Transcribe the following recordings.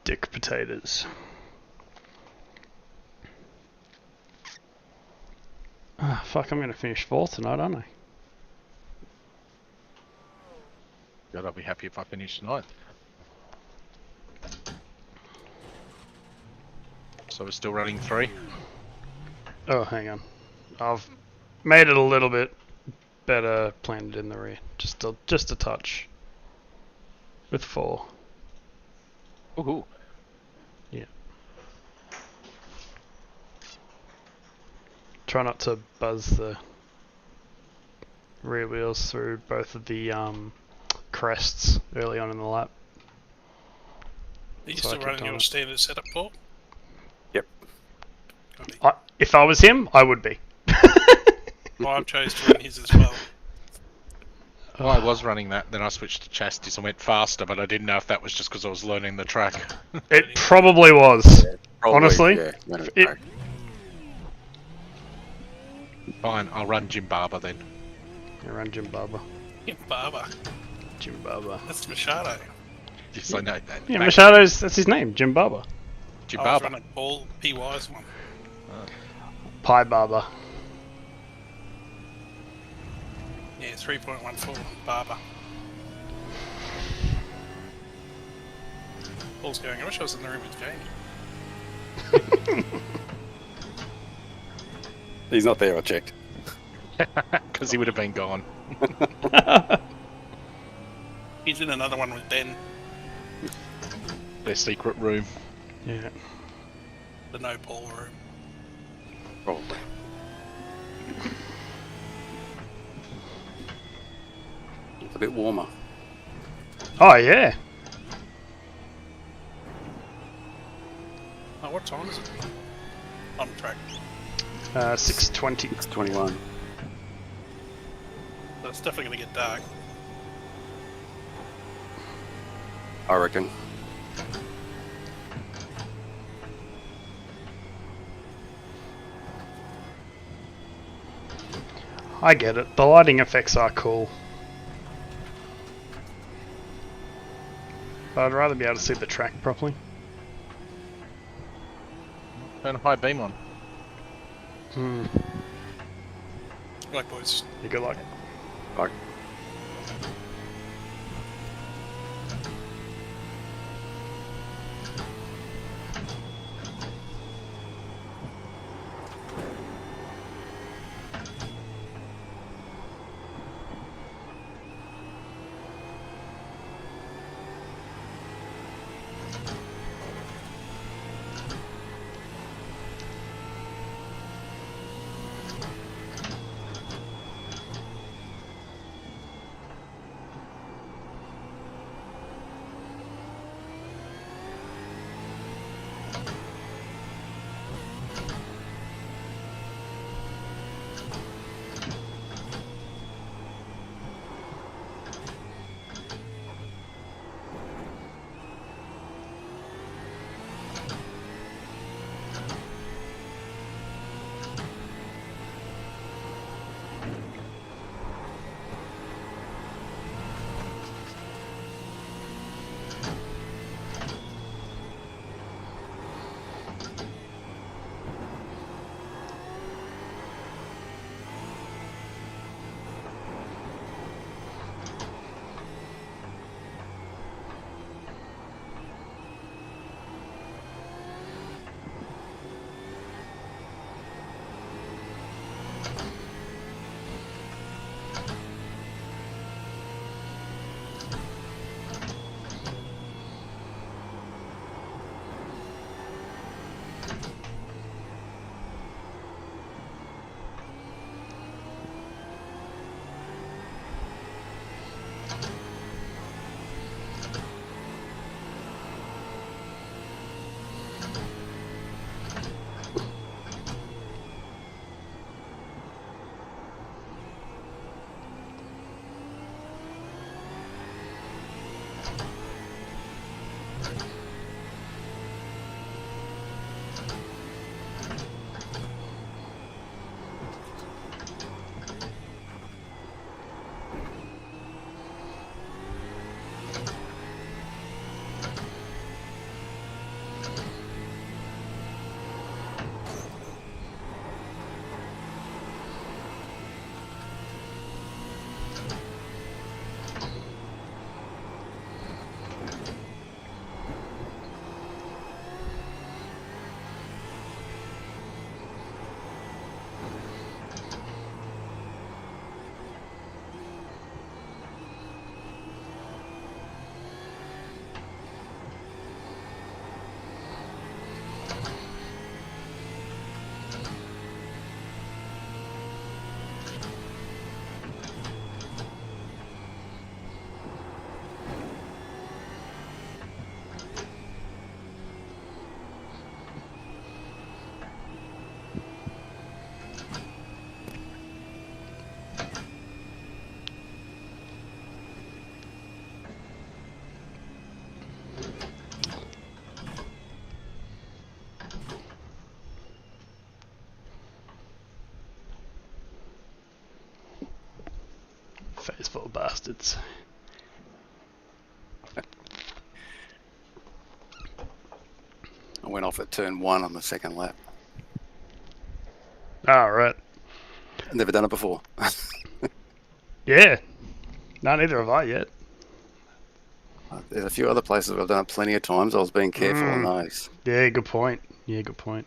Dick potatoes. Ah, fuck, I'm gonna finish 4th tonight, aren't I? God, I'll be happy if I finish tonight. So we're still running 3. Oh, hang on. I've made it a little bit better planted in the rear. Just a touch. With 4. Woohoo. Yeah. Try not to buzz the rear wheels through both of the crests early on in the lap. Are you So I still kept running on your it. standard setup, Paul? Yep. If I was him, I would be. Well, I've chose to run his as well. Well, I was running that, then I switched to chassis and went faster, but I didn't know if that was just because I was learning the track. It probably was. Probably, Honestly, yeah. No, it- no. Fine, I'll run Jim Barber then. I run Jim Barber. Yeah, Barber. Jim Barber. That's Machado. Yes, I know that. Yeah, Back- Machado's, that's his name, Jim Barber. Jim I was Barber. running Paul PY's one. Pie Barber. Yeah, 3.14 Barber. Paul's going, I wish I was in the room with Jamie. He's not there, I checked. Because he would have been gone. He's in another one with Ben, Their secret room. Yeah. the no Paul room. Probably. It's a bit warmer. Oh, yeah. Oh, what time is it? On track. 6:20. It's 21. So it's definitely going to get dark. I reckon. I get it. The lighting effects are cool. But I'd rather be able to see the track properly. Turn a high beam on. Right, boys. You good luck. Like, Faithful bastards. I went off at turn 1 on the second lap. Oh, right. Never done it before. Yeah. No, neither have I yet. There's a few other places where I've done it plenty of times. I was being careful on those. Yeah, good point. Yeah, good point.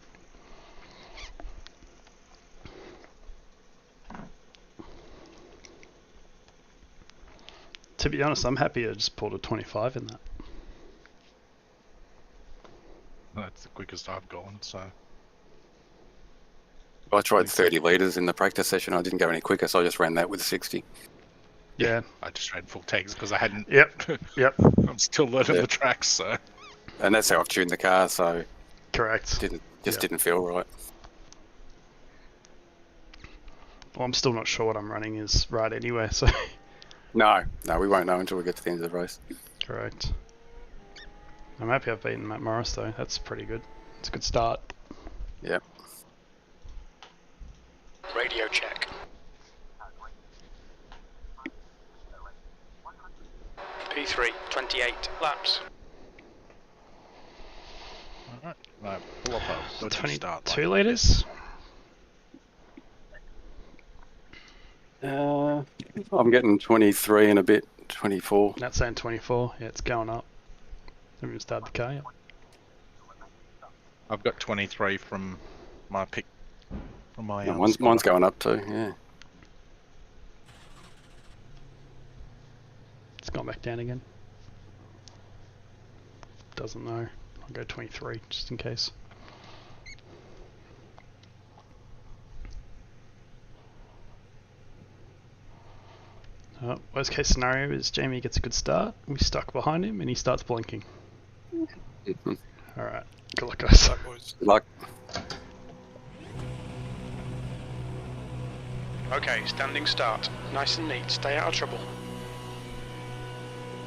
To be honest, I'm happy I just pulled a 25 in that. That's the quickest I've gone, so... I tried 30 litres in the practice session. I didn't go any quicker, so I just ran that with 60. Yeah. I just ran full tags because I hadn't... Yep. I'm still learning the tracks, so... And that's how I've tuned the car, so... Correct. Didn't feel right. Well, I'm still not sure what I'm running is right anyway, so... No, we won't know until we get to the end of the race. Correct. I'm happy I've beaten Matt Morris, though. That's pretty good. It's a good start. Yep. Radio check. P3, 28 laps. Alright, no, pull up a dodgy start. 22 litres? I'm getting 23 and a bit, 24. That's saying 24. Yeah, it's going up. Haven't even started the car yet. I've got 23 from my pick. From my Mine's going up too, yeah. It's gone back down again. Doesn't know. I'll go 23 just in case. Worst case scenario is Jamie gets a good start, we stuck behind him, and he starts blinking. Alright, good luck guys. Right, boys. Good luck. Okay, standing start. Nice and neat. Stay out of trouble.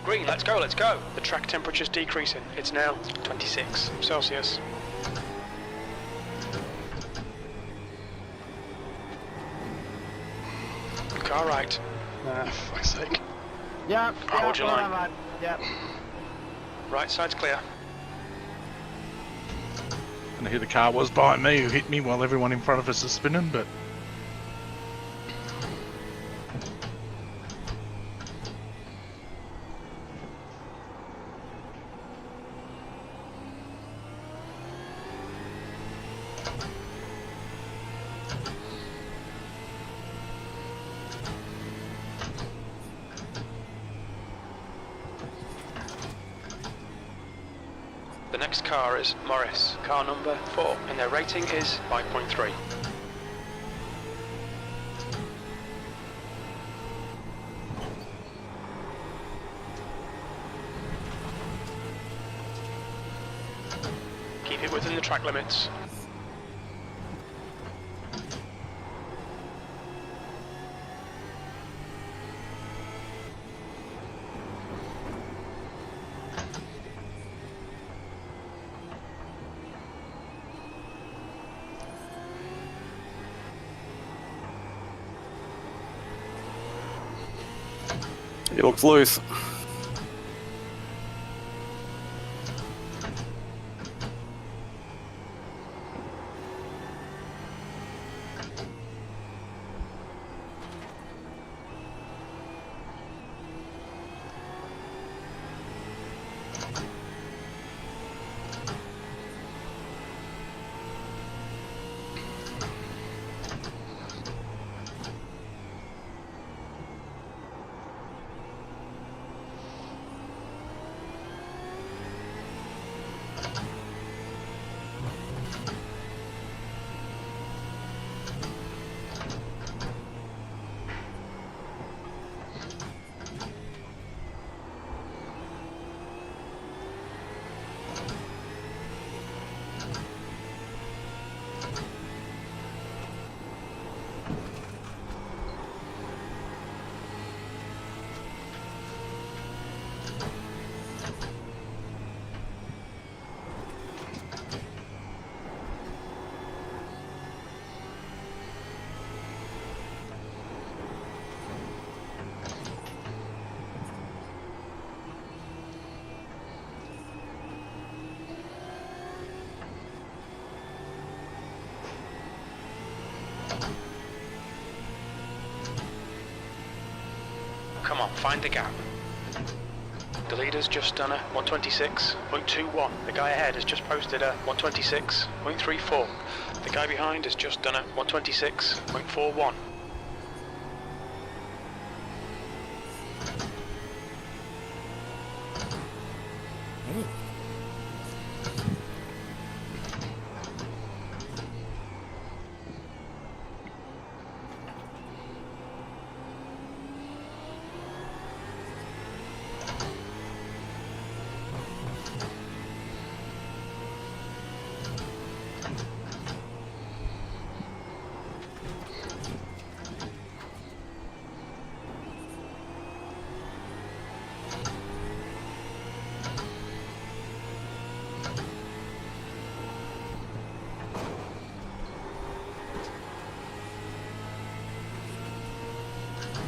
Green, let's go, let's go. The track temperature's decreasing. It's now 26 Celsius. Car right. Ah, fuck's sake. Yep. Hold your line. Right. Yep. Right side's clear. I don't know who the car was behind me who hit me while everyone in front of us is spinning, but... The next car is Morris, car number 4, and their rating is 5.3. Keep it within the track limits. It looks loose. find the gap. The leader's just done a 126.21. The guy ahead has just posted a 126.34. The guy behind has just done a 126.41.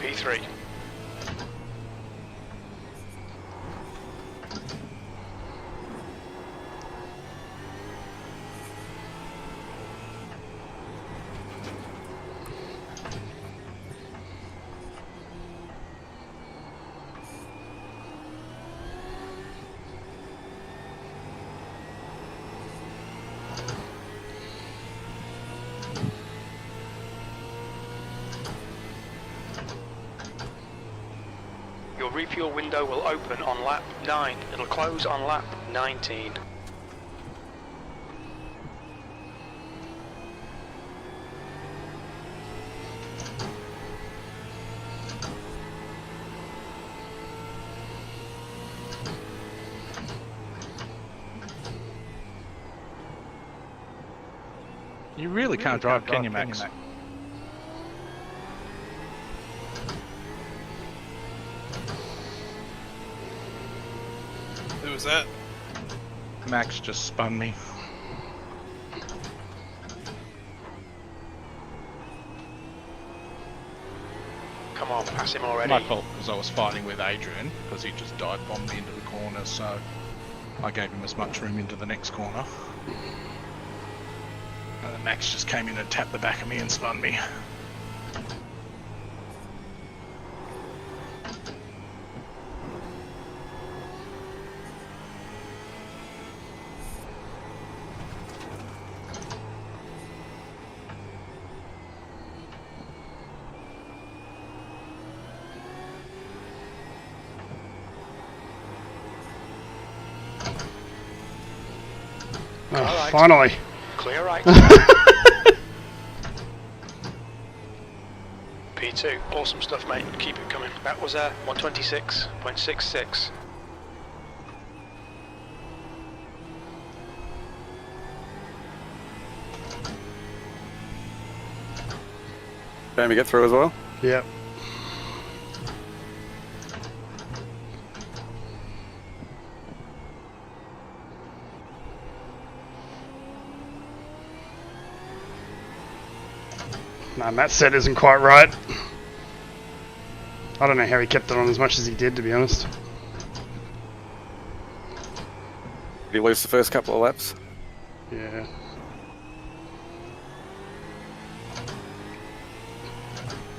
P3. Your refuel window will open on lap 9. It'll close on lap 19. You really can't drive, can you, Max? Who was that? Max just spun me. Come on, pass him already. My fault, because I was fighting with Adrian, because he just dive bombed me into the corner, so I gave him as much room into the next corner. And then Max just came in and tapped the back of me and spun me. Oh, Alright. finally. Clear right. P2, awesome stuff, mate. Keep it coming. That was a 126.66. Jamie get through as well? Yep. Nah, Matt's set isn't quite right. I don't know how he kept it on as much as he did, to be honest. Did he lose the first couple of laps? Yeah.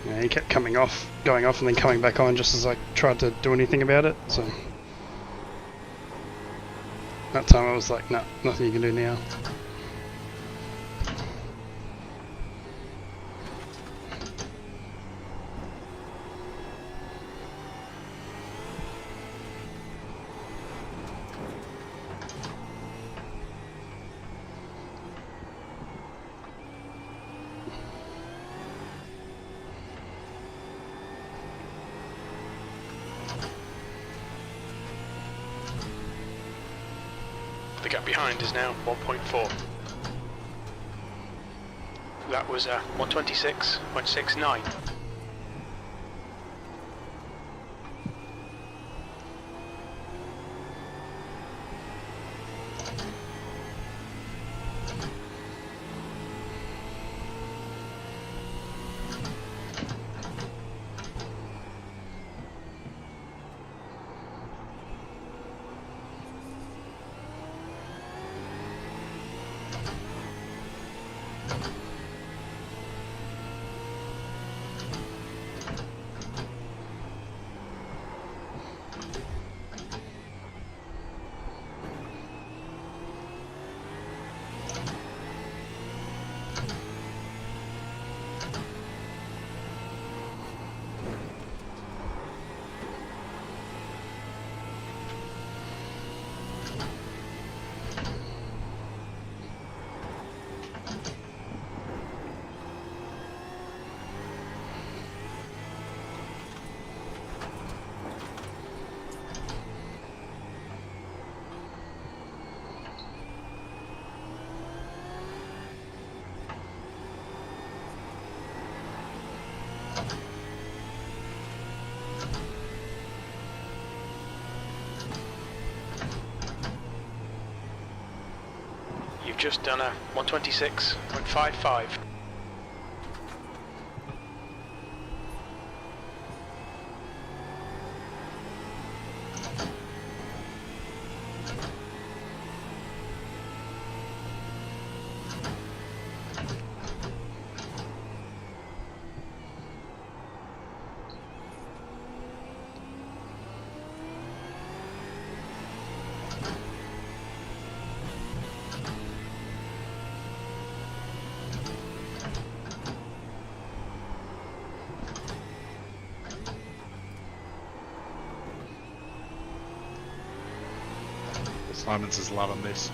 Yeah, he kept going off and then coming back on just as I tried to do anything about it, so... That time I was like, nah, nothing you can do now. The gap behind is now 1.4. That was a 126.69. just done a 126.55. Simons is loving this.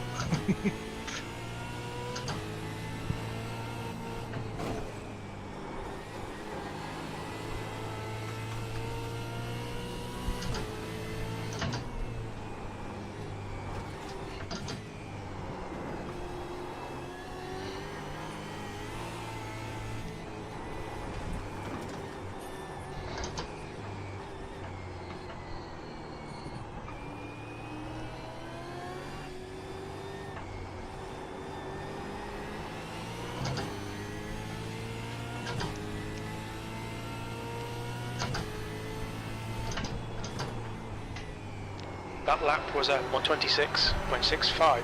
That lap was a 126.65.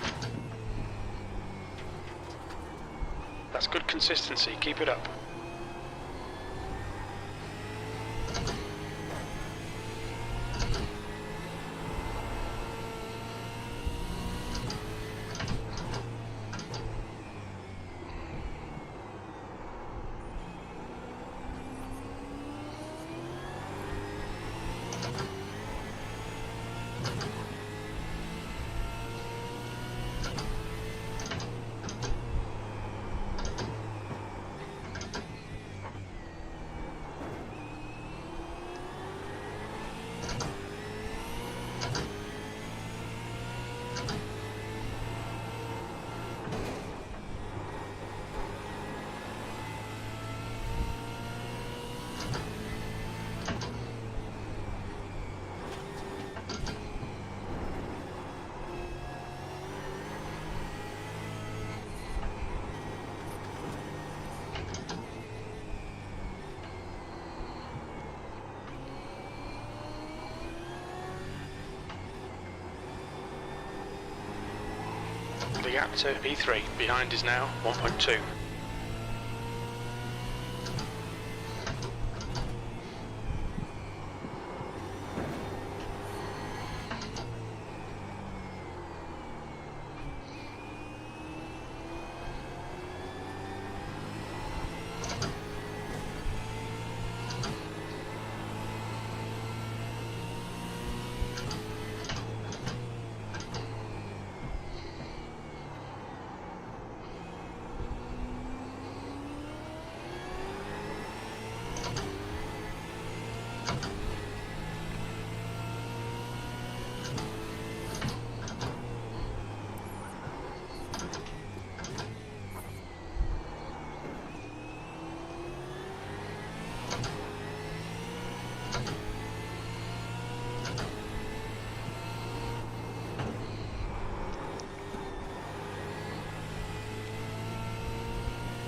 That's good consistency, keep it up. The gap to P3 behind is now 1.2.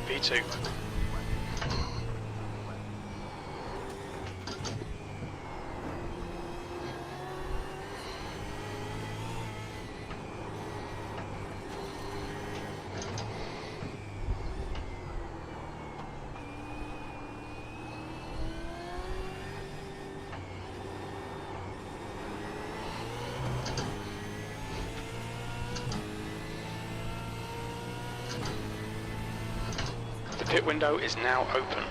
P2. The pit window is now open.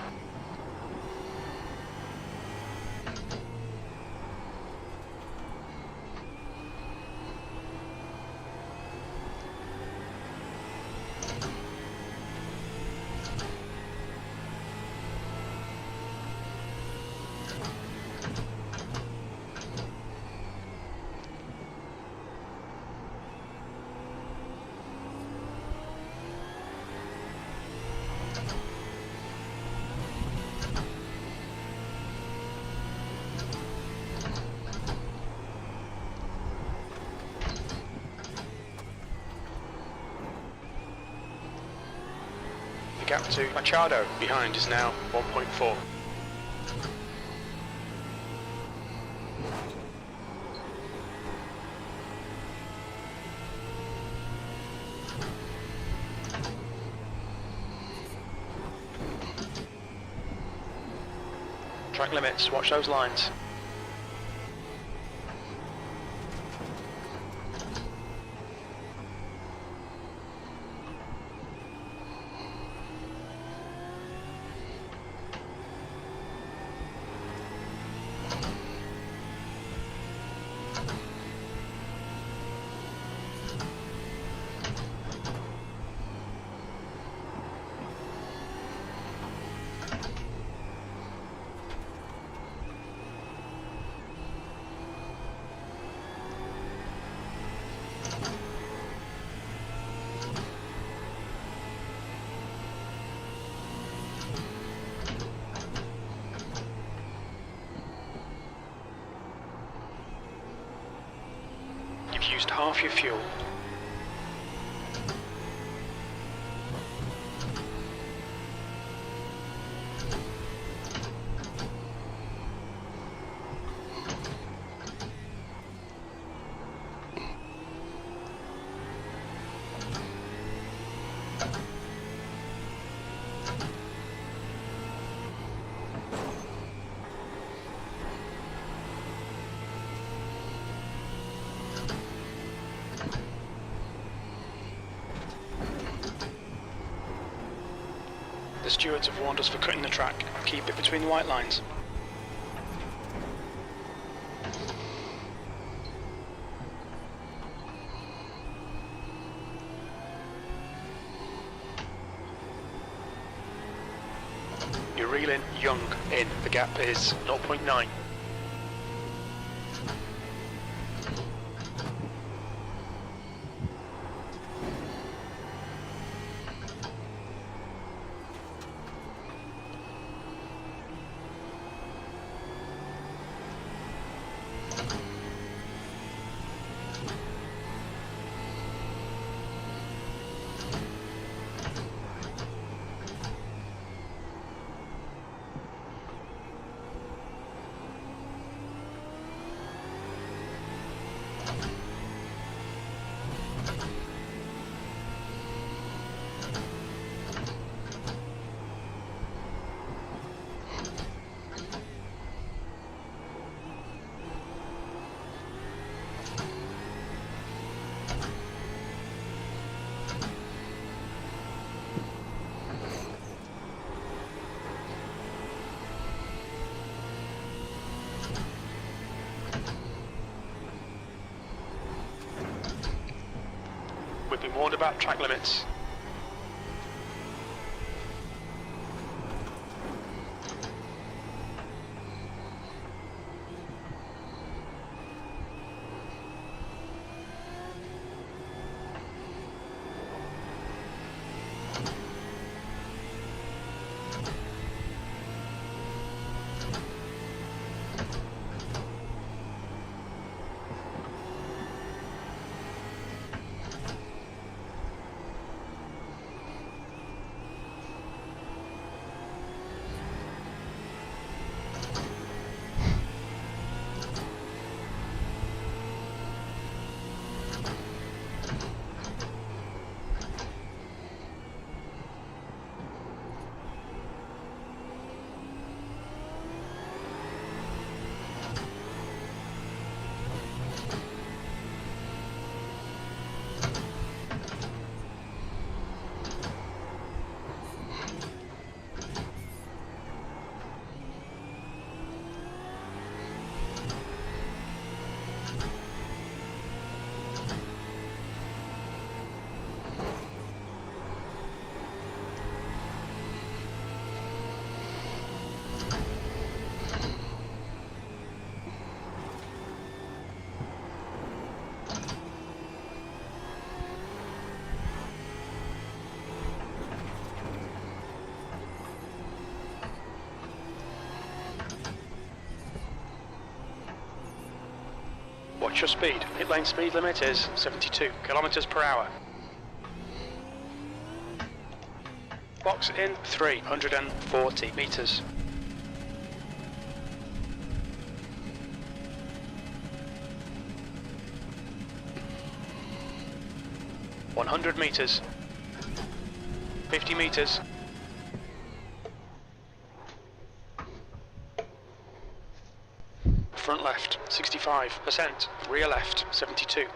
The gap to Machado behind is now 1.4. Track limits, watch those lines. You've used half your fuel. The stewards have warned us for cutting the track. Keep it between the white lines. You're reeling young in. The gap is 0.9. We've been warned about track limits. Watch your speed. Pit lane speed limit is 72 kilometers per hour. Box in 340 meters. $100 meters. 50 meters. Front left, 65%. Rear left, 72.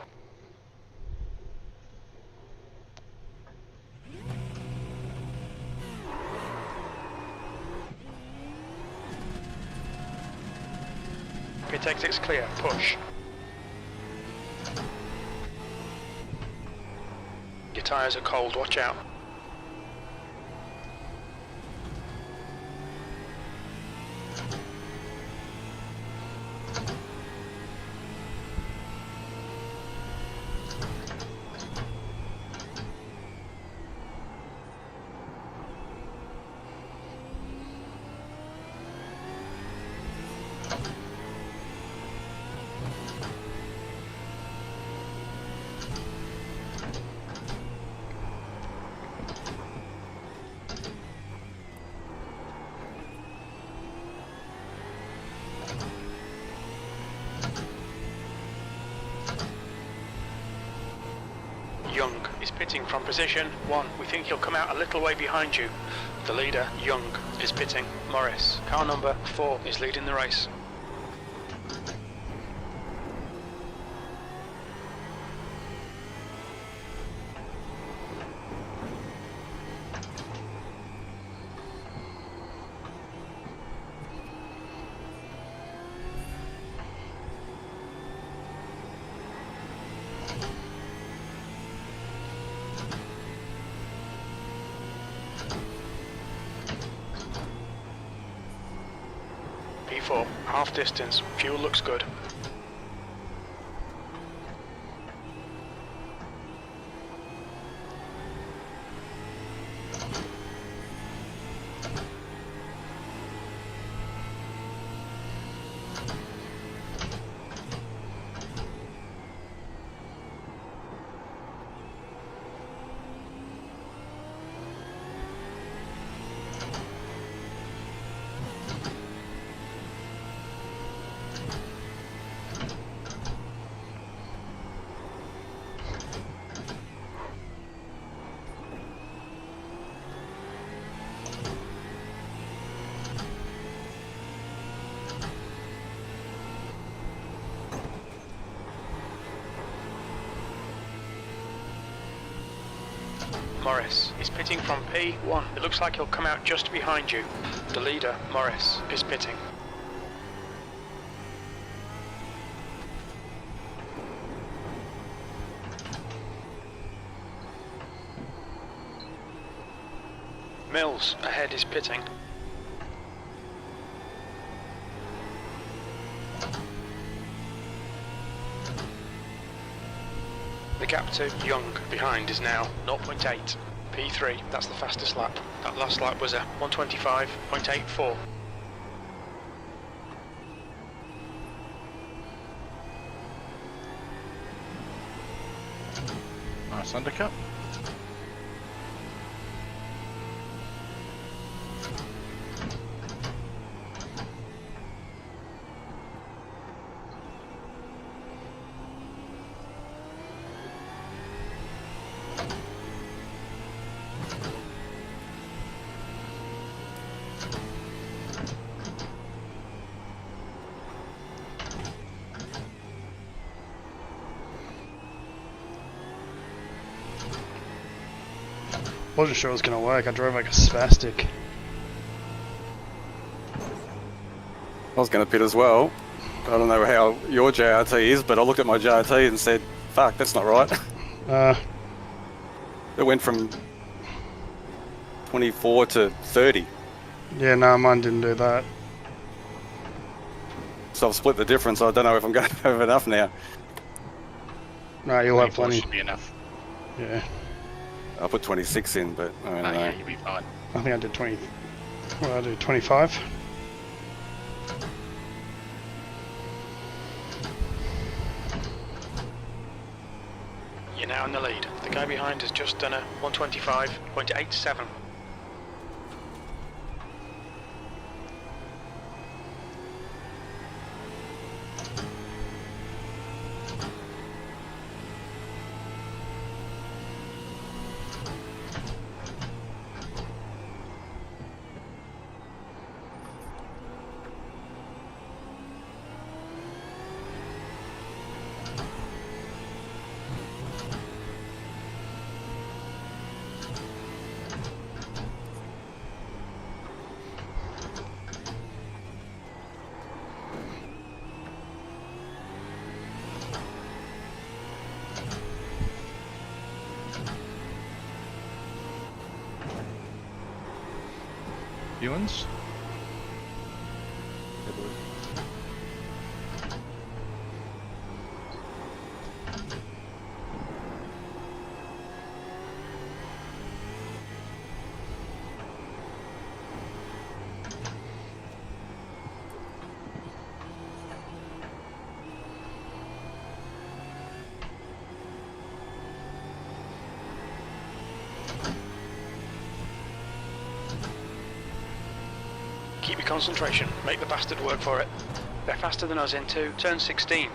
Pit exit's clear. Push. Your tyres are cold. Watch out. Young is pitting from position 1. We think he'll come out a little way behind you. The leader, Young, is pitting. Morris, car number 4, is leading the race. P4, half distance, fuel looks good. Morris is pitting from P1. It looks like he'll come out just behind you. The leader, Morris, is pitting. Mills ahead is pitting. The gap to Young behind is now 0.8. P3, that's the fastest lap. That last lap was a 125.84. Nice undercut. Wasn't sure it was gonna work. I drove like a spastic. I was going to pit as well. I don't know how your JRT is, but I looked at my JRT and said, fuck, that's not right. It went from 24 to 30. Yeah, no, mine didn't do that. So I've split the difference. I don't know if I'm going to have enough now. No, you'll have 24 plenty. should be enough. Yeah, I put 26 in, but I don't know. Yeah, you'll be fine. I think I did 20. Well, I did 25. You're now in the lead. The guy behind has just done a 125.87. Ewan's? Keep your concentration. Make the bastard work for it. They're faster than us into turn 16.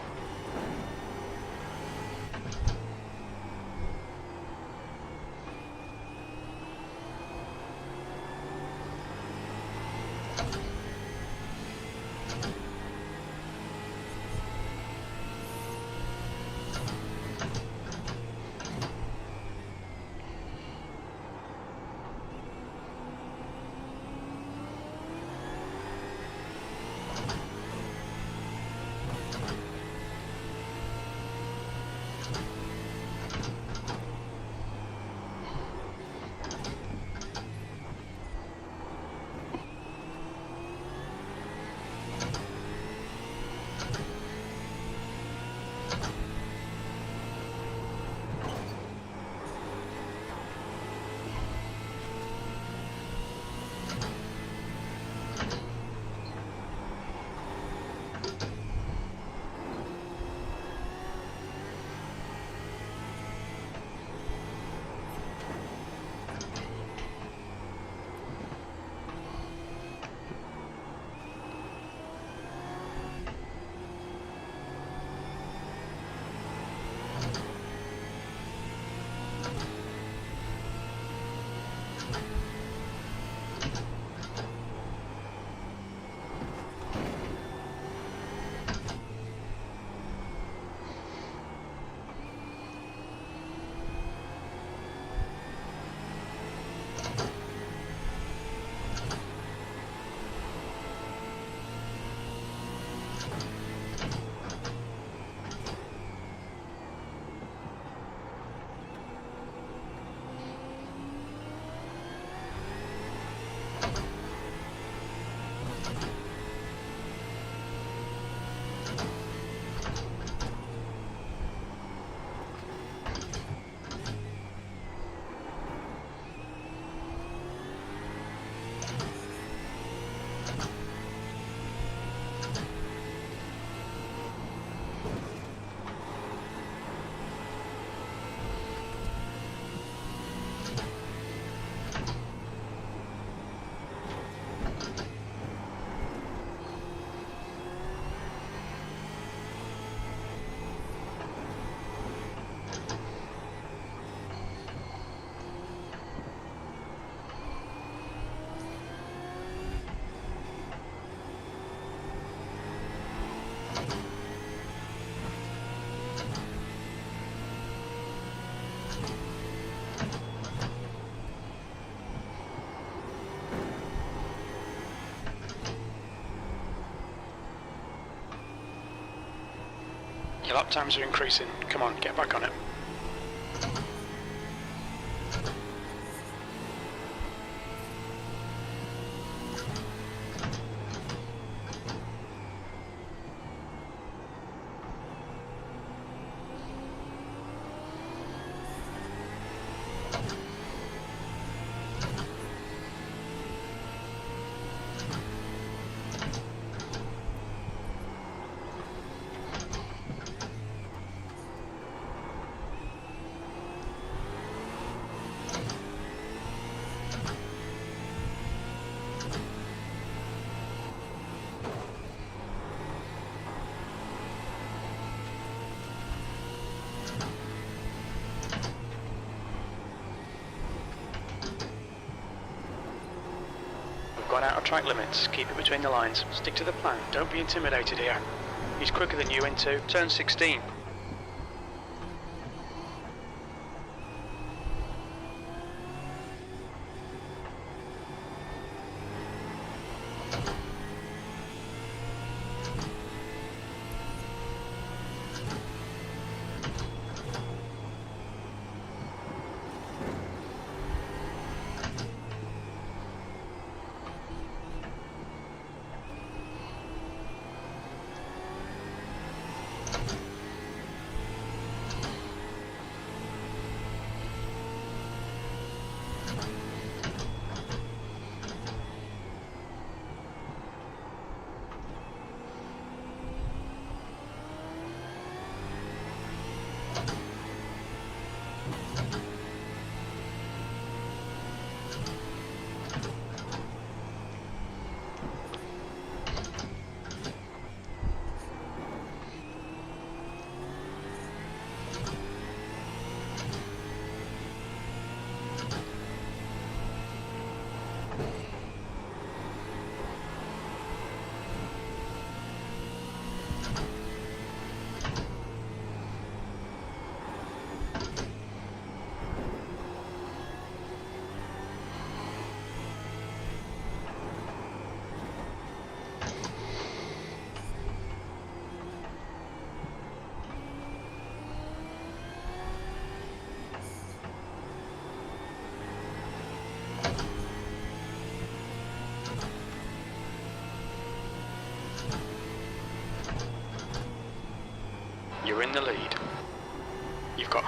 Your lap times are increasing. Come on, get back on it. Gone out of track limits. Keep it between the lines. Stick to the plan. Don't be intimidated here. He's quicker than you into turn 16.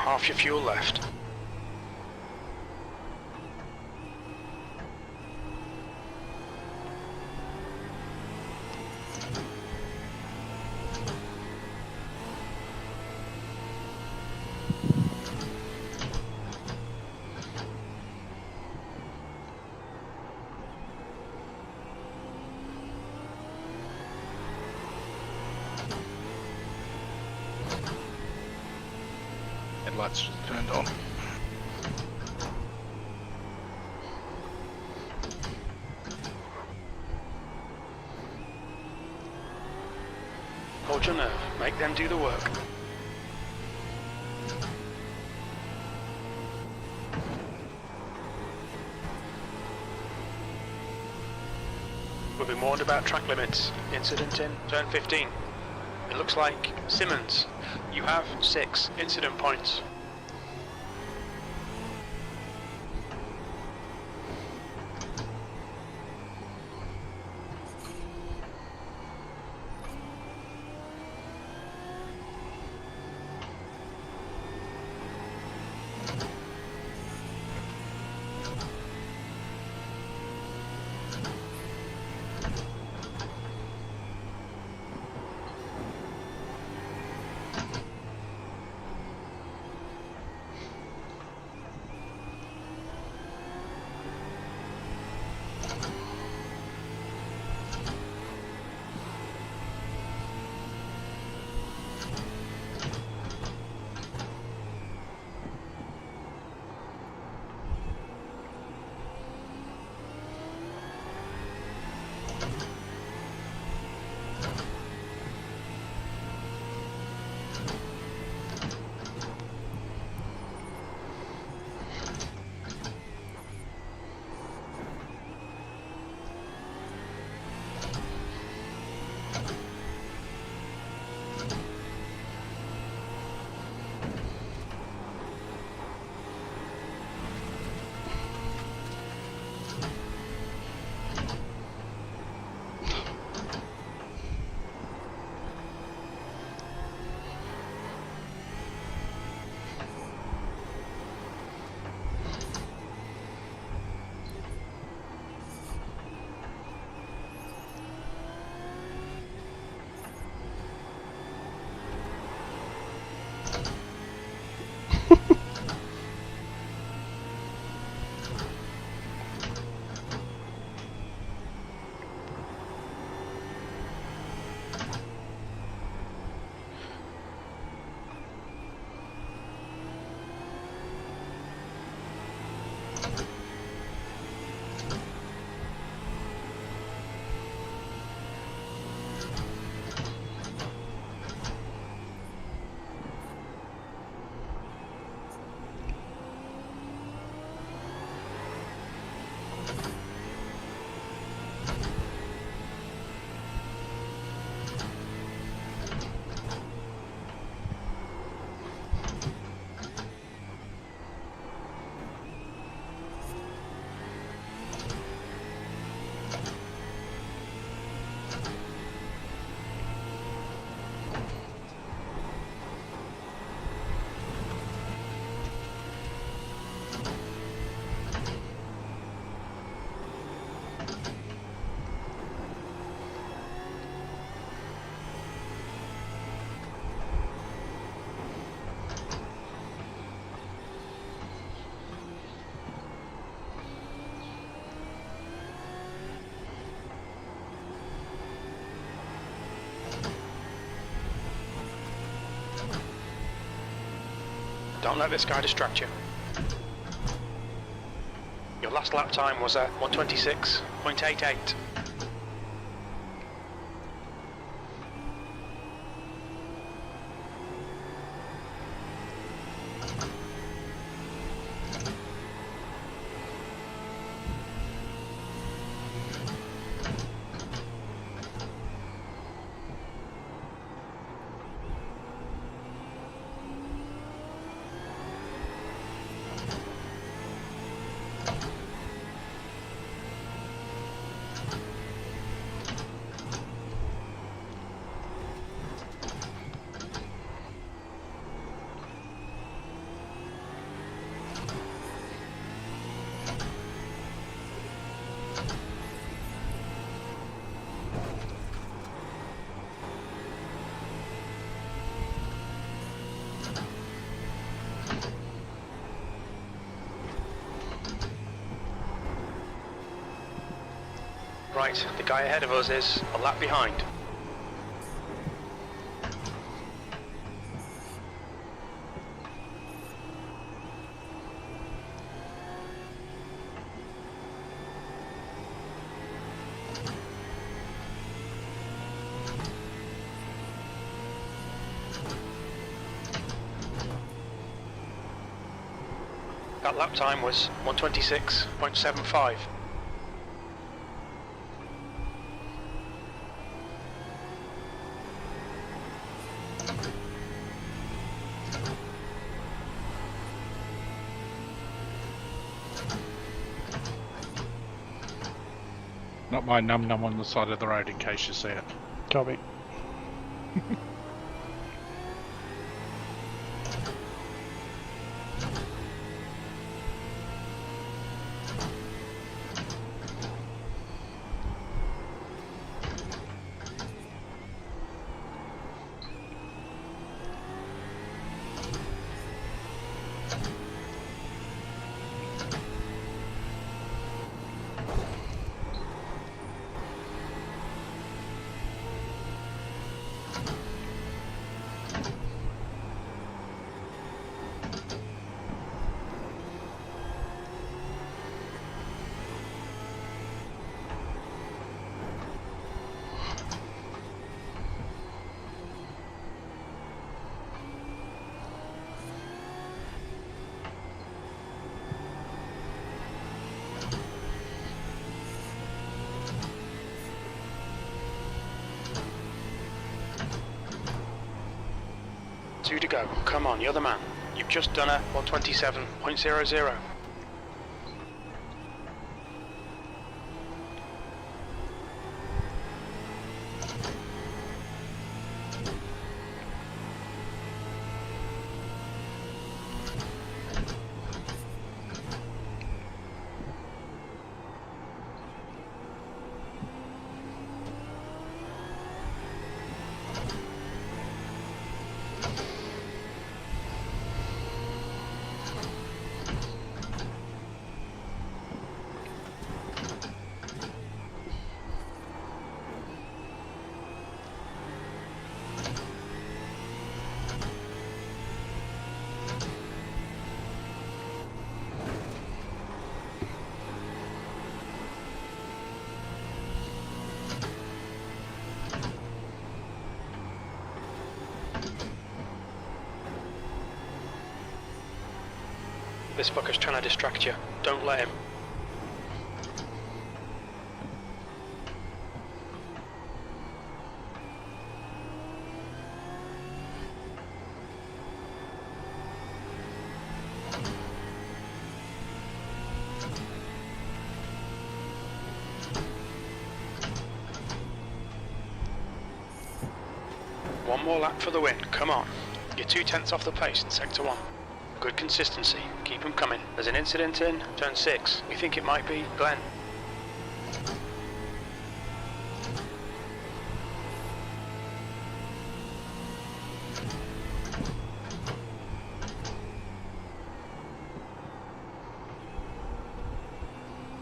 half your fuel left. Headlights turned on. Hold your nerve. Make them do the work. We've been warned about track limits. Incident in turn 15. It looks like Simmons. You have 6 incident points. Don't let this guy distract you. Your last lap time was at 126.88. Right, the guy ahead of us is a lap behind. That lap time was 126.75. Not my num-num on the side of the road in case you see it. Copy. Two to go. Come on, you're the man. You've just done a 127.00. This fucker's trying to distract you. Don't let him. One more lap for the win. Come on. You're 2/10 off the pace in Sector 1. Good consistency. Keep them coming. There's an incident in turn 6. We think it might be Glenn.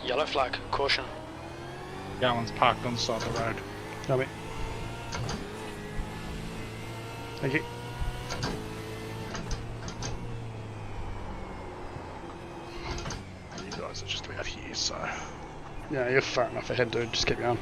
Yellow flag. Caution. Gallon's parked on the side of the road. Copy. Thank you. You guys are just about here, so... Yeah, you're far enough ahead, dude. Just keep going.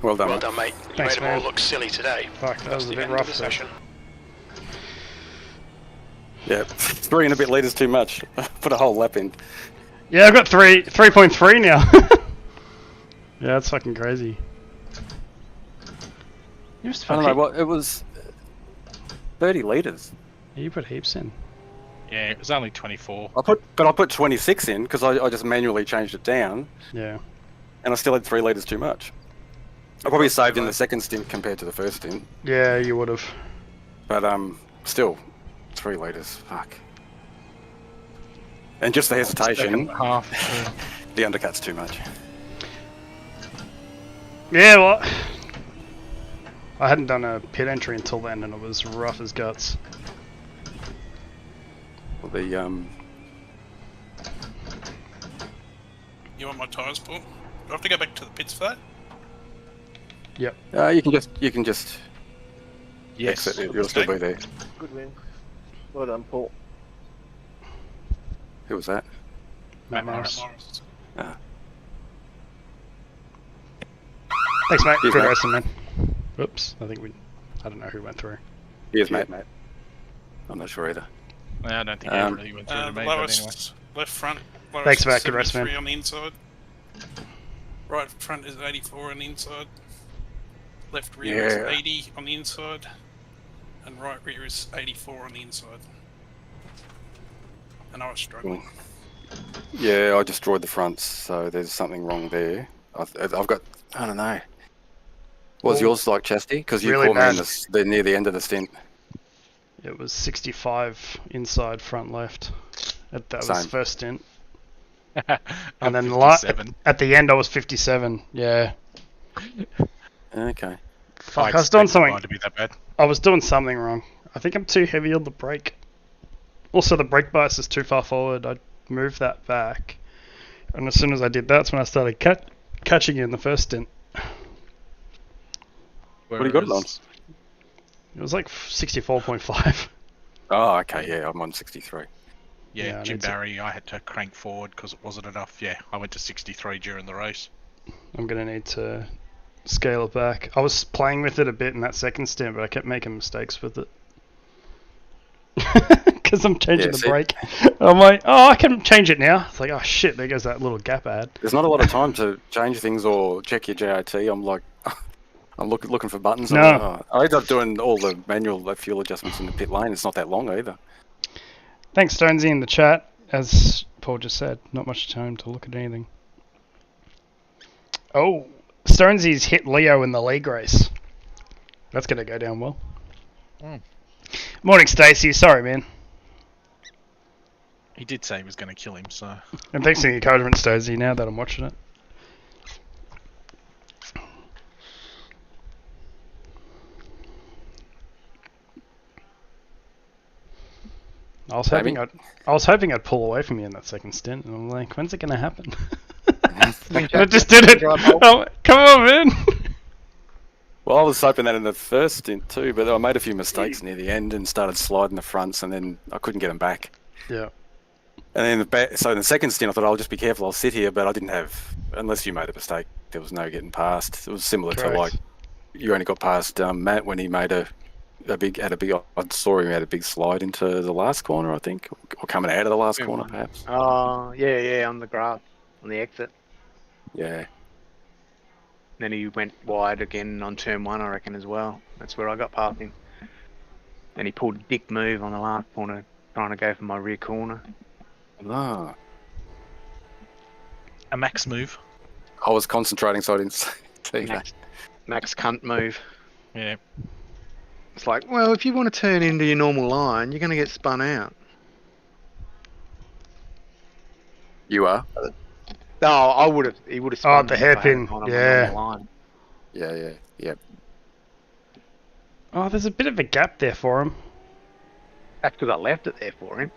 Well done. Well done, mate. You Thanks, made them all man. look silly today. Fuck, that That's was a the bit end rough. of the Though. session. Yeah, 3 and a bit litres too much. Put a whole lap in. Yeah, I've got 3.3 now. Yeah, that's fucking crazy. You must I have don't know put what it was. 30 litres. you put heaps in. Yeah, it was only 24. I put 26 in because I just manually changed it down, Yeah. and I still had 3 litres too much. I probably saved in the second stint compared to the first stint, Yeah, you would have. but still 3 litres. Fuck. And just the hesitation, Half. the undercut's too much. Yeah, well, I hadn't done a pit entry until then, and it was rough as guts. Well, the You want my tyres, Paul? Do I have to go back to the pits for that? Yep. you can just Yes. exit. You'll still be there. Good win. Well done, Paul. Who was that? Matt Matt Morris. Morris. Thanks, mate. Cheers, Good mate. racing, man. Oops. I don't know who went through. Here's mate. I'm not sure either. I don't think I really went through to The me, but lowest anyway. left front. Lowest Thanks, is Matt. Good rest, man. 73 on the inside. Right front is 84 on the inside. Left rear is Yeah. 80 on the inside. And right rear is 84 on the inside. And I was struggling. Yeah, I destroyed the fronts, so there's something wrong there. I've got, I don't know. What was Well, yours like, Chesty? Because you really caught me in bad. the near the end of the stint. It was 65 inside, front left. That was the Same. first stint. I'm And then 57. at the end, I was 57. Yeah. Okay. Fuck, I was doing expected something. mine to be that bad. I was doing something wrong. I think I'm too heavy on the brake. Also, the brake bias is too far forward. I moved that back. And as soon as I did that, that's when I started catching you in the first stint. What do you got it on? It was like 64.5. Oh, okay, yeah, I'm on 63. Yeah, Yeah, I Jim need to- Barry, I had to crank forward because it wasn't enough. Yeah, I went to 63 during the race. I'm going to need to scale it back. I was playing with it a bit in that second stint, but I kept making mistakes with it. Because I'm changing Yeah, the see- brake. I'm like, oh, I can change it now. It's like, oh shit, there goes that little gap ad. There's not a lot of time to change things or check your JIT. I'm like, I'm looking for buttons. No. I'm like, oh. I ended up doing all the manual fuel adjustments in the pit lane. It's not that long either. Thanks, Stonesy, in the chat. As Paul just said, not much time to look at anything. Oh, Stonesy's hit Leo in the league race. That's going to go down well. Mm. Morning, Stacey. Sorry, man. He did say he was going to kill him, so... And thanks for the encouragement, Stonesy, now that I'm watching it. I was hoping I'd pull away from you in that second stint, and I'm like, when's it going to happen? And I just did it. Oh, come on, man. Well, I was hoping that in the first stint too, but I made a few mistakes near the end and started sliding the fronts, and then I couldn't get them back. Yeah. And then so in the second stint, I thought I'll just be careful. I'll sit here, but I didn't have. Unless you made a mistake, there was no getting past. It was similar Correct. to like you only got past Matt when he made a big. I saw him had a big slide into the last corner, I think, or coming out of the last corner, perhaps. Oh, yeah, on the grass, on the exit. Yeah. Then he went wide again on turn 1, I reckon, as well. That's where I got past him. Then he pulled a dick move on the last corner, trying to go for my rear corner. Ah. A max move. I was concentrating, so I didn't see that. Max cunt move. Yeah. It's like, well, if you want to turn into your normal line, you're going to get spun out. You are. No, I would have. He would have spun. the me if I hadn't hairpin, gone on my yeah. normal line. Yeah. Oh, there's a bit of a gap there for him. That's because I left it there for him.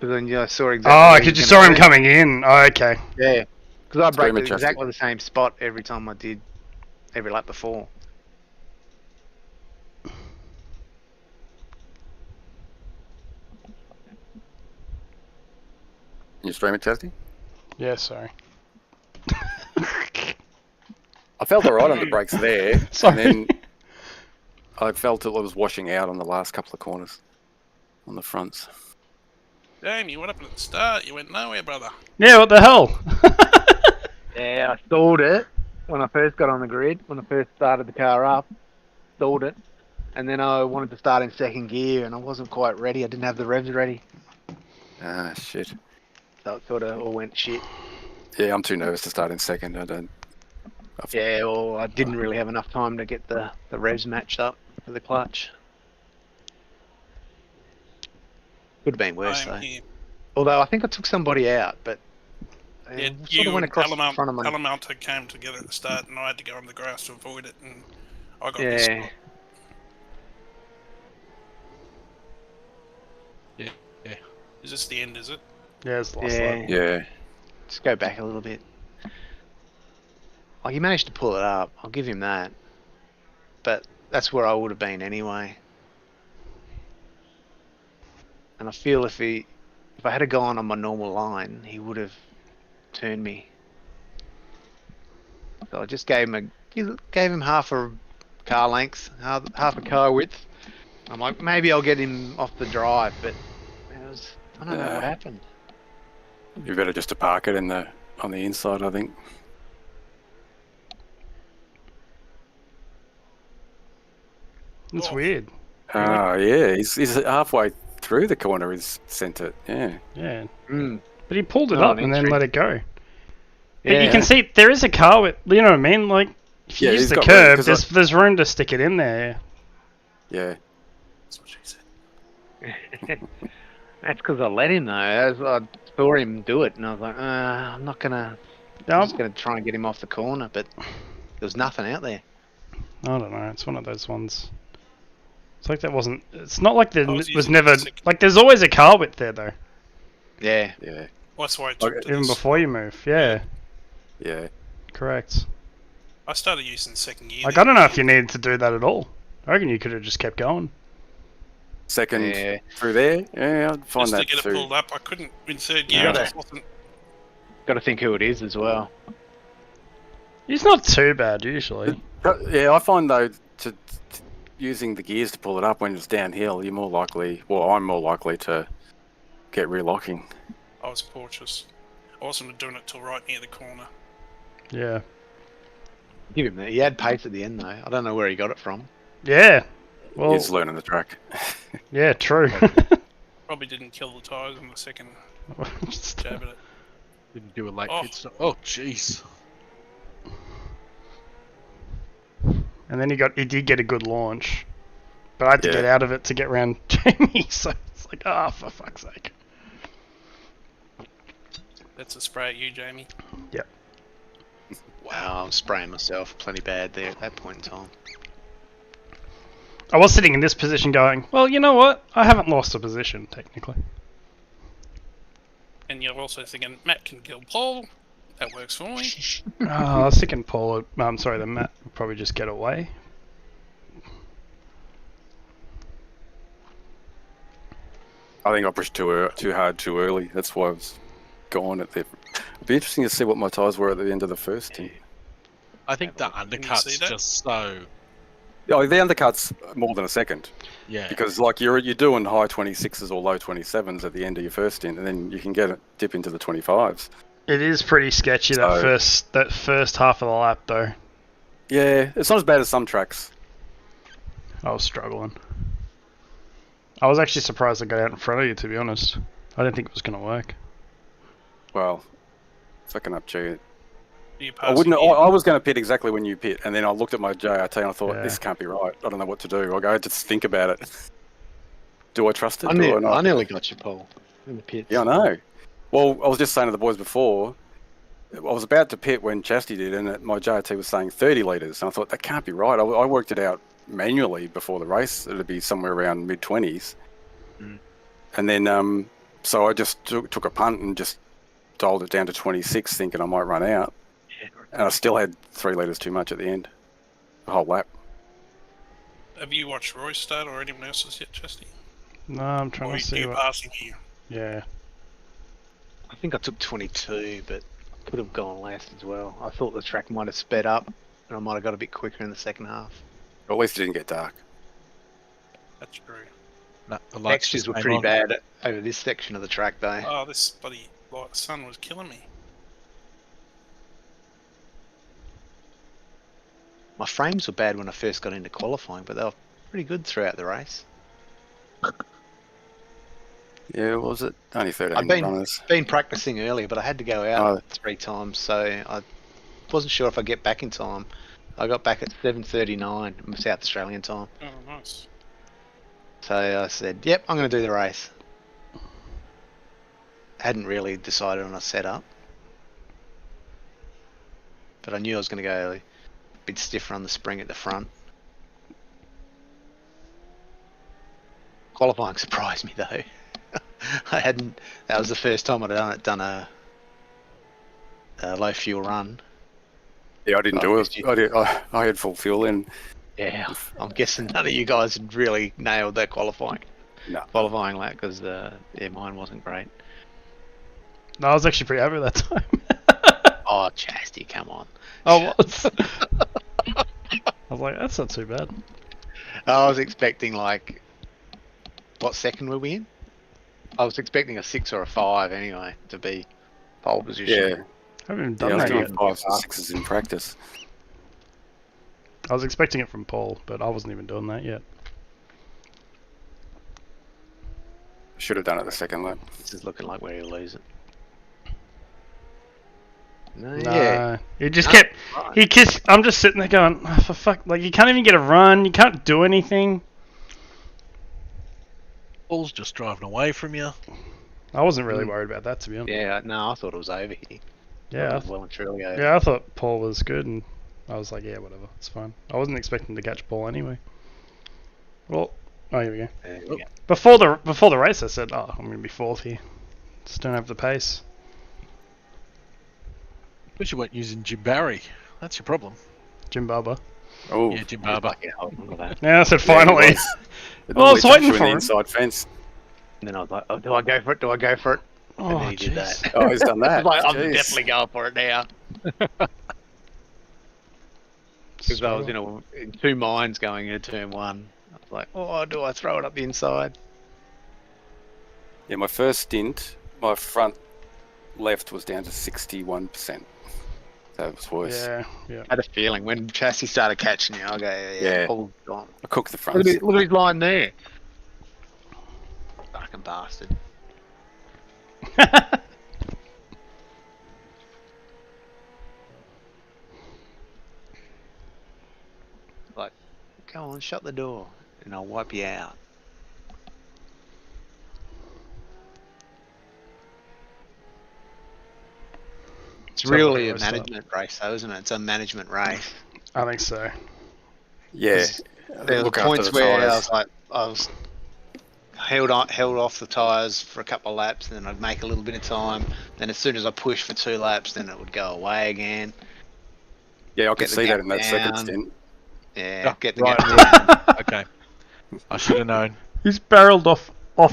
But then I saw exactly. Oh, where he because you was saw gonna him be. coming in. Oh, okay. Yeah, because I very broke majestic. exactly the same spot every time I did every lap before. You stream it, Chesty? Yeah, sorry. I felt alright on the brakes there, Sorry. and then I felt it was washing out on the last couple of corners, on the fronts. Jamie, what happened at the start? You went nowhere, brother. Yeah, what the hell? Yeah, I stalled it when I first got on the grid, when I first started the car up. stalled it, and then I wanted to start in second gear, and I wasn't quite ready. I didn't have the revs ready, Ah, shit. so it sort of all went shit. Yeah, I'm too nervous to start in second. Yeah, well, I didn't really have enough time to get the revs matched up for the clutch. Could have been worse though. Here. Although I think I took somebody out, but Yeah, sort you of went and across the front of my. Alamalta came together at the start, and I had to go on the grass to avoid it, and I got Yeah. this spot. Yeah. Is this the end, is it? Yeah, it's the last Yeah. lap. Yeah. Just go back a little bit. Like, he managed to pull it up. I'll give him that. But that's where I would have been anyway. And I feel if I had gone on my normal line, he would have turned me. So I just gave him half a car length, half a car width. I'm like, maybe I'll get him off the drive, but I don't know what happened. You better just to park it on the inside, I think. It's weird. Oh, yeah. He's halfway through the corner. He's sent it. Yeah. Yeah. Mm. But he pulled it Oh, up and then entry. let it go. But Yeah. you can see there is a car with, you know what I mean? Like, if you Yeah, use he's the got room, curb, 'cause there's room to stick it in there. Yeah. That's what she said. That's because I let him though. As I saw him do it, and I was like, I'm not gonna. I'm just gonna try and get him off the corner, but there was nothing out there. I don't know. It's one of those ones. It's like that wasn't. It's not like there I was was using never. the second- Like, there's always a car width there though. Yeah. Yeah. Well, that's why I took to Even this. before you move. Yeah. Yeah. Correct. I started using second gear. Like, then. I don't know if you needed to do that at all. I reckon you could have just kept going. Second Yeah. through there. Yeah, I'd find Just that to get too. it pulled up, I couldn't in third gear. Yeah. I just wasn't. Got to think who it is as well. It's not too bad usually. Yeah, I find though to using the gears to pull it up when it's downhill, you're more likely. Well, I'm more likely to get relocking. I was cautious. I wasn't doing it till right near the corner. Yeah. Give him that. He had pace at the end though. I don't know where he got it from. Yeah. Well. He's learning the track. Yeah. True. Probably didn't kill the tyres on the second jab at it. Didn't do a late Oh. pit stop. Oh, jeez. And then he did get a good launch, but I had to Yeah. get out of it to get around Jamie. So it's like, for fuck's sake. That's a spray at you, Jamie. Yep. Wow, I'm spraying myself plenty bad there at that point in time. I was sitting in this position going, well, you know what? I haven't lost a position technically. And you're also thinking, Matt can kill Paul. That works for me. I was thinking Paul. I'm sorry, the Matt would probably just get away. I think I pushed too hard too early. That's why I was gone at the. It'd be interesting to see what my tyres were at the end of the first team. I think the you see undercut's that? just so. Oh, the undercut's more than a second Yeah. because like you're doing high 26s or low 27s at the end of your first stint, and then you can dip into the 25s. It is pretty sketchy that first half of the lap though. Yeah, it's not as bad as some tracks. I was struggling. I was actually surprised I got out in front of you, to be honest. I didn't think it was going to work. Well, fucking up to you. You I wouldn't. I was going to pit exactly when you pit, and then I looked at my JRT and I thought, Yeah. this can't be right. I don't know what to do. I go, just think about it. Do I trust it? I Do I not? nearly got you, Paul, in the pits. Yeah, I know. Well, I was just saying to the boys before, I was about to pit when Chastity did, and my JRT was saying 30 litres, and I thought, that can't be right. I worked it out manually before the race. It'd be somewhere around mid-20s. Mm. And then, so I just took a punt and just dialed it down to 26, thinking I might run out. Yeah. And I still had 3 litres too much at the end. The whole lap. Have you watched Roy's start or anyone else's yet, Chesty? No, I'm trying Or to are see you what... passing here? Yeah. I think I took 22, but I could have gone less as well. I thought the track might have sped up, and I might have got a bit quicker in the second half. Or at least it didn't get dark. That's true. No, the lights Textures just were came pretty on. bad over this section of the track, though. Oh, this bloody light sun was killing me. My frames were bad when I first got into qualifying, but they were pretty good throughout the race. Yeah, what was it? Only 13 I'd runners. been practicing earlier, but I had to go out Oh. 3 times, so I wasn't sure if I'd get back in time. I got back at 7:39 South Australian time. Oh, nice. So I said, yep, I'm going to do the race. Hadn't really decided on a setup. But I knew I was going to go a bit stiffer on the spring at the front. Qualifying surprised me though. I hadn't. That was the first time I'd done a low fuel run. Yeah, I didn't do it. I had full fuel in. Yeah, I'm guessing none of you guys had really nailed that qualifying lap because mine wasn't great. No, I was actually pretty happy that time. Oh, Chasty, come on. I was. I was like, that's not too bad. I was expecting like, what second were we in? I was expecting a 6 or a 5 anyway to be pole position. Yeah. I haven't even Yeah, I done was that doing yet. 5s and 6s in practice. I was expecting it from Paul, but I wasn't even doing that yet. Should have done it the second lap. This is looking like we're going to lose it. No, Nah, yeah. he just kept. Right. He kissed. I'm just sitting there going, oh, for fuck. Like, you can't even get a run. You can't do anything. Paul's just driving away from you. I wasn't really worried about that, to be honest. Yeah, no, I thought it was over here. Yeah, It was well and truly over. yeah, I thought Paul was good, and I was like, yeah, whatever, it's fine. I wasn't expecting to catch Paul anyway. Well, oh, here we go. There we go. Before the race, I said, oh, I'm gonna be 4th here. Just don't have the pace. But you weren't using Jim Barry. That's your problem. Jim Barber. Oh, Yeah, Jim Barber. Yeah, I'll remember that. Yeah, I said finally. Well, I was waiting for the him. inside fence. And then I was like, oh, do I go for it? Do I go for it? And Oh, then he did jeez. that. Oh, he's done I that. was like, I'm Jeez. definitely going for it now. Because I was in 2 minds going into turn 1. I was like, oh, do I throw it up the inside? Yeah, my first stint, my front left was down to 61%. That was worse. Yeah, yeah. I had a feeling when chassis started catching you, I'll go, Yeah. Paul's gone. I cooked the front. Look at his line there. Fucking bastard. Like, go on, shut the door, and I'll wipe you out. It's So what really do a I start? management race, though, isn't it? It's a management race. I think so. Yeah. There were Look after points the where tyres. I was held off the tyres for a couple of laps, and then I'd make a little bit of time. Then as soon as I pushed for 2 laps, then it would go away again. Yeah, I could Get the see that gap in that second down. stint. Yeah, Oh, get the right. gap down. Okay. I should have known. He's barreled off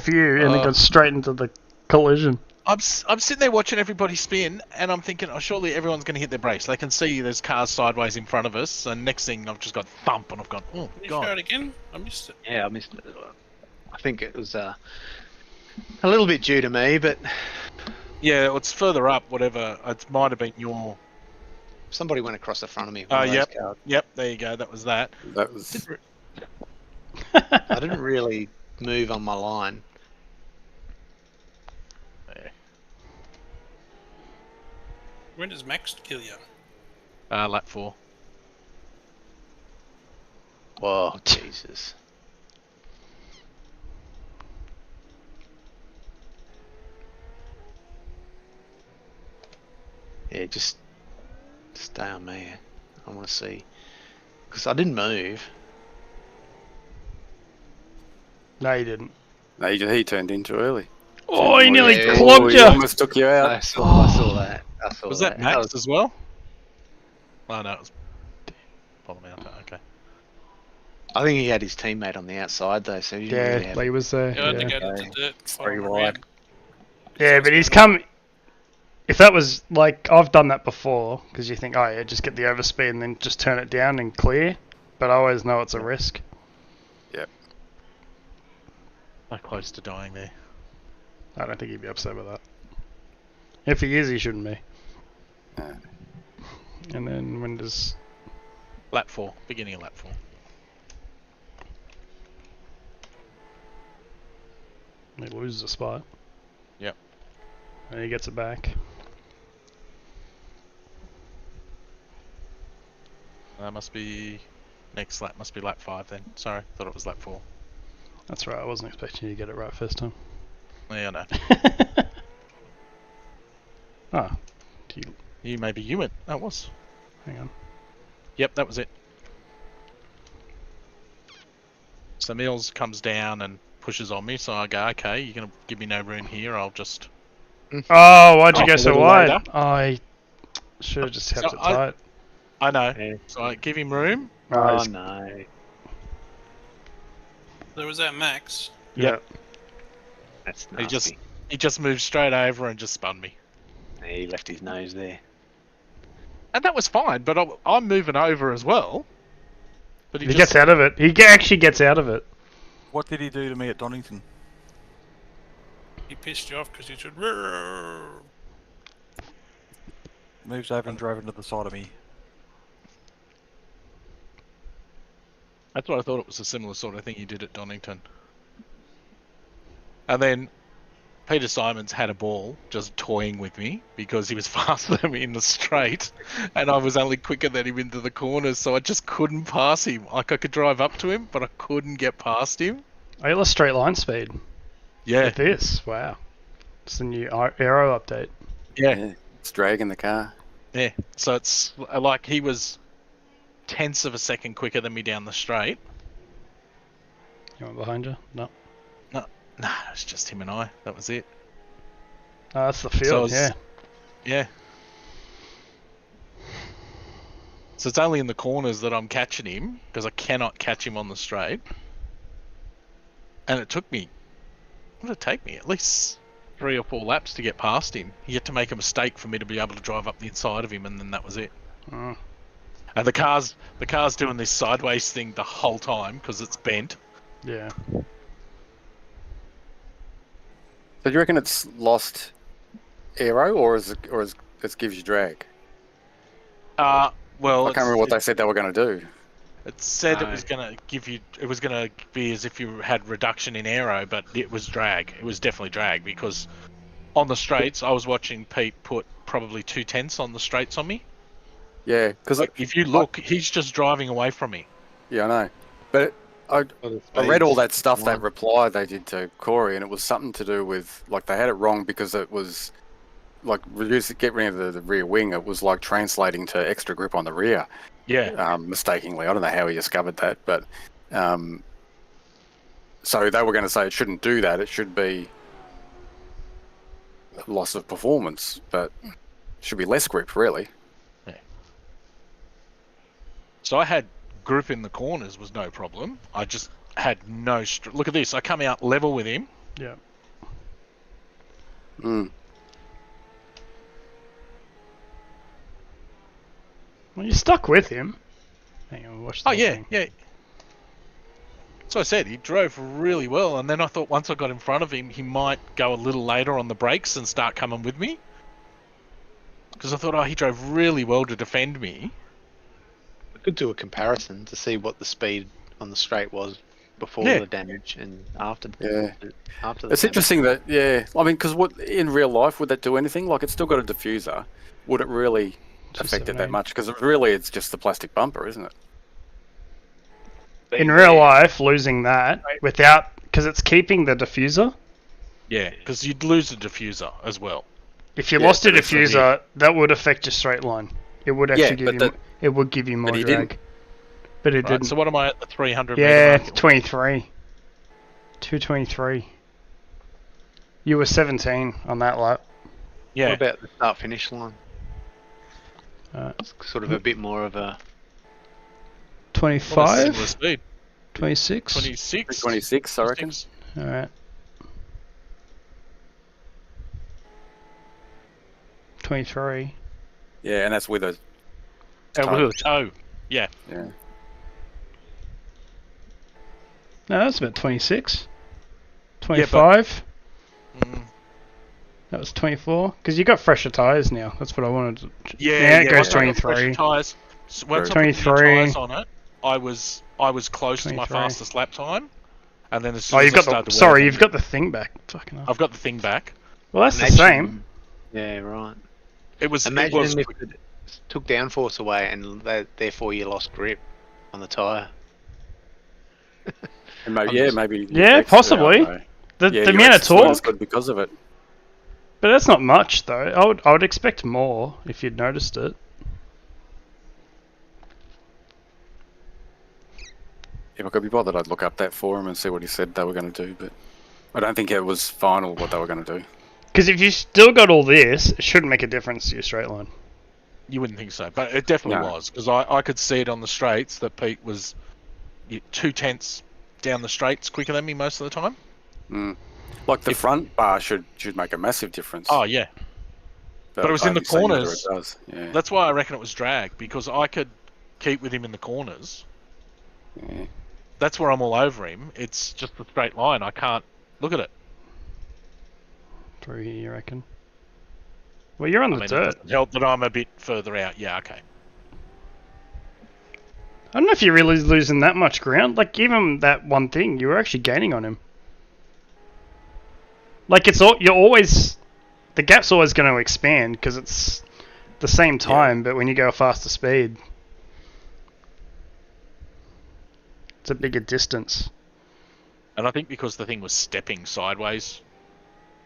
you and then Oh. gone straight into the collision. I'm sitting there watching everybody spin, and I'm thinking, oh, surely everyone's going to hit their brakes. They can see there's cars sideways in front of us, and next thing I've just got thump, and I've gone, oh, Can you show it God. again? I missed it. Yeah, I missed it. I think it was a little bit due to me, but Yeah, it's further up, whatever. It might have been your... somebody went across the front of me. Oh, one of those yep. cars. Yep, there you go. That was that. That was. I didn't really move on my line. When does Max kill you? Lap 4. Whoa, Jesus. Yeah, just stay on me. I want to see. Because I didn't move. No, you didn't. No, he turned in too early. Oh, he nearly yeah. clogged He you. almost took you out. I saw that. I saw Was that that. Max was- as well? Oh, no, it was... Follow me out, okay. I think he had his teammate on the outside though, so he didn't Yeah, really have Lee was there. Yeah, I had to Yeah, go to the dirt. very final wide. round. yeah, but he's come. If that was like, I've done that before, because you think, oh yeah, just get the overspeed and then just turn it down and clear. But I always know it's a risk. So close to dying there. I don't think he'd be upset with that. If he is, he shouldn't be. Yeah. And then when does... Lap 4, beginning of lap 4. He loses a spot. Yep. And he gets it back. That must be next lap. Must be lap 5 then. Sorry, thought it was lap 4. That's right. I wasn't expecting you to get it right first time. Yeah, I know. Ah, You maybe you went. That was. hang on. Yep, that was it. So Mills comes down and pushes on me, so I go, okay, you're going to give me no room here, I'll just... Oh, why'd you go a so little wide? later. I should have just kept So it tight. I know. Yeah. So I give him room. Oh, Oh no. There was that Max. yeah. That's He nasty. he just moved straight over and just spun me. He left his nose there. And that was fine, but I'm moving over as well. But He gets out of it. He actually gets out of it. What did he do to me at Donington? He pissed you off because you said, "Rrrr." Moves over and drove into the side of me. That's what I thought. It was a similar sort of thing he did at Donington. And then Peter Simons had a ball just toying with me because he was faster than me in the straight, and I was only quicker than him into the corners, so I just couldn't pass him. Like, I could drive up to him, but I couldn't get past him. Oh, you lost straight line speed Yeah, with this. Wow. It's the new aero update. yeah, It's dragging the car. yeah. So it's like he was tenths of a second quicker than me down the straight. You want behind you? No. Nah, it's just him and I. That was it. Oh, that's the So field, it's- Yeah. So it's only in the corners that I'm catching him, because I cannot catch him on the straight. And it took me, what did it take me? At least 3 or 4 laps to get past him. He had to make a mistake for me to be able to drive up the inside of him, and then that was it. Oh. And the car's doing this sideways thing the whole time because it's bent. Yeah. So do you reckon it's lost aero, or it gives you drag? Well, I can't remember what they said they were going to do. it said it No. was going to give you, it was going to be as if you had reduction in aero, but it was drag. It was definitely drag, because on the straights, I was watching Pete put probably 2/10 on the straights on me. Yeah, because Like, if you look, he's just driving away from me. yeah, I know. But I read all that stuff, that reply they did to Corey, and it was something to do with, like, they had it wrong because it was like get rid of the rear wing. It was like translating to extra grip on the rear. Yeah. Mistakenly. I don't know how he discovered that, but so they were going to say it shouldn't do that. It should be loss of performance, but it should be less grip, really. So I had grip in the corners, was no problem. I just had no... Look at this. I come out level with him. Yeah. Mm. Well, you stuck with him. Hang on, watch the Oh, whole yeah, thing. yeah. So I said, he drove really well, and then I thought once I got in front of him, he might go a little later on the brakes and start coming with me. Because I thought, oh, he drove really well to defend me. We could do a comparison to see what the speed on the straight was before Yeah. the damage and after. Yeah. After the It's damage. interesting that, yeah, I mean, because what in real life would that do anything? Like, it's still got a diffuser. Would it really affect it that 278. much? Because really, it's just the plastic bumper, isn't it? In real life, losing that without... Because it's keeping the diffuser. Yeah, because you'd lose the diffuser as well. If you Yeah, lost a but it's not diffuser, that would affect your straight line. It would actually Yeah, give but you... that- It would give you more he drag. didn't. But it Right, didn't. so what am I at the 300 Yeah, meter mark? 23. 223. You were 17 on that lap. Yeah. What about the start finish line? Uh, It's sort of a bit more of a. Well, that's 25? similar speed. 26? 26. 26, I reckon. Alright. 23. Yeah, and that's with a And with a toe. Yeah. yeah. No, that's about 26. 25? Mm. That was 24. Because you got fresher tyres now. That's what I wanted to... Yeah, it goes once I got fresher 23. tyres, So once I put 23. the tyres on it, I was close to my 23. fastest lap time, and then as soon Oh, as you've I got started the. to wear Sorry, them- you've got the thing back. Fucking hell. I've got the thing back. Well, that's the same. Yeah, right. It was. Imagine it was if it took downforce away and therefore you lost grip on the tyre. And maybe. Yeah, possibly. The Yeah, the your amount of exits weren't as torque. good because of it. But that's not much, though. I would expect more if you'd noticed it. If I could be bothered, I'd look up that forum and see what he said they were going to do, but I don't think it was final what they were going to do. Because if you still got all this, it shouldn't make a difference to your straight line. You wouldn't think so, but it definitely No. was, because I could see it on the straights that Pete was 2/10 down the straights quicker than me most of the time. Mm. Like the front bar should make a massive difference. Oh yeah, but it was in the I'd say whether corners. It does. Yeah. That's why I reckon it was drag, because I could keep with him in the corners. Yeah. That's where I'm all over him. It's just a straight line. I can't look at it. Through here, you reckon? Well, you're on I the mean, it dirt. doesn't help that I'm a bit further out. Yeah, okay. I don't know if you're really losing that much ground. Like, even that one thing, you were actually gaining on him. Like, you're always... The gap's always going to expand, because it's the same time, but when you go a faster speed... It's a bigger distance. And I think because the thing was stepping sideways,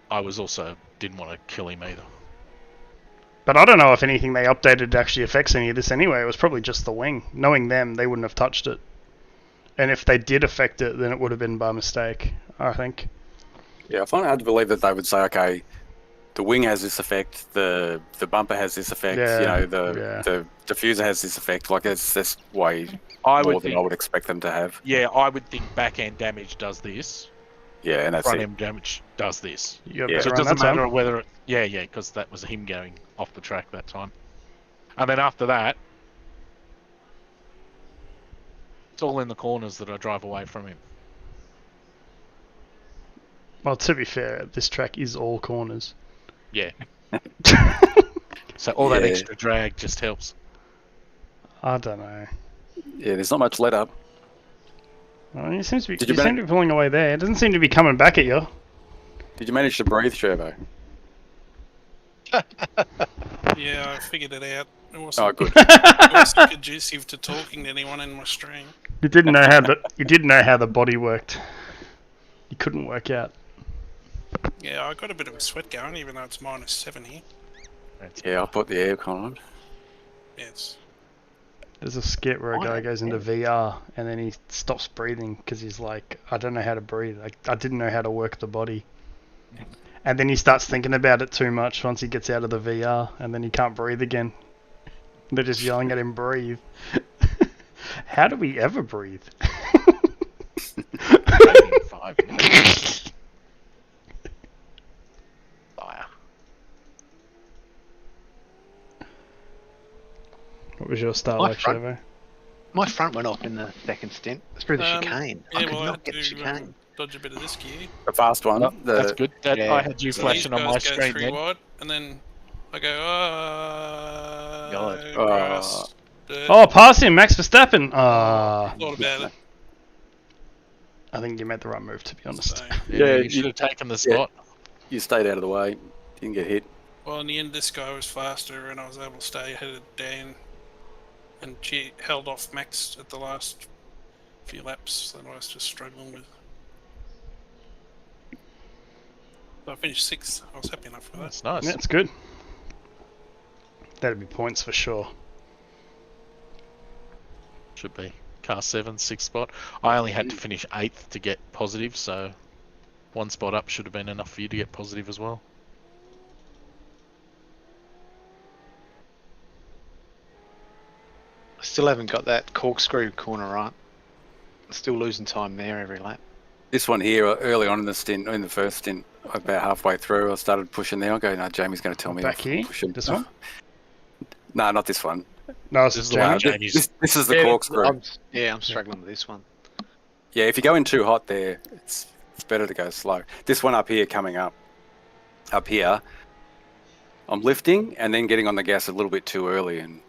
I was also didn't want to kill him either. But I don't know if anything they updated actually affects any of this anyway. It was probably just the wing. Knowing them, they wouldn't have touched it. And if they did affect it, then it would have been by mistake, I think. Yeah, I find it hard to believe that they would say, okay, the wing has this effect, the bumper has this effect, the diffuser has this effect. Like, that's way more than I would expect them to have. Yeah, I would think back end damage does this. Yeah, and that's front it. end damage does this. Yeah, So it doesn't matter whether because that was him going off the track that time. And then after that, it's all in the corners that I drive away from him. Well, to be fair, this track is all corners. Yeah. So all that extra drag just helps. I don't know. Yeah, there's not much let up. Well, you seem to be Did you seem to be pulling away there. It doesn't seem to be coming back at you. Did you manage to breathe, Sherbo? Yeah, I figured it out. It wasn't, good. it wasn't conducive to talking to anyone in my stream. You didn't know how the body worked. You couldn't work out. Yeah, I got a bit of a sweat going, even though it's -7 here. Yeah, I put the aircon on. Yes. There's a skit where a guy goes into VR and then he stops breathing because he's like, I don't know how to breathe. I didn't know how to work the body. And then he starts thinking about it too much once he gets out of the VR, and then he can't breathe again. They're just yelling at him, breathe. How do we ever breathe? 5 minutes. Fire. What was your start My like, front- Shevo? My front went off in the second stint. Through the chicane. I Yeah, could well, I not had get the to chicane. dodge a bit of this gear. The fast one. That's good. I had you So flashing these on my guys go screen 3 then. wide, and then I go, God. grass, dirt. Oh, pass him, Max Verstappen. Ah, Thought about it. I think you made the right move, to be honest. So, Yeah, you should have taken the spot. You stayed out of the way. Didn't get hit. well, in the end, this guy was faster, and I was able to stay ahead of Dan. And she held off Max at the last few laps that I was just struggling with. So I finished 6th. I was happy enough with that. That's nice. Yeah, it's good. That'd be points for sure. Should be. Car 7, 6th spot. I only had to finish 8th to get positive, so 1 spot up should have been enough for you to get positive as well. I still haven't got that corkscrew corner right. Still losing time there every lap. This one here, early on in the stint, in the first stint, about halfway through, I started pushing there. I go, no, Jamie's going to tell me. Back here? Pushing. This one? No, not this one. No, it's This is just the one Jamie. Jamie's. This is the corkscrew. I'm struggling with this one. Yeah, if you go in too hot there, it's better to go slow. This one up here coming up here, I'm lifting and then getting on the gas a little bit too early, and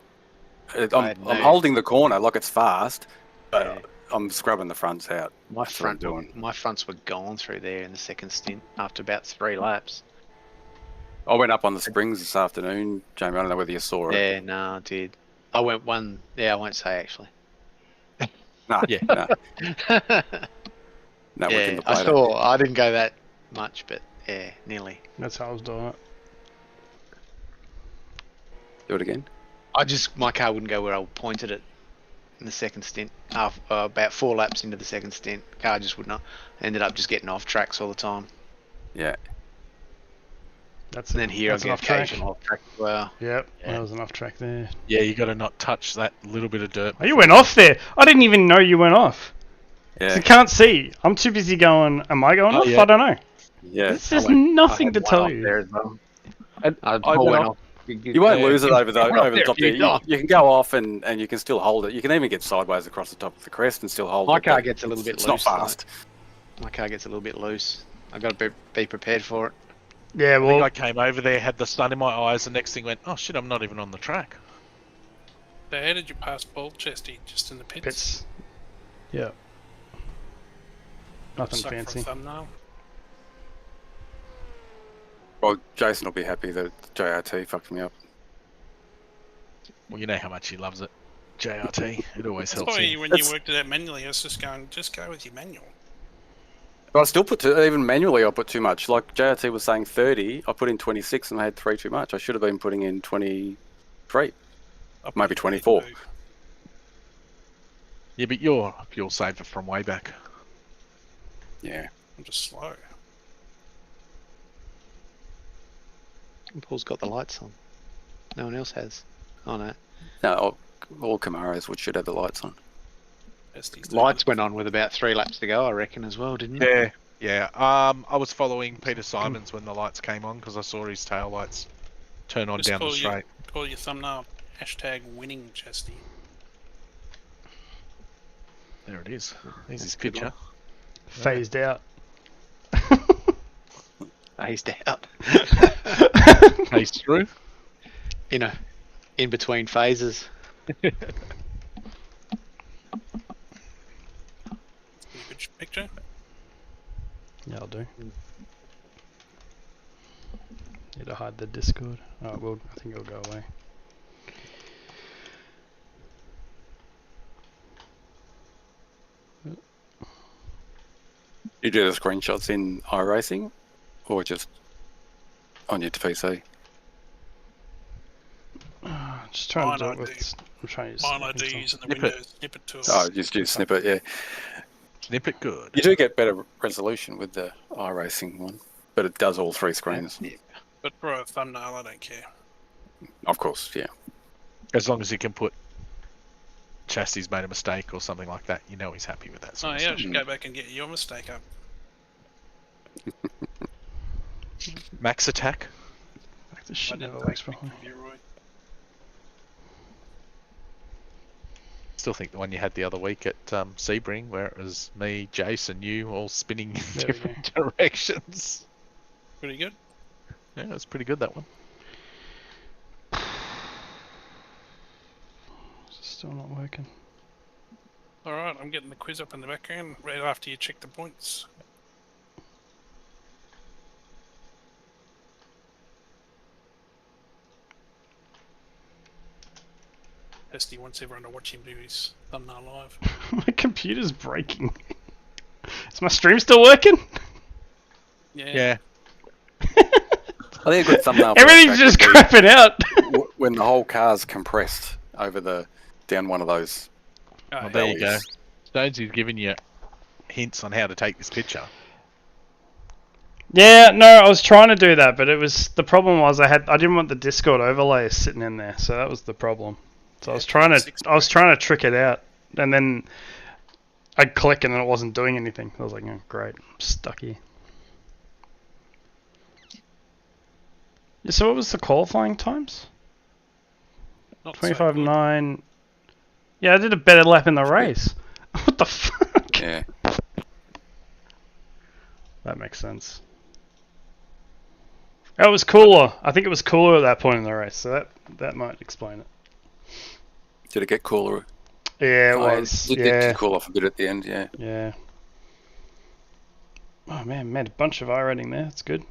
I'm holding the corner like it's fast, but Yeah. I'm scrubbing the fronts out. My That's what I'm doing. my fronts were gone through there in the second stint after about 3 laps. I went up on the springs this afternoon, Jamie. I don't know whether you saw it. Yeah, no, I did. I went one. Yeah, I won't say actually. No, Yeah. no, no, we Yeah, can I play saw. I didn't go that much, but yeah, nearly. That's how I was doing it. Do it again. My car wouldn't go where I pointed it in the second stint. About 4 laps into the second stint, car just would not. Ended up just getting off tracks all the time. Yeah. That's And then here I that's get enough track. occasional off track as well. Yep, Yeah. that was enough track there. Yeah, you got to not touch that little bit of dirt. Oh, you went off there. I didn't even know you went off. Yeah. I can't see. I'm too busy going. Am I going Oh, off? yeah. I don't know. Yeah. There's nothing to tell you. There as well. And I I went went off. off. You won't lose it over the Went off there top a few there. times. You can go off and you can still hold it. You can even get sideways across the top of the crest and still hold it. My car but gets a little bit it's loose. not fast. though. My car gets a little bit loose. I got to be prepared for it. Yeah, I think well, I came over there, had the sun in my eyes, the next thing went, oh shit, I'm not even on the track. So how did you pass Bald Chesty? Just in the pits? it's yeah, nothing Suck for a fancy. thumbnail. Well, Jason will be happy that JRT fucked me up. Well, you know how much he loves it. JRT, it always That's helps why him. when you worked it out manually, I was just going, just go with your manual. But I still even manually I put too much. Like JRT was saying 30, I put in 26 and I had 3 too much. I should have been putting in 23. I Maybe put 24. 22. Yeah, but you're a fuel saver from way back. Yeah. I'm just slow. Paul's got the lights on. No one else has. Oh no. No, all Camaros should have the lights on. Chesty's Lights went on with about 3 laps to go, I reckon, as well, didn't it? Yeah. I was following Peter Simons when the lights came on because I saw his tail lights turn on Just down the call straight. Call your thumbnail hashtag winning Chesty. There it is. There's his Good picture. Phased out. Phased out. Pays through. In between phases. Good picture. Yeah, I'll do. Need to hide the Discord. Oh, well, I think it'll go away. You do the screenshots in iRacing or just on your PC? Just trying to do Mine it I with. I'm trying to use. Mine I do using the Snippet. Windows snippet tool. Oh, just use Snippet, yeah. Snip it good. You do get better resolution with the iRacing one, but it does all 3 screens. But for a thumbnail, I don't care. Of course, yeah. As long as you can put Chasty's made a mistake or something like that, you know he's happy with that Oh sort of yeah, I stuff. should go back and get your mistake up. Max attack. Like this shit I never didn't works take properly. Leroy. Still think the one you had the other week at Sebring, where it was me, Jason, you all spinning in There we different directions. Pretty good. Yeah, it was pretty good, that one. It's still not working. Alright, I'm getting the quiz up in the background right after you check the points. Esty wants everyone to watch him do his thumbnail live. My computer's breaking. Is my stream still working? Yeah. I think a good thumbnail. for Everything's that just track would crapping out. be when the whole car's compressed over down one of those. Oh, Well, there you go. bellies. Stonesy's giving you hints on how to take this picture. Yeah, no, I was trying to do that, but the problem was I didn't want the Discord overlay sitting in there, so that was the problem. So I was trying to trick it out, and then I'd click and then it wasn't doing anything. I was like, oh, great, I'm stuck here. Yeah, so what was the qualifying times? not so 25.9. Yeah, I did a better lap in the race. What the fuck? Yeah. That makes sense. It was cooler. I think it was cooler at that point in the race, so that might explain it. Did it get cooler? Yeah, it Oh, was. It Yeah. did cool off a bit at the end, yeah. Yeah. Oh man, made a bunch of iRating there. That's good.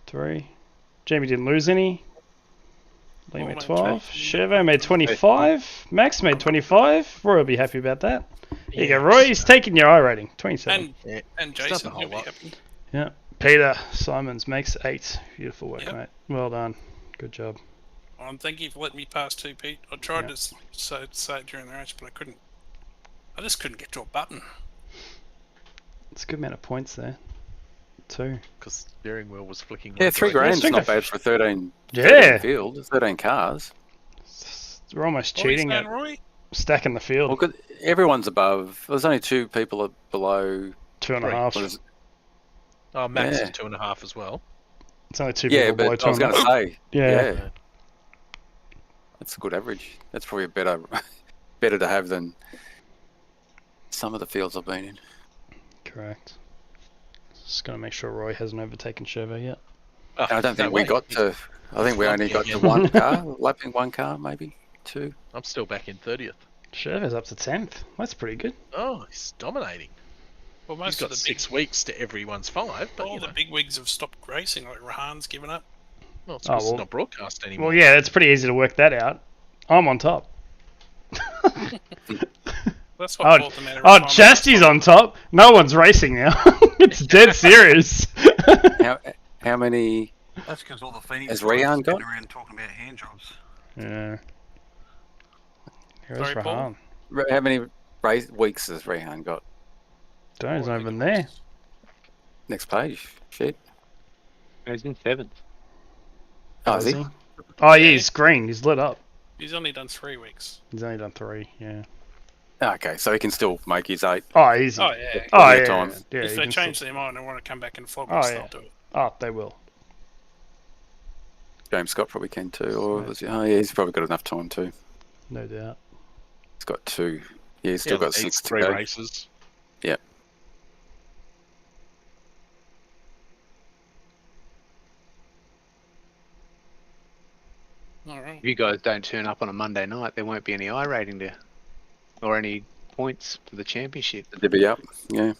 3. Jamie didn't lose any. Lee Paul made made 12. 20. Chevo made 25. Max made 25. Roy will be happy about that. Here you go, Roy. He's taking your iRating. 27. And It's not Jason, a whole he'll be lot. happy. Yeah. Peter Simons makes 8. Beautiful work, Yep. mate. Well done. Good job. Thank you for letting me pass too, Pete. I tried Yeah. to say it during the race, but I couldn't. I just couldn't get to a button. It's a good amount of points there. 2. Because the steering wheel was flicking. Yeah, right 3 way. grand's Strength not of- bad for 13, Yeah. 13 field, 13 cars. We're almost What are you cheating saying, at Roy? stacking the field. Well, 'cause everyone's above. There's only 2 people below. 2.5. What is it? Oh, Max Yeah. is 2.5 as well. It's only 2 Yeah, people below but I was going to 2.5. say, Yeah. yeah. That's a good average. That's probably a better to have than some of the fields I've been in. Correct. Just going to make sure Roy hasn't overtaken Chevo yet. Oh, I don't think no we way. got to. I think we only got to Lucky 1 car, lapping 1 car, maybe 2. I'm still back in 30th. Chevo's up to 10th. That's pretty good. Oh, he's dominating. Well, He's most got of the 6 weeks to everyone's 5, but all you the know, big wigs have stopped racing. Like Rahan's given up. well, it's Oh, 'cause well- it's not broadcast anymore. Well, yeah, it's pretty easy to work that out. I'm on top. That's what Oh, brought them out of oh, retirement. Chastity's on top. No one's racing now. It's dead serious. How many? That's because all the Phoenix Has guys Rayan are got? sitting around talking about hand jobs. Yeah. Here's Sorry, Paul? Rahan. How many weeks has Rehan got? Don't, he's Oh, I not think even it there. was- Next page. Shit. He's in 7th. Oh, is Is he? he? Oh, yeah, he's green. He's lit up. He's only done 3 weeks. He's only done 3, yeah. Okay, so he can still make his 8. Oh, easy. Oh yeah. Oh, plenty yeah, of time. yeah. if he they can change still- their mind and want to come back and flog Oh, us, yeah. they'll do it. Oh, they will. James Scott probably can too. Or Yeah. was he? Oh, yeah, he's probably got enough time too. No doubt. He's got 2. Yeah, he's Yeah, still got the 6 to 3 go. races. Yep. Alright. If you guys don't turn up on a Monday night, there won't be any I rating there, or any points for the championship. The divvy up. Yeah.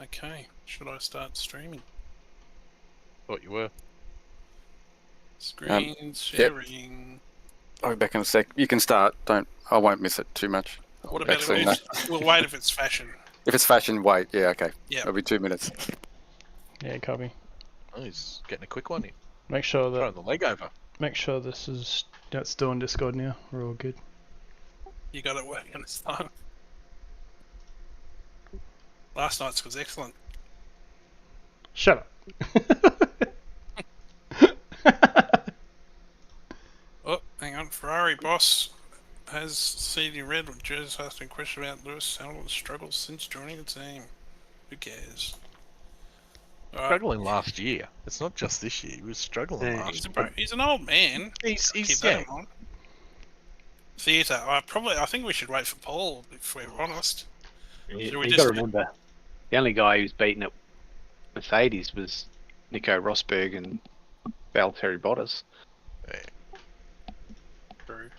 Okay. Should I start streaming? Thought you were. Screen sharing. I'll be back in a sec. You can start. I won't miss it too much. What about Actually, if no. we'll wait if it's fashion? If it's fashion, wait. Yeah, okay. Yeah. It'll be 2 minutes. Yeah, copy. Oh, he's getting a quick one in. Make sure Throwing that the leg over. this is that's still in Discord now. We're all good. You got it working this time. Last night's was excellent. Shut up. Oh, hang on. Ferrari boss has CD red with Jez asking question about Lewis Hamilton's struggles since joining the team. Who cares? Alright. Struggling last year. It's not just this year. He was struggling Yeah, last year. He's an old man. He's Keep yeah. that in mind. Theatre. I think we should wait for Paul if we're honest. You, So we you just- got to remember, the only guy who's beaten at Mercedes was Nico Rosberg and Valtteri Bottas. True.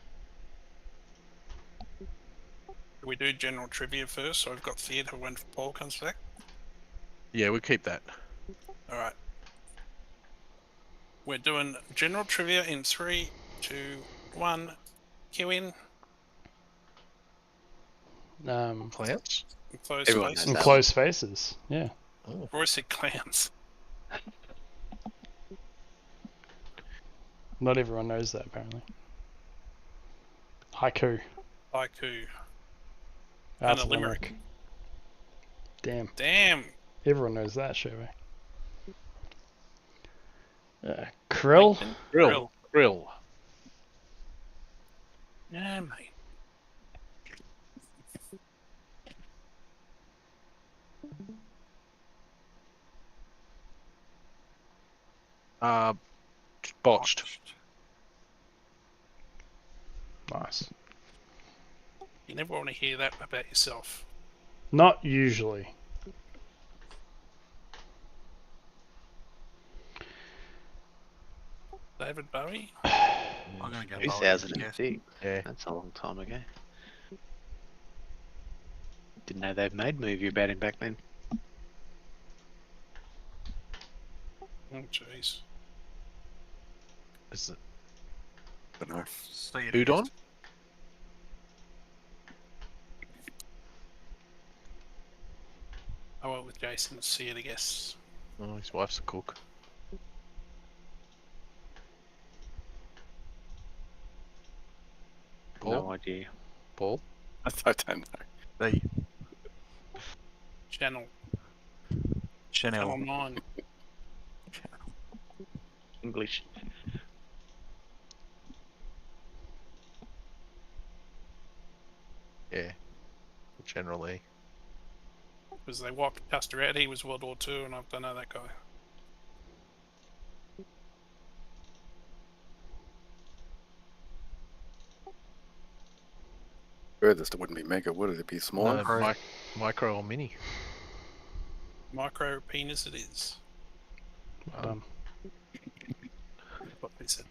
We do general trivia first, so I've got theatre when Paul comes back. Yeah, we'll keep that. Alright. We're doing general trivia in 3, 2, 1. Cue in. Clowns? Close Everyone spaces. knows And closed spaces. Yeah. Roy said clowns. Not everyone knows that apparently. Haiku. Haiku. That's And a limerick. Damn. Damn. Everyone knows that, Chevo. Krill. Grill. Grill. Yeah, mate. Botched. Nice. You never want to hear that about yourself. Not usually. David Bowie? I'm gonna go bold. Yes. 2006. Yeah. That's a long time ago. Didn't know they'd made a movie about him back then. Oh, jeez. Is it Don't know. See it. Udon? I went with Jason to see it, I guess. Oh, his wife's a cook. No Paul? idea. Paul? I don't know. The Channel Chanel. 9. English. Yeah. Generally. Because they wiped Custer out. He was World War II, and I don't know that guy. Furthest it wouldn't be mega, would it? It'd be small. No, micro or mini. Micro penis it is. What they said.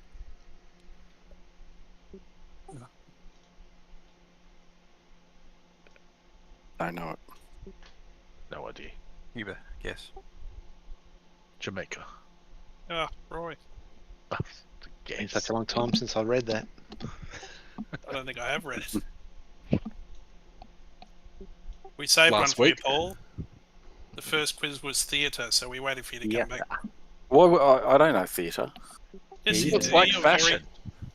I know it. No idea. You better guess. Jamaica. Ah, Roy. Been Yes. such a long time since I read that. I don't think I have read it. We saved Last one week. for you, Paul. The first quiz was theatre, so we waited for you to come back. Well, I don't know theatre. Yes, you It's do. like You're fashion.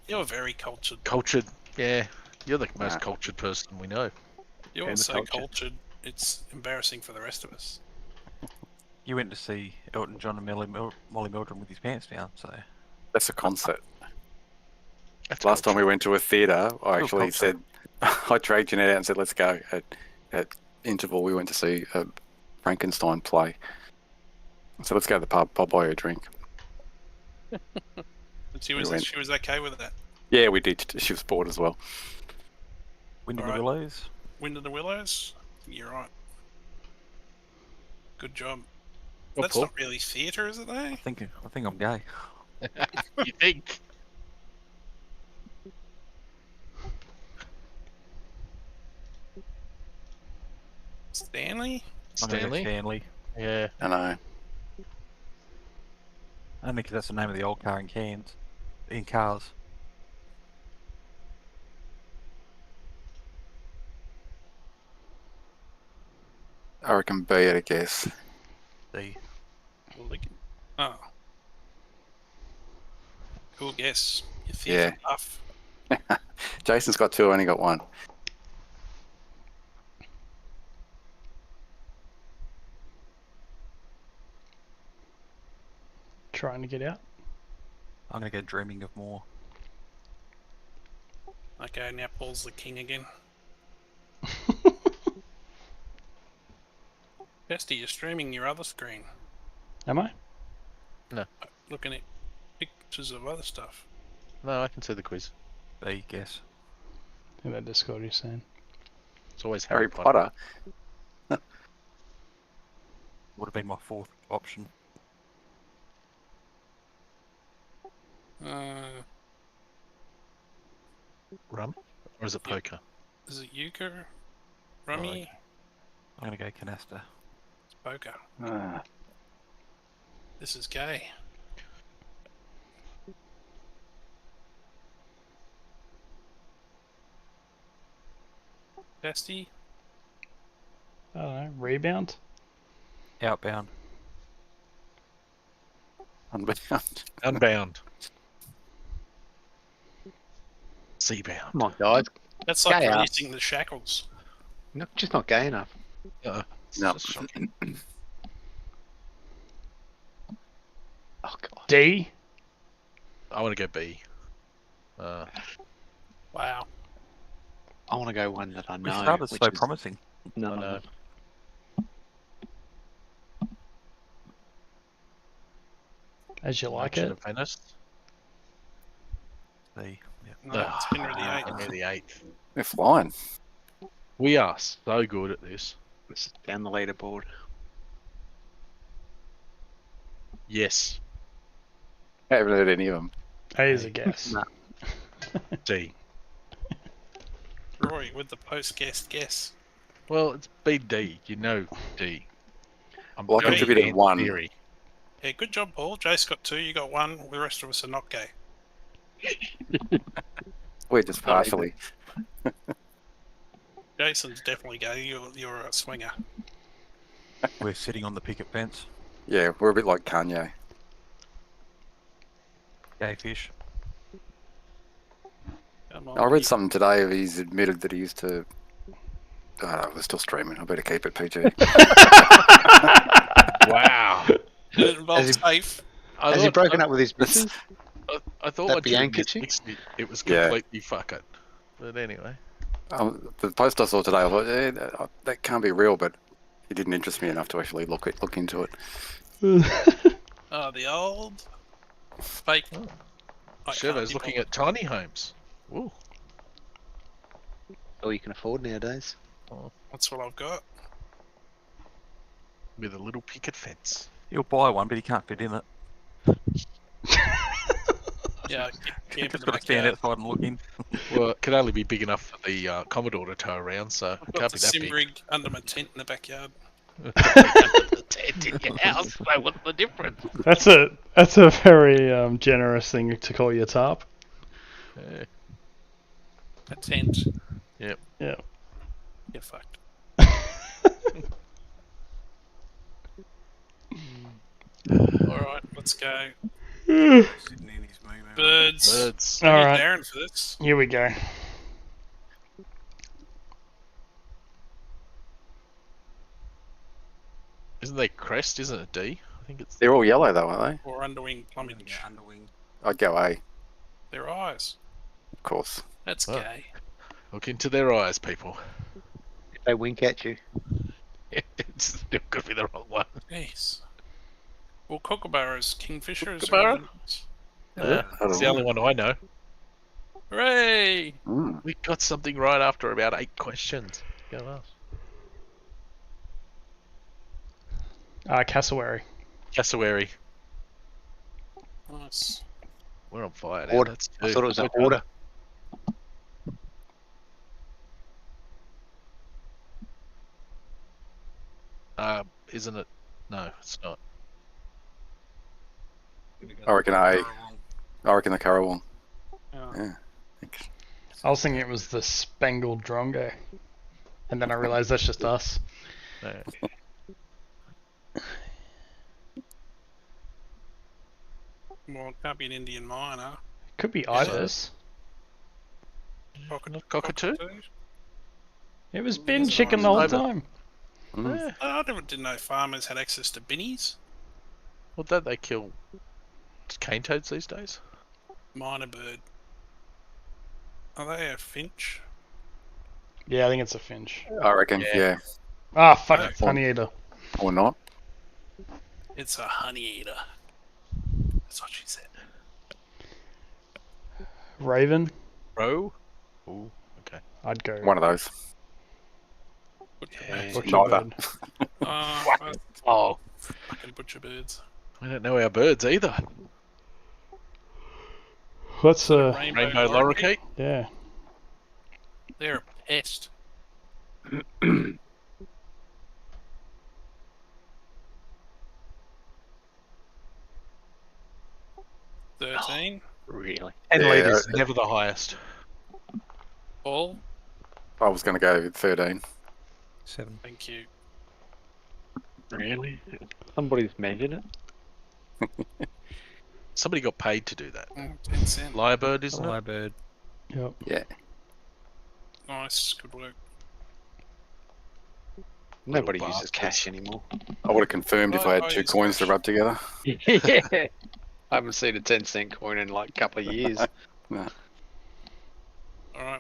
You're very cultured. Cultured. Yeah. You're the most Nah. cultured person we know. You're And the so culture. cultured, it's embarrassing for the rest of us. You went to see Elton John and Molly Meldrum with his pants down, so That's a concert. That's Last time we went to a theatre, I Still actually said, I dragged Jeanette out and said, let's go. At interval, we went to see a Frankenstein play. So let's go to the pub. I'll buy you a drink. And she was went. she was okay with that. Yeah, we did. She was bored as well. Wind in the Alright. Willows. Wind of the Willows? You're right. Good job. Well, That's Paul, not really theatre, is it though? I think I'm gay. you think? Stanley? I'm gonna go Stanley? Stanley. Yeah. I know. Only because that's the name of the old car in Cairns. In Cars. I reckon B at a guess. The Lincoln. Oh. Cool guess. Your Yeah. theatre buff. Jason's got two, I only got one. Trying to get out. I'm gonna go Dreaming of More. Okay, now Paul's the king again. Bestie, you're streaming your other screen. Am I? Looking at pictures of other stuff. No, I can see the quiz. B guess. In that Discord you're saying. It's always Harry Potter. Would have been my fourth option. Rum? Or is it poker? Is it euchre? Rummy? I'm gonna go Canasta. It's poker. Ah, This is gay. Bestie? I don't know. Rebound? Outbound. Unbound. Unbound. Seabound. Come on, guys. That's like Gay up. releasing the shackles. Just not gay enough. No. That's shocking. Oh, God. D? I want to go B. Wow. I want to go one that I We know. started which so is promising. none I of know. them. As you like Merchant it. of Venice. The yeah. No, it's Henry VIII. Henry VIII. They're flying. We are so good at this. It's down the leaderboard. Yes. I haven't heard any of them. A is a guess. No. D. Roy with the post-guest guess. Well, it's BD. You know D. Well, I very contributed fan 1. theory. Yeah, good job, Paul. Jace got 2, you got 1. The rest of us are not gay. We're just partially. Jason's definitely gay. You're a swinger. We're sitting on the picket fence. Yeah, we're a bit like Kanye. Gay fish. Come on, I read you- something today. He's admitted that he used to. We're still streaming. I better keep it PG. Wow. It involves Has he- safe. Has he broken up with his missus? I thought That I Bianca did chick? it was Yeah. completely fuck it. But anyway. The post I saw today, I thought that can't be real, but it didn't interest me enough to actually look into it. Oh, the old fake. I can't Servo's be looking bothered. at tiny homes. Ooh. All you can afford nowadays. That's what I've got. With a little picket fence. He'll buy one, but he can't fit in it. Yeah, He's camp in just the got to stand backyard. outside and look in. Well, it can only be big enough for the Commodore to tow around, so it I've can't got be the that sim big. rig under my tent in the backyard. The tent in your house, so what's the difference? That's a very generous thing to call your tarp. Yeah. A tent. Yeah. You're fucked. Alright, let's go. Sitting in his moo moo. Birds. Birds. I need Alright. Darren for this. Here we go. Isn't they crest? Isn't it D? I think it's. They're all yellow though, aren't Or underwing plumage. Yeah, underwing. they? I'd go A, Their eyes. of course. That's Oh. gay. Look into their eyes, people. If they wink at you. It's still could be the wrong one. Jeez. Well, kookaburras, kingfisher is Kookaburra? I don't It's the know. only one I know. Hooray! Mm. We got something right after about 8 questions. Go us. Cassowary. Cassowary. Nice. We're on fire now. Order. That's I two. thought it was an Which one? order. Isn't it? No, it's not. I reckon A. I reckon the Currawong. Oh. Yeah. Thanks. I was thinking it was the Spangled Drongo. And then I realised that's just us. No. Well, it can't be an Indian miner. Could be Ibis. Cockatoo? It was bin chicken the whole time. Mm. Yeah. I didn't know farmers had access to binnies. Well, don't they kill cane toads these days? Miner bird. Are they a finch? Yeah, I think it's a finch. I reckon, Yeah. yeah. Ah, fuck it. Yeah. Honey eater. Or not. It's a honey eater. That's what she said. Raven. Roe? Ooh, okay. I'd go. One of those. Yeah. Butcher Neither. bird. Oh, Fucking butcher birds. we don't know our birds either. What's Rainbow lorikeet? yeah. They're a pest. $13. Really? And Yeah, leaders, never the highest. Paul, I was going to go 13. 7. thank you. Really? Somebody's measured it? Somebody got paid to do that. 10 cent. Lyrebird, isn't it? Lyrebird. Yep. Yeah. Nice, good work. Nobody Little uses bastards. cash anymore. I would have confirmed if I had I two use coins to cash. rub together. Yeah. I haven't seen a 10-cent coin in like a couple of years. Alright,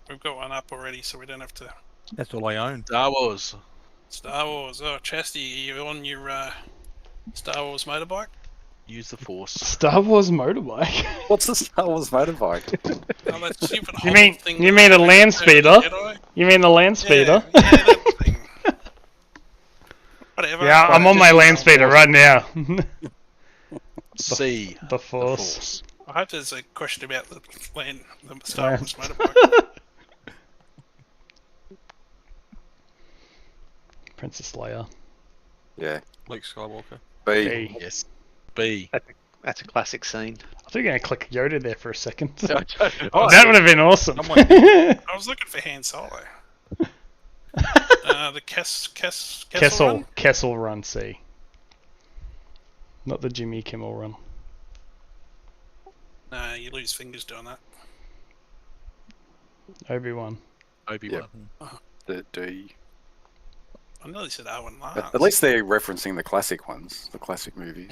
we've got one up already, so we don't have to. That's all I own. Star Wars. Star Wars. Oh, Chastity, are you on your Star Wars motorbike? Use the Force. Star Wars motorbike. What's the Star Wars motorbike? Oh, that stupid You whole mean- thing you that mean they a land turned into speeder? Jedi? You mean the land speeder? Yeah, that thing. Whatever. Yeah, I'm on my land speeder right now. C. The Force. I hope there's a question about the Star Wars motorbike. Princess Leia. Yeah. Luke Skywalker. B. B. Yes. B. That's a classic scene. I thought you were going to click Yoda there for a second. Oh, That would have been awesome. I was looking for Han Solo. The Kessel Kessel Run C. Not the Jimmy Kimmel Run. Nah, you lose fingers doing that. Obi-Wan. Obi-Wan. The D. I nearly said Owen Lance. At least they're referencing the classic ones, the classic movies.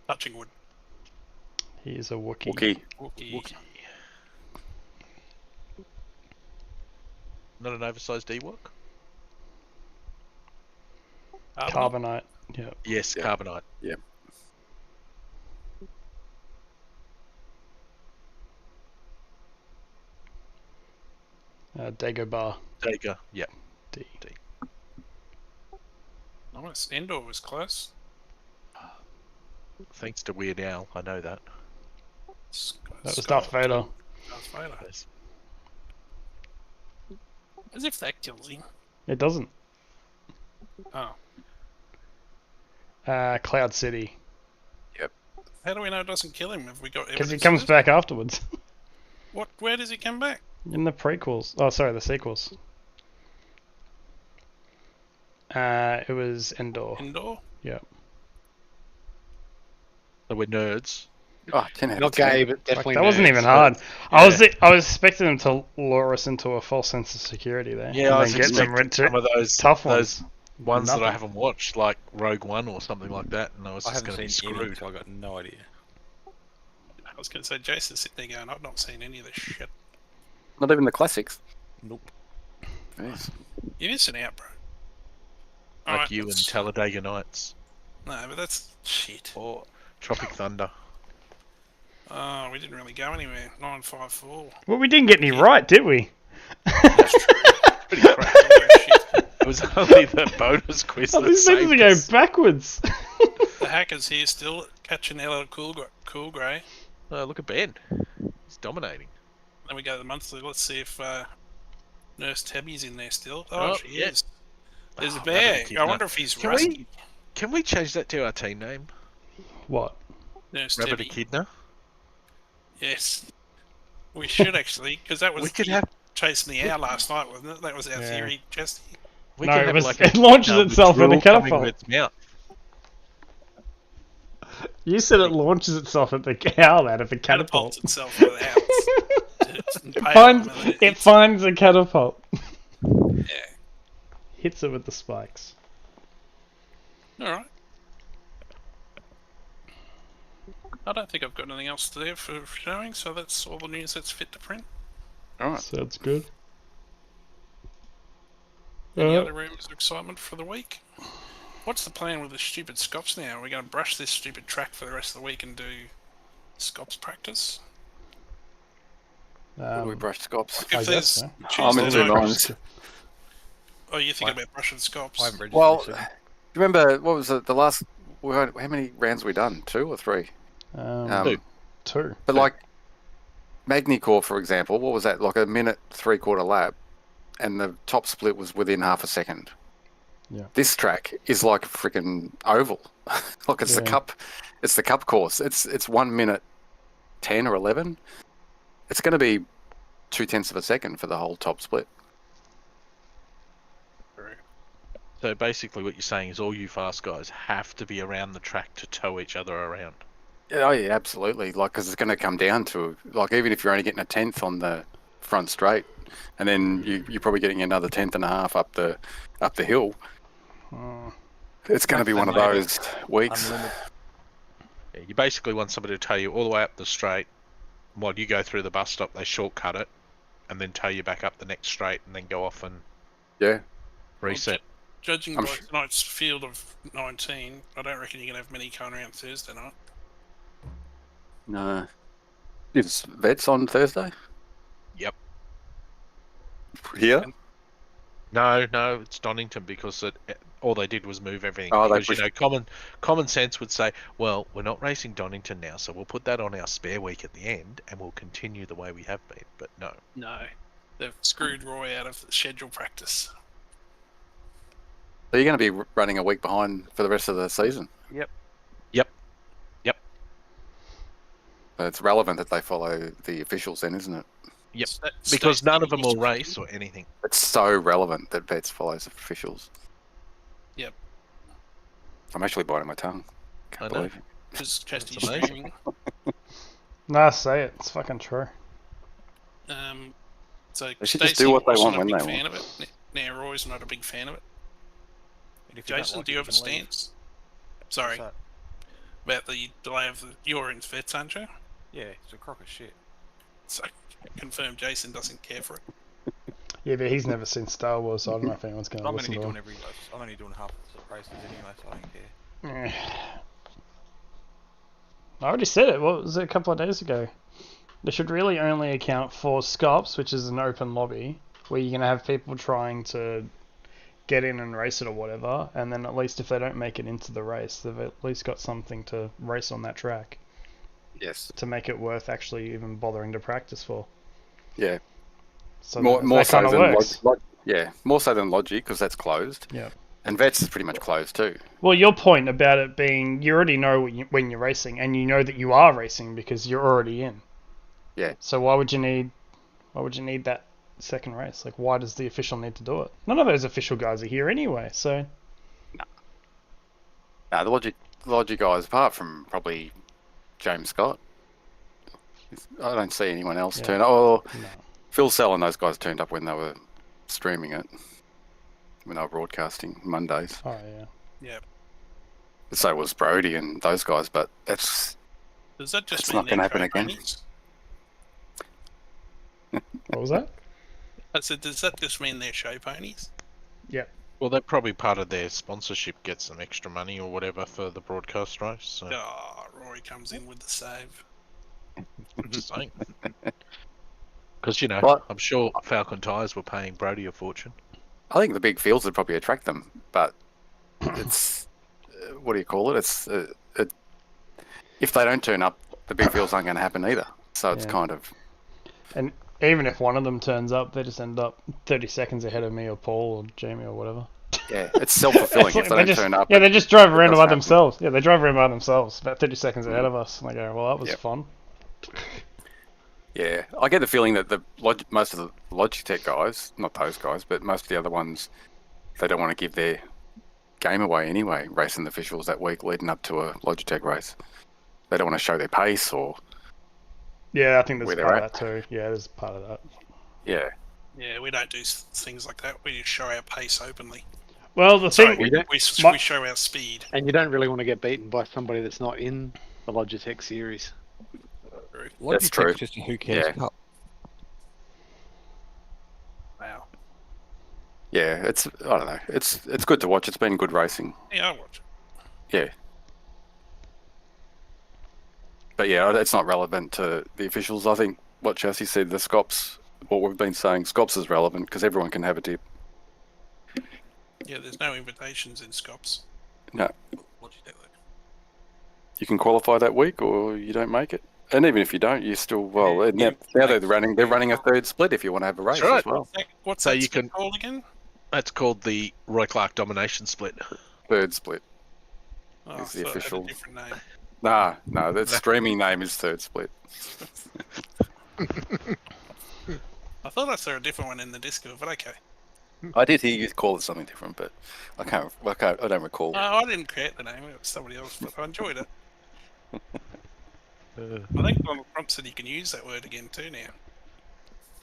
Touching wood. He is a Wookiee. Wookiee. Not an oversized Ewok? Carbonite. Yeah. Yes, Yeah. Carbonite. Yeah. Dagobah. Dagger. Yeah. D. Nice. Endor was close. Thanks to Weird Al, I know that. That was Darth Vader. Darth Vader. Yes. As if that kills him. It doesn't. Oh. Cloud City. How do we know it doesn't kill him? Have we got Because he evidence comes of back afterwards. it? Where does he come back? In the prequels. Oh, sorry, the sequels. It was Endor. Endor? Yeah. So we're nerds. Oh, 10 out of Not 10. gay, but definitely. That wasn't nerds. even hard. I was expecting them to lure us into a false sense of security there. Yeah, I was and then get expecting some of those tough ones. those ones that I Nothing. haven't watched, like Rogue One or something like that, and I was I just haven't going to be seen any, screwed. so I got no idea. I was going to say, Jason's sitting there going, I've not seen any of this shit. Not even the classics. Nope. Yes. You're missing out, bro. Like Alright, you and let's- Talladega Nights No, but that's shit. or Tropic Thunder. Oh, we didn't really go anywhere. 954. Well, we didn't get any right, did we? That's true. Pretty crap. It was only the bonus quiz Oh, that these things saved are going us. backwards. The hacker's here still, catching LL Cool Grey. Oh, look at Ben. He's dominating. Then we go to the monthly. Let's see if Nurse Tabby's in there still. Oh, she yeah. is. There's a Oh, bear. Rabbit I wonder if he's Can rusty. Can we change that to our team name? What? Nurse Rabbit Tabby. Echidna? Yes. We should actually, because that was We could the- have. chasing the owl last night, wasn't it? That was our Yeah. theory, Jesse. We No, could it have was- like it launches a itself in a withdrawal coming catapult. with its mouth. You said it launches itself at the owl out of a catapult. Catapults itself with owls. It finds a catapult. Yeah. Hits it with the spikes. Alright. I don't think I've got anything else there for showing, so that's all the news that's fit to print. Alright. Sounds good. Any other rumours of excitement for the week? What's the plan with the stupid scops now? Are we going to brush this stupid track for the rest of the week and do scops practice? we brush scops. If I guess there's so. I'm in Tuesday two night- minds. Oh, you think about brushing scops? I haven't read Well, it. remember, what was it, the last... How many rounds we done? 2 or 3? Two. Two. But like, Magnicore, for example, what was that? Like a minute, 3/4 lap, and the top split was within half a second. Yeah. This track is like a freaking oval. Like it's Yeah. the cup course. It's 1 minute 10 or 11. It's going to be 0.2 of a second for the whole top split. So basically, what you're saying is all you fast guys have to be around the track to tow each other around. Yeah, oh yeah, absolutely. Like, because it's going to come down to, like, even if you're only getting 1/10 on the front straight, and then you're probably getting another 1/10.5 up the hill. Oh. It's going to be one of those weeks. Unlimited. Yeah, you basically want somebody to tow you all the way up the straight. While you go through the bus stop, they shortcut it, and then tow you back up the next straight, and then go off and Yeah. reset. Judging I'm by sure- tonight's field of 19, I don't reckon you're going to have many coming around Thursday night. No. Is Vets on Thursday? Yep. Here? No, it's Donington because all they did was move everything. Oh, they Because, you know, common sense would say, well, we're not racing Donington now, so we'll put that on our spare week at the end, and we'll continue the way we have been. But no. No, they've screwed Roy out of the schedule practice. So you're going to be running a week behind for the rest of the season. Yep. So it's relevant that they follow the officials then, isn't it? Yep. Sta- Because Stacey none of them will used to- race or anything. It's so relevant that vets follows the officials. Yep. I'm actually biting my tongue. Can't I know. believe it. Because Chesty's amazing. streaming. Nah, say it. It's fucking true. So They should just Stacey do what they wasn't want when a big they fan of it. Now Roy's not a big fan of it. And if you don't Jason, like do it, you have a can leave. stance? Sorry, What's that? about the delay of the Urines vets, aren't you? Yeah, it's a crock of shit. So, confirm Jason doesn't care for it. Yeah, but he's never seen Star Wars, so I don't know if anyone's going to I'm listen only to doing him. I'm only doing half the races anyway, so I don't care. I already said it. What was it, a couple of days ago? They should really only account for SCOPS, which is an open lobby, where you're going to have people trying to get in and race it or whatever, and then at least if they don't make it into the race, they've at least got something to race on that track Yes. to make it worth actually even bothering to practice for. Yeah. So More that so kind of than works. yeah, more so than Logic because that's closed. Yeah. And Vets is pretty much closed too. Well, your point about it being you already know when you're racing, and you know that you are racing because you're already in. Yeah. So why would you need that second race? Like, why does the official need to do it? None of those official guys are here anyway, so No, the Logic guys, apart from probably James Scott, I don't see anyone else Yeah. turn up. Oh, no. Phil Sell and those guys turned up when they were streaming it, when they were broadcasting Mondays. Oh yeah. Yeah. So was Brody and those guys, but that's Does that just It's mean not gonna they're happen show again. ponies? What was that? I said, does that just mean they're show ponies? Well, they're probably part of their sponsorship gets them extra money or whatever for the broadcast race. So Oh, Rory comes in with the save. I'm just saying. Because, you know, Well- I'm sure Falcon Tyres were paying Brody a fortune. I think the big fields would probably attract them, but it's what do you call it? It's if they don't turn up, the big fields aren't going to happen either. So it's Yeah. kind of And even if one of them turns up, they just end up 30 seconds ahead of me or Paul or Jamie or whatever. yeah, it's self-fulfilling. If they don't just, turn up, yeah, they just drive around doesn't by happen. themselves. Yeah, they drive around by themselves, about 30 seconds ahead of us, and they go, "Well, that was Yep. fun." yeah, I get the feeling that most of the Logitech guys, not those guys, but most of the other ones, they don't want to give their game away anyway. Racing the officials that week leading up to a Logitech race, they don't want to show their pace or Yeah, I think there's Where part they're of that too. Yeah, there's part of that. yeah. Yeah, we don't do things like that. We just show our pace openly. Well, the Sorry, thing, we don't- My- show our speed. And you don't really want to get beaten by somebody that's not in the Logitech series. That's true. Just a who cares Yeah. cup. Wow. Yeah, it's I don't know. It's good to watch. It's been good racing. Yeah, I'll watch it. Yeah. But yeah, it's not relevant to the officials. I think what Chelsea said, the SCOPS, what we've been saying, SCOPS is relevant because everyone can have a dip. Yeah, there's no invitations in Scops. No, you can qualify that week or you don't make it. And even if you don't, you still now they're running a third split if you want to have a race That's right. as well. What's So that you split can- called again? That's called the Roy Clark Domination Split. Third split. Oh, It's the I thought it had official- a different name. No, the streaming name is third split. I thought I saw a different one in the Discord, but okay. I did hear you call it something different, but I don't recall. No, I didn't create the name. It was somebody else, but I enjoyed it. I think Donald Trump said you can use that word again too now.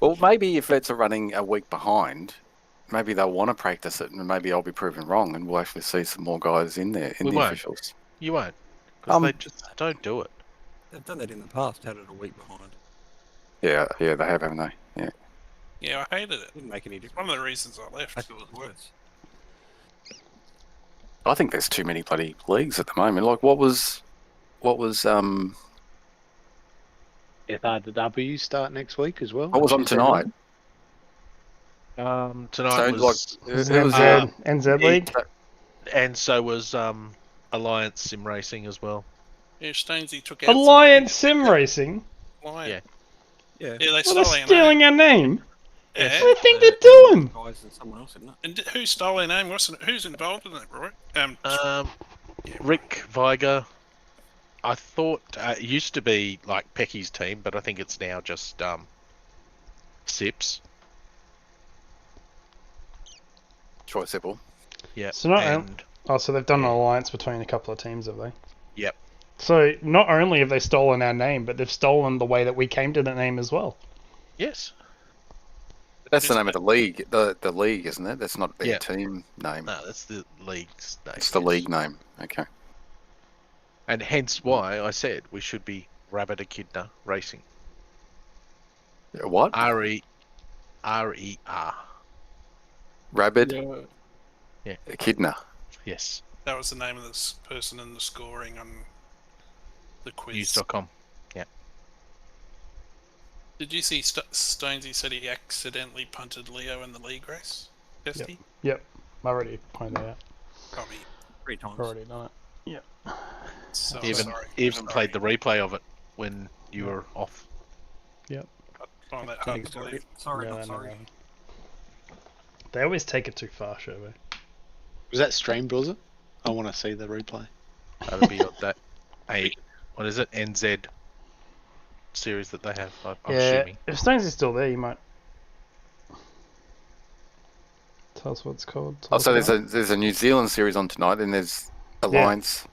Well, maybe if vets are running a week behind, maybe they'll want to practice it, and maybe I'll be proven wrong, and we'll actually see some more guys in there in We the won't. officials. You won't. Because they just don't do it. They've done that in the past, had it a week behind. Yeah, they have, haven't they? Yeah. Yeah, I hated it. Didn't make any It's difference. one of the reasons I left. I thought it was worse. I think there's too many bloody leagues at the moment. Like, what was FRW start next week as well. what was on tonight? Tonight So, was like, it was NZ League. And so was Alliance Sim Racing as well. Yeah, Stonesy took out Alliance Sim Racing. Alliance. Yeah. Yeah, they Well, stole they're our name. stealing our name. Yeah. Yes. What do you think they're doing? Guys and someone else, isn't it? And who stole our name? Who's involved in that, Roy? Rick Viger. I thought it used to be like Pecky's team, but I think it's now just Sips. Troy Sipple. Yeah. So not and so they've done an alliance between a couple of teams, have they? Yep. So not only have they stolen our name, but they've stolen the way that we came to the name as well. Yes. That's the name of the league. The league, isn't it? That's not their Yeah. team name. No, that's the league's name. It's the league name. Okay. And hence why I said we should be Rabbit Echidna Racing. What? R-E-R. Rabbit Yeah. Echidna. Yes. That was the name of this person in the scoring on the quiz. News.com. Yeah. Did you see Stonesy said he accidentally punted Leo in the league race? Testy? Yep. I already pointed out. Probably. 3 times. Already done it. Yep. So Even played the replay of it when you were off. Yep. I find that hard to believe. Sorry, Yeah, not I know sorry. that. They always take it too far, Sherbo. Was that streamed, was it? I want to see the replay. That'll be that what is it? NZ series that they have, I'm assuming. If Stonesy's still there, you might tell us what it's called. Oh, so there's a New Zealand series on tonight, and there's Alliance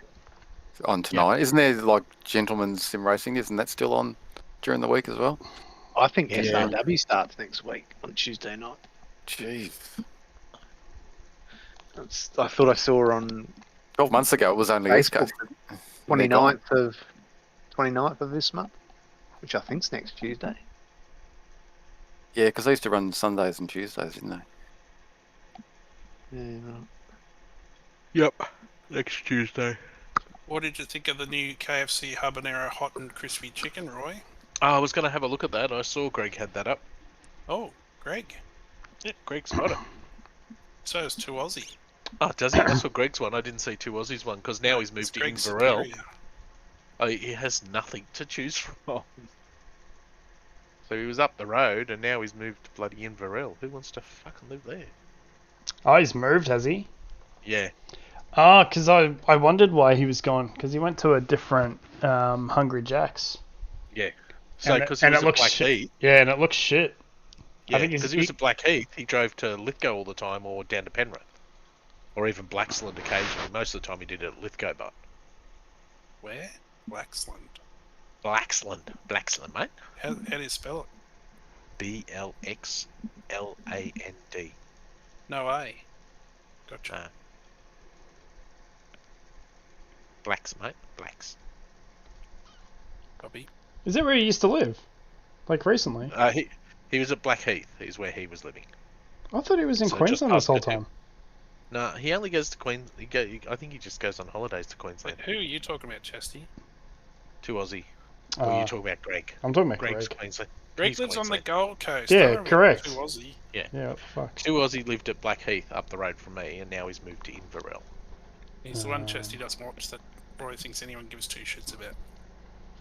on tonight. Isn't there like Gentlemen's Sim Racing? Isn't that still on during the week as well? I think SRW starts next week on Tuesday night. Jeez. I thought I saw on 12 months ago, it was only East Facebook, Coast. 29th of this month, which I think's next Tuesday. Yeah, because they used to run Sundays and Tuesdays, didn't they? Yeah, right. Yep. Next Tuesday. What did you think of the new KFC habanero hot and crispy chicken, Roy? I was going to have a look at that. I saw Greg had that up. Oh, Greg. Yeah, Greg's got it. So is 2 Aussie. Oh, does he? I saw Greg's one. I didn't see 2 Aussies one because now he's moved to Greg's Inverell. superior. Oh, he has nothing to choose from. So he was up the road and now he's moved to bloody Inverell. Who wants to fucking live there? Oh, he's moved, has he? Yeah. Ah, because I wondered why he was gone. Because he went to a different Hungry Jack's. Yeah. So because he and was it at looks Blackheath. Yeah, and it looks shit. Yeah, I think because he was at Blackheath, he drove to Lithgow all the time or down to Penrith. Or even Blaxland occasionally. Most of the time he did it at Lithgow, but... Where? Blaxland. Blaxland, mate. How do you spell it? B-L-X-L-A-N-D. No A. Gotcha. Blacks, mate. Blacks. Copy. Is that where he used to live? Like recently? He was at Blackheath, is where he was living. I thought he was in So Queensland just this whole past the time. No, he only goes to Queensland. I think he just goes on holidays to Queensland. Who are you talking about, Chesty? 2 Aussie. Or are you talking about Greg? I'm talking about Greg's Greg. Queensland. Greg He's lives on the Queensland. Gold Coast. Yeah, I remember correct. 2 Aussie. Yeah, fuck. 2 Aussie lived at Blackheath up the road from me, and now he's moved to Inverell. He's the one Chesty doesn't watch that Roy thinks anyone gives 2 shits about.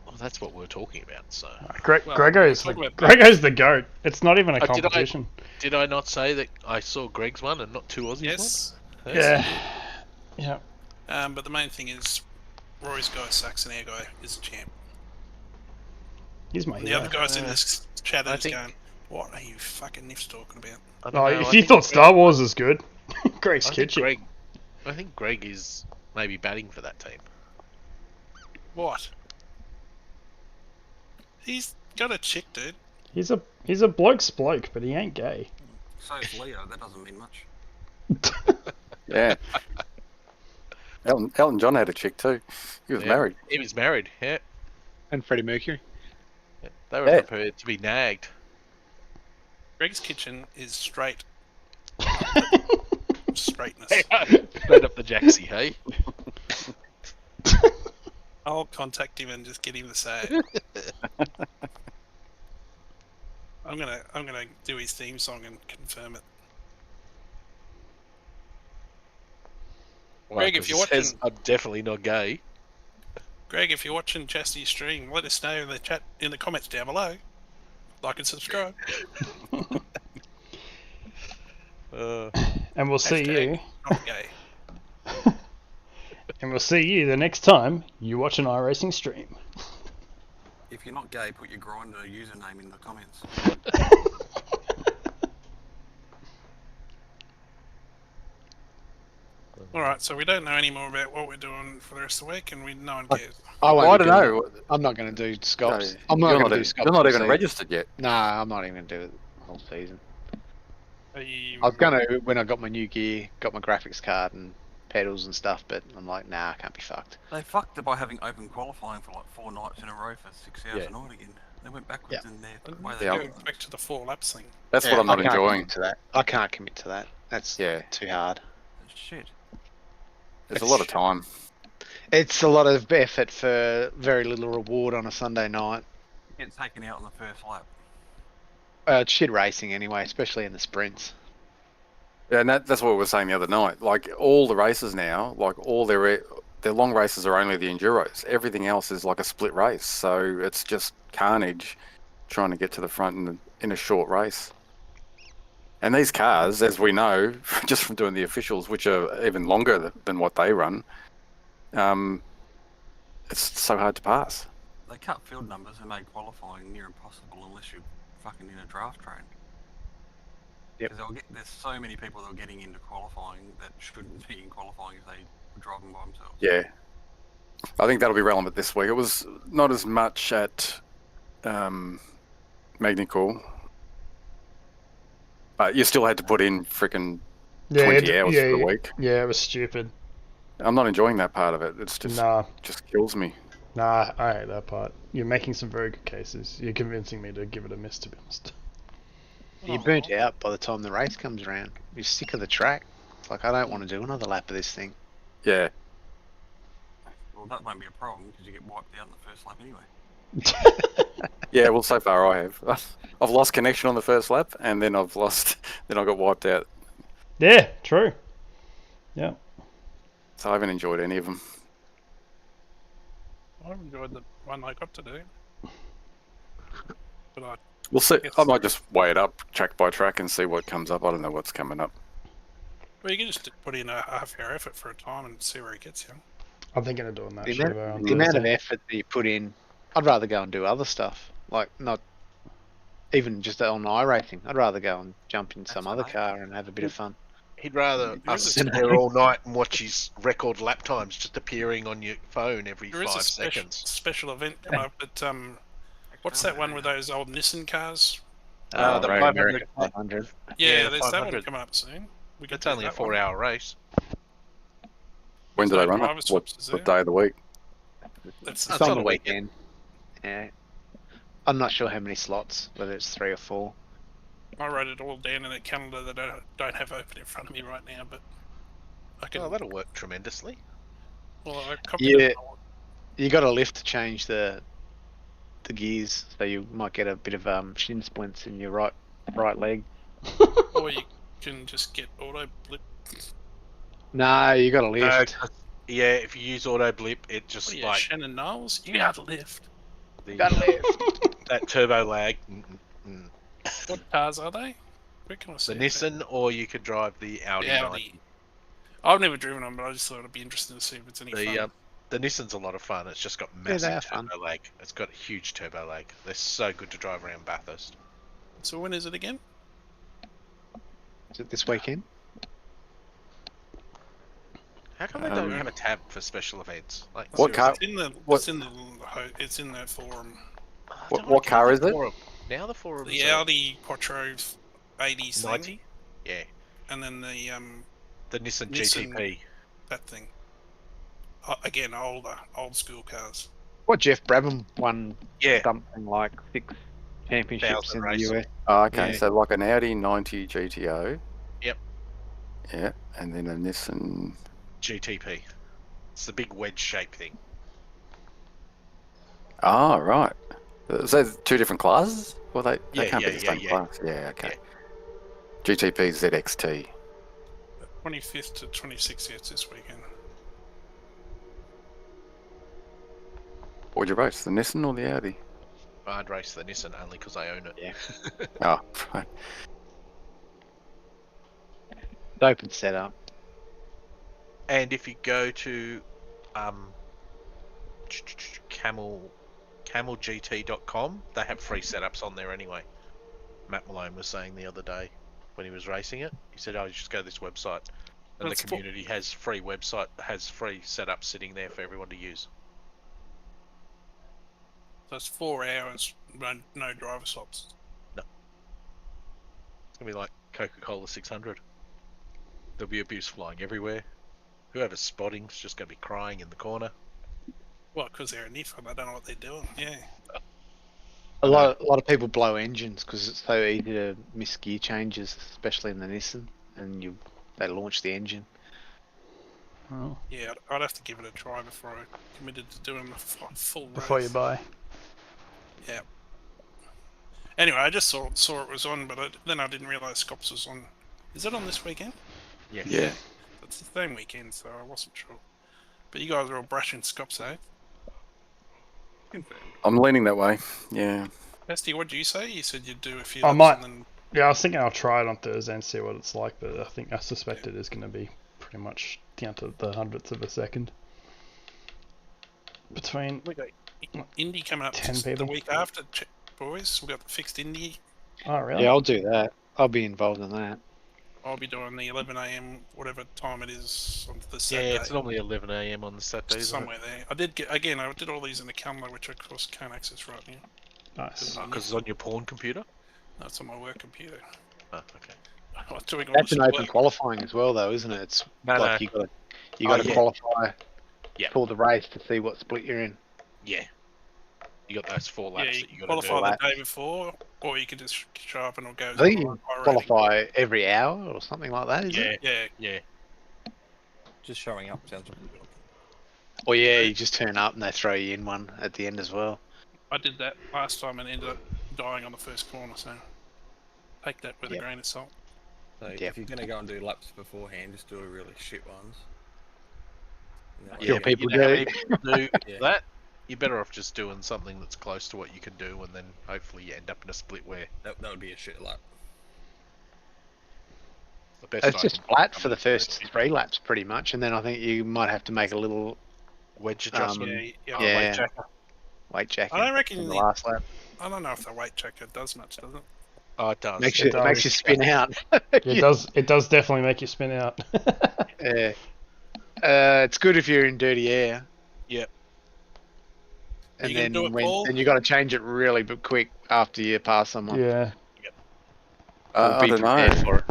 Well, that's what we're talking about, so... Grego's talk about Grego's the GOAT. It's not even a did I- competition. Did I not say that I saw Greg's one and not 2 Aussies' Yes. one? Yeah. Yeah. But the main thing is, Roy's guy sucks and our guy is a champ. He's my And the hero. other guys in this chat I are think- going, what are you fucking nifs talking about? I don't Oh, know, if I you think thought Star Wars is good, Greg's I think kitchen. I think Greg is maybe batting for that team. What? He's got a chick, dude. He's a bloke's bloke, but he ain't gay. So is Leo, that doesn't mean much. Yeah. Elton John had a chick too. He was Yeah. married. He was married, yeah. And Freddie Mercury. They were Yeah. prepared to be nagged. Greg's kitchen is straight. Straightness. Straight up the Jaxie, hey? I'll contact him and just get him to say it. I'm gonna do his theme song and confirm it. Well, Greg, 'cause if you're it says watching- I'm definitely not gay. Greg, if you're watching Chastity's stream, let us know in the chat in the comments down below. Like and subscribe. And we'll see you. Not gay. And we'll see you the next time you watch an iRacing stream. If you're not gay, put your Grinder username in the comments. Alright, so we don't know any more about what we're doing for the rest of the week, and no one cares. I won't Well, I be don't doing know. it. I'm not going to do sculpts. No, I'm not you're going to not do e- sculpts. You're not all even season. registered yet. Nah, I'm not even going to do it the whole season. Are you... I was going to when I got my new gear, got my graphics card and pedals and stuff, but I'm like, nah, I can't be fucked. They fucked it by having open qualifying for like 4 nights in a row for 6 hours Yeah. a night again. They went backwards in their way they Yeah. do it. Back to the 4 laps thing. That's Yeah, what I'm not I can't enjoying. commit to that. I can't commit to that. That's Yeah. too hard. Shit. There's a lot of time. It's a lot of effort for very little reward on a Sunday night. Get taken out on the first lap. It's shit racing anyway, especially in the sprints. Yeah, and that's what we were saying the other night. Like all the races now, like all their long races are only the enduros. Everything else is like a split race. So it's just carnage trying to get to the front in a short race. And these cars, as we know, just from doing the officials, which are even longer than what they run, it's so hard to pass. They cut field numbers and made qualifying near impossible unless you're fucking in a draft train. Yep. Because there's so many people that are getting into qualifying that shouldn't be in qualifying if they were driving by themselves. Yeah. I think that'll be relevant this week. It was not as much at Magnicor. But you still had to put in freaking 20 hours for the week. Yeah, it was stupid. I'm not enjoying that part of it. It's just Nah, just kills me. nah, I hate that part. You're making some very good cases. You're convincing me to give it a miss, to be honest. You're burnt out by the time the race comes around. You're sick of the track. It's like, I don't want to do another lap of this thing. Yeah. Well, that won't be a problem because you get wiped out in the first lap anyway. Yeah, well, so far I have. I've lost connection on the first lap, and then I got wiped out. Yeah, true. Yeah. So I haven't enjoyed any of them. I've enjoyed the one I got to do. But We'll see. Yes. I might just weigh it up track by track and see what comes up. I don't know what's coming up. well, you can just put in a half-hour effort for a time and see where it gets you. I'm thinking of doing that. The Shiva, amount, on the amount of Thursday. effort that you put in, I'd rather go and do other stuff. Like, not even just on iRacing. I'd rather go and jump in some That's other right. car and have a bit of fun. He'd rather There us is a sit there all night and watch his record lap times just appearing on your phone every There is 5 a seconds. special event coming up, but what's that one with those old Nissan cars? The Road 500. America 500. Yeah, Yeah, there's that one 500. coming up soon. We It's only a that one. 4-hour race. When do So they run driver it? swaps is What there? day of the week? That's It's on the weekend. Yeah. I'm not sure how many slots, whether it's 3 or 4. I wrote it all down in a calendar that I don't have open in front of me right now, but I can. Oh, that'll work tremendously. Well, I copied Yeah. it. You got a lift to change the gears, so you might get a bit of shin splints in your right leg. Or you can just get auto blip. No, you got a No, lift. 'cause- yeah, if you use auto blip, it What just are you, like Shannon Knowles? You got a lift. the, Got a lift. that turbo lag. What cars are they? Where can I see The it? Nissan, or you could drive the Audi. The 90. Audi. I've never driven them, but I just thought it'd be interesting to see if it's any fun. The Nissan's a lot of fun. It's just got they massive are fun. turbo lag. It's got huge turbo lag. They're so good to drive around Bathurst. So when is it again? Is it this weekend? How come they don't have a tab for special events? Like, What car- It's in the. what- It's in the. It's in the forum. I What- don't what like car the is it? forum. Now the forum The Audi Quattro 80s 90? thing, Yeah, and then the the Nissan Nissan- GTP. that thing. Again, old school cars. What Jeff Brabham won Yeah, something like 6 championships 1,000 in the races. US. Oh, okay, Yeah. so like an Audi 90 GTO. Yep. Yeah, and then a Nissan. GTP. It's the big wedge shape thing. Oh, right. Is that 2 different classes? Well, they Yeah, can't be yeah, the yeah, same yeah. class. Yeah, okay. GTP ZXT. 25th to 26th. It's this weekend. What would you race, the Nissan or the Audi? I'd race the Nissan only because I own it. Yeah. Oh, right. It's open setup. And if you go to camelgt.com, they have free setups on there anyway. Matt Malone was saying the other day when he was racing it, he said, "Oh, you just go to this website, and the community has free setups sitting there for everyone to use." So it's 4 hours, no driver stops. No. It's gonna be like Coca-Cola 600. There'll be abuse flying everywhere. Whoever's spotting's just gonna be crying in the corner. Well, because they're a NIF and they don't know what they're doing. Yeah. A lot of people blow engines because it's so easy to miss gear changes, especially in the Nissan, and they launch the engine. Oh. Yeah, I'd have to give it a try before I committed to doing the full race. Before you buy. Yeah. Anyway, I just saw it was on, but then I didn't realise Scops was on. Is it on this weekend? Yeah. Yeah. It's the same weekend, so I wasn't sure. But you guys are all brushing Scops, eh? I'm leaning that way. Yeah. Esty, what did you say? You said you'd do a few I laps might. and then... Yeah, I was thinking I'll try it on Thursday and see what it's like, but I suspect it is going to be pretty much down to the hundredths of a second. Between We got Indy coming up 10 the people. week after, boys. We got the fixed Indy. Oh, really? Yeah, I'll do that. I'll be involved in that. I'll be doing the 11 AM, whatever time it is on the Yeah, Saturday. it's normally 11 AM on the Saturday. isn't it? Somewhere there. I did all these in the calendar, which I of course can't access right now. Nice. Because it's on your porn computer. No, it's on my work computer. Oh, okay. I was doing all That's this an at open work. qualifying as well, though, isn't it? It's No, like no. you got to yeah. qualify Yeah. for the race to see what split you're in. Yeah. You got those 4 Yeah, laps you that you got to do. qualify the day before, or you can just show up and it'll go. I think you high can rating. qualify every hour or something like that, is Yeah, it? Yeah, yeah. Just showing up sounds like a good. Or yeah, you just turn up and they throw you in one at the end as well. I did that last time and ended up dying on the first corner, so take that with a Yep. grain of salt. So Yep. if you're going to go and do laps beforehand, just do a really shit ones. And that way Yeah, you people You know how do. many people do Yeah. that? You're better off just doing something that's close to what you can do, and then hopefully you end up in a split where that would be a shit lap. the best. It's I just can flat come for the up with first is 3 laps, pretty much, and then I think you might have to make a little wedge adjustment. Yeah, yeah. weight checker. weight check I don't reckon in the the- last lap. I don't know if the weight checker does much, does it? Oh, it does. Makes It you does. makes you spin out. It does. It does definitely make you spin out. Yeah. It's good if you're in dirty air. Yep. And You gonna then do it, Paul? then you got to change it really but quick after you pass someone. Yeah. Or I be don't know. prepared for it.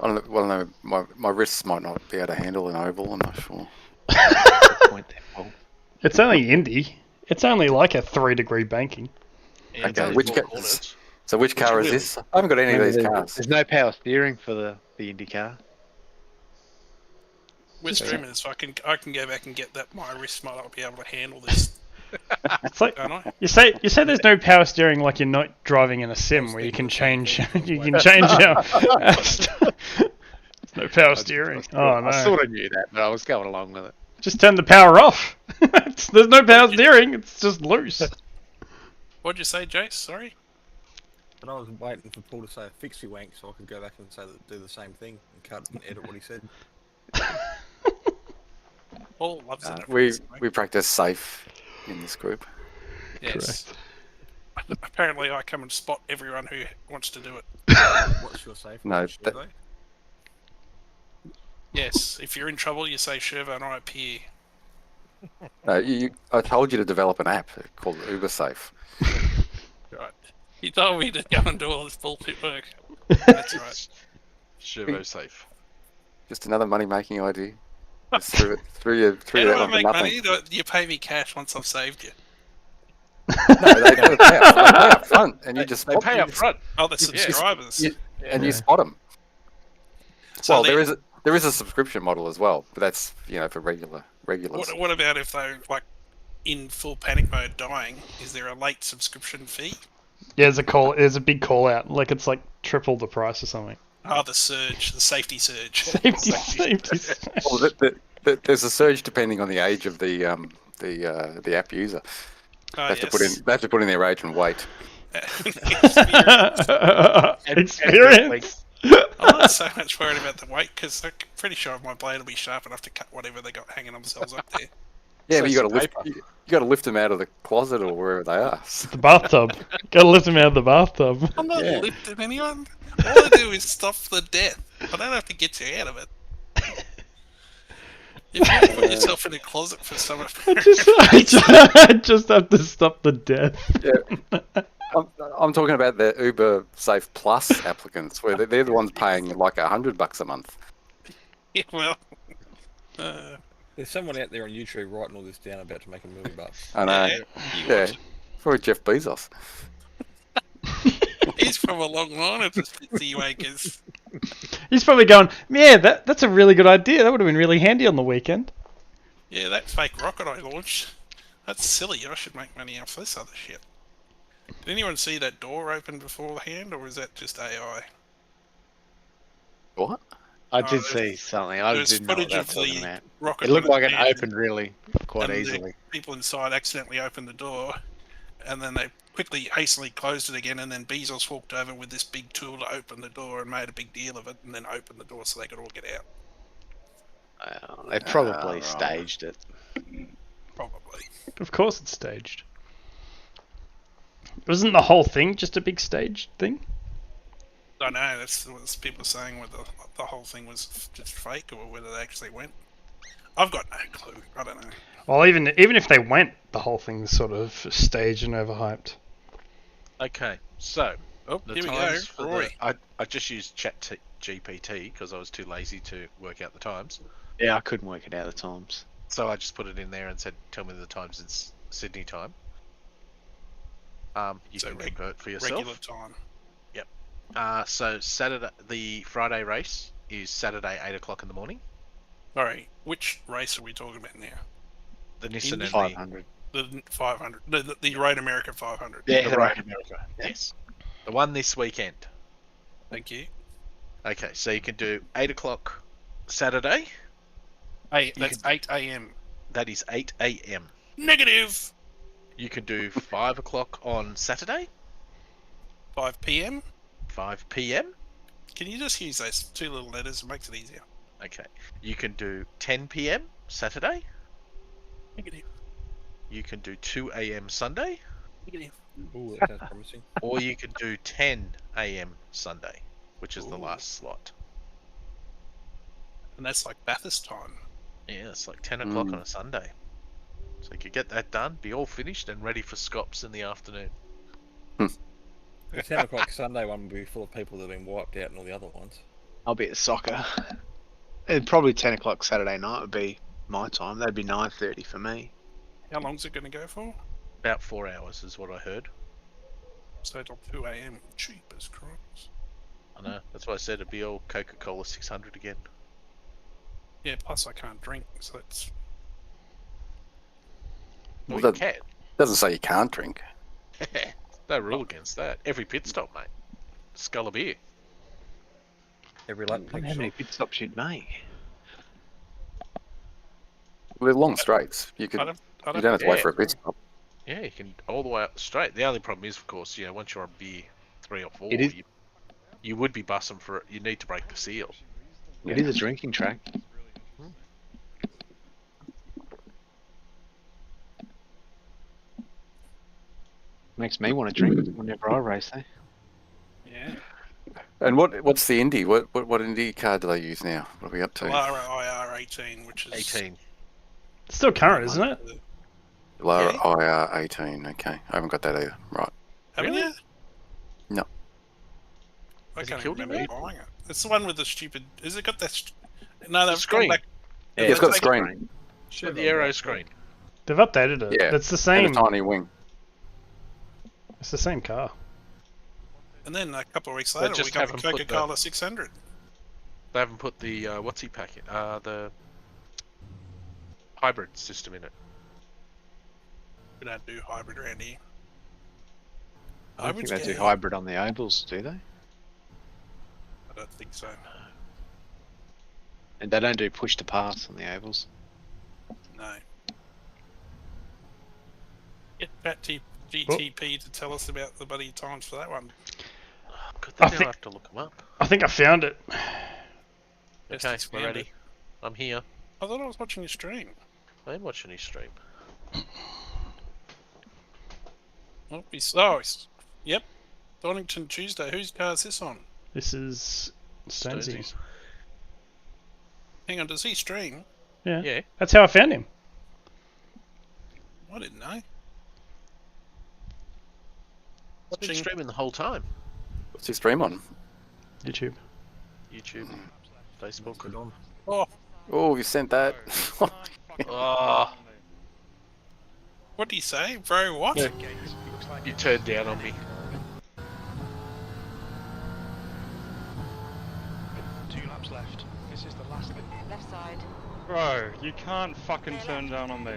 I don't know. Well, no, my wrists might not be able to handle an oval. I'm not sure. Point there, Paul. It's only Indy. It's only like a 3-degree banking. Yeah, it's Okay, only which 4 ca- corners. So which car is will. this? I haven't got any of these cars. There's no power steering for the Indy car. We're streaming this, so I can go back and get that. My wrist might not be able to handle this, It's like don't I? you say there's no power steering, like you're not driving in a sim where you can change you can change your there's no power steering. Oh no! I sort of knew that, but I was going along with it. Just turn the power off. There's no power steering. It's just loose. What'd you say, Jace? Sorry. But I was waiting for Paul to say a fixie wank so I could go back and say do the same thing and cut and edit what he said. Paul loves it. We practice safe in this group. Yes. Apparently, I come and spot everyone who wants to do it. What's your safe? No, What's your that- Yes, if you're in trouble, you say Shervo and I appear. No, I told you to develop an app called Uber Safe. Right. He told me to go and do all this bullshit work. That's right. Servo safe. Just another money-making idea. Just threw you How do that I one for make nothing. money? Do you pay me cash once I've saved you? No, they pay up front, and you just They spot- pay you up just- front. Oh, the You- you- subscribers. and you spot them. So Well, then- there is a subscription model as well, but that's for regulars. What about if they're like in full panic mode dying? Is there a late subscription fee? Yeah, there's a big call out. Like it's like triple the price or something. Oh, the surge, the safety surge. Safety. Well, there's a surge depending on the age of the app user. Oh, They have to put in their age and weight. Experience. I'm not so much worried about the weight because I'm pretty sure my blade will be sharp enough to cut whatever they got hanging themselves up there. Yeah, but you got to lift them out of the closet or wherever they are. The bathtub. Gotta lift him out of the bathtub. I'm not lifting anyone. All I do is stop the death. I don't have to get you out of it. If you put yourself in a closet for some I just have to stop the death. Yeah. I'm talking about the Uber Safe Plus applicants, where they're the ones paying like $100 a month. Yeah, well. There's someone out there on YouTube writing all this down about to make $1 million. I know. Yeah. Probably Jeff Bezos. He's from a long line of fifty wankers. He's probably going, yeah, that's a really good idea. That would have been really handy on the weekend. Yeah, that fake rocket I launched. That's silly. I should make money off this other shit. Did anyone see that door open beforehand, or is that just AI? What? I did see something. I didn't know what that was talking about. Rocket It looked like it landed, opened really quite and easily. the people inside accidentally opened the door, and then they quickly, hastily closed it again, and then Bezos walked over with this big tool to open the door and made a big deal of it, and then opened the door so they could all get out. They probably staged it. Probably. Of course it's staged. Wasn't the whole thing just a big staged thing? I know, that's what people are saying, whether the whole thing was just fake or whether they actually went. I've got no clue. I don't know. Well, even if they went, the whole thing's sort of staged and overhyped. Okay, so Oh, the here we times go. for Roy. I just used GPT because I was too lazy to work out the times. Yeah, I couldn't work it out at times. So I just put it in there and said, "Tell me the times in Sydney time." You So can convert for yourself. Regular time. So the Friday race is Saturday 8 o'clock in the morning. Alright, which race are we talking about now? The Nissan and 500. The 500. The Road America 500. Yeah, the Road America. Yes. The one this weekend. Thank you. Okay, so you can do 8 o'clock Saturday. Hey, that's 8 a.m. That is 8 a.m. Negative. You can do 5 o'clock on Saturday. 5 p.m. 5 p.m. Can you just use those two little letters? It makes it easier. Okay. You can do 10 p.m. Saturday. Negative. You can do 2 a.m. Sunday. Negative. Ooh, that sounds promising. Or you can do 10 a.m. Sunday, which is the last slot. And that's like Bathurst time. Yeah, it's like 10 o'clock on a Sunday. So you could get that done, be all finished and ready for scops in the afternoon. The 10 o'clock Sunday one will be full of people that have been wiped out and all the other ones. I'll be at soccer. And probably 10 o'clock Saturday night would be my time. That'd be 9:30 for me. How long's it going to go for? About 4 hours is what I heard. So till 2 a.m. Cheap as crops. I know, that's why I said it'd be all Coca-Cola 600 again. Yeah, plus I can't drink, so that's... Well, Well, you can. Doesn't say you can't drink. No rule against that. Every pit stop, mate. Scull of beer. Every lap How takes many shot. pit stops you'd make? Well, they're long straights. You I don't don't have to wait yeah. for a pit stop. Yeah, you can all the way up the straight. The only problem is, of course, you know, once you're on beer 3 or 4, It is- you would be bussing for it. You need to break the seal. It is a drinking track. Makes me want to drink whenever I race, eh? Yeah. And what's the Indy? What Indy car do they use now? What are we up to? Lara IR 18, which is... 18. It's still current, isn't it? Lara Yeah. IR 18. Okay, I haven't got that either. Right. Haven't you? No. I Has it can't killed you, remember mate? buying it. It's the one with the stupid... Has it got that... No, they've screen. gone back... Yeah, it's got a they've taken- screen With the aero screen. They've updated it. Yeah, It's the and same. a tiny wing. It's the same car. And then a couple of weeks They later, we just got the haven't put the- Coca-Cola 600. They haven't put the, what's he packet? The hybrid system in it. We don't do hybrid around here. I don't think Hybrid's they do gay. hybrid on the ovals, do they? I don't think so. And they don't do push to pass on the ovals. No. Pat GTP to tell us about the bloody times for that one. Good I thing I think- have to look them up. I think I found it. Just Okay, we're expand ready. it. I'm here. I thought I was watching your stream. I am watching his stream. Oh, yep. Donington Tuesday. Whose car is this on? This is Stonesy. Stonesy's. Hang on, does he stream? Yeah. Yeah. That's how I found him. I didn't know. I've been Watching. streaming the whole time. What's your stream on? YouTube. YouTube, Facebook. Good on. Oh, Oh, you sent that. Oh, what do you say, bro? What? you turned down on me. 2 laps left. This is the last lap. Left side. Bro, you can't fucking turn down on me.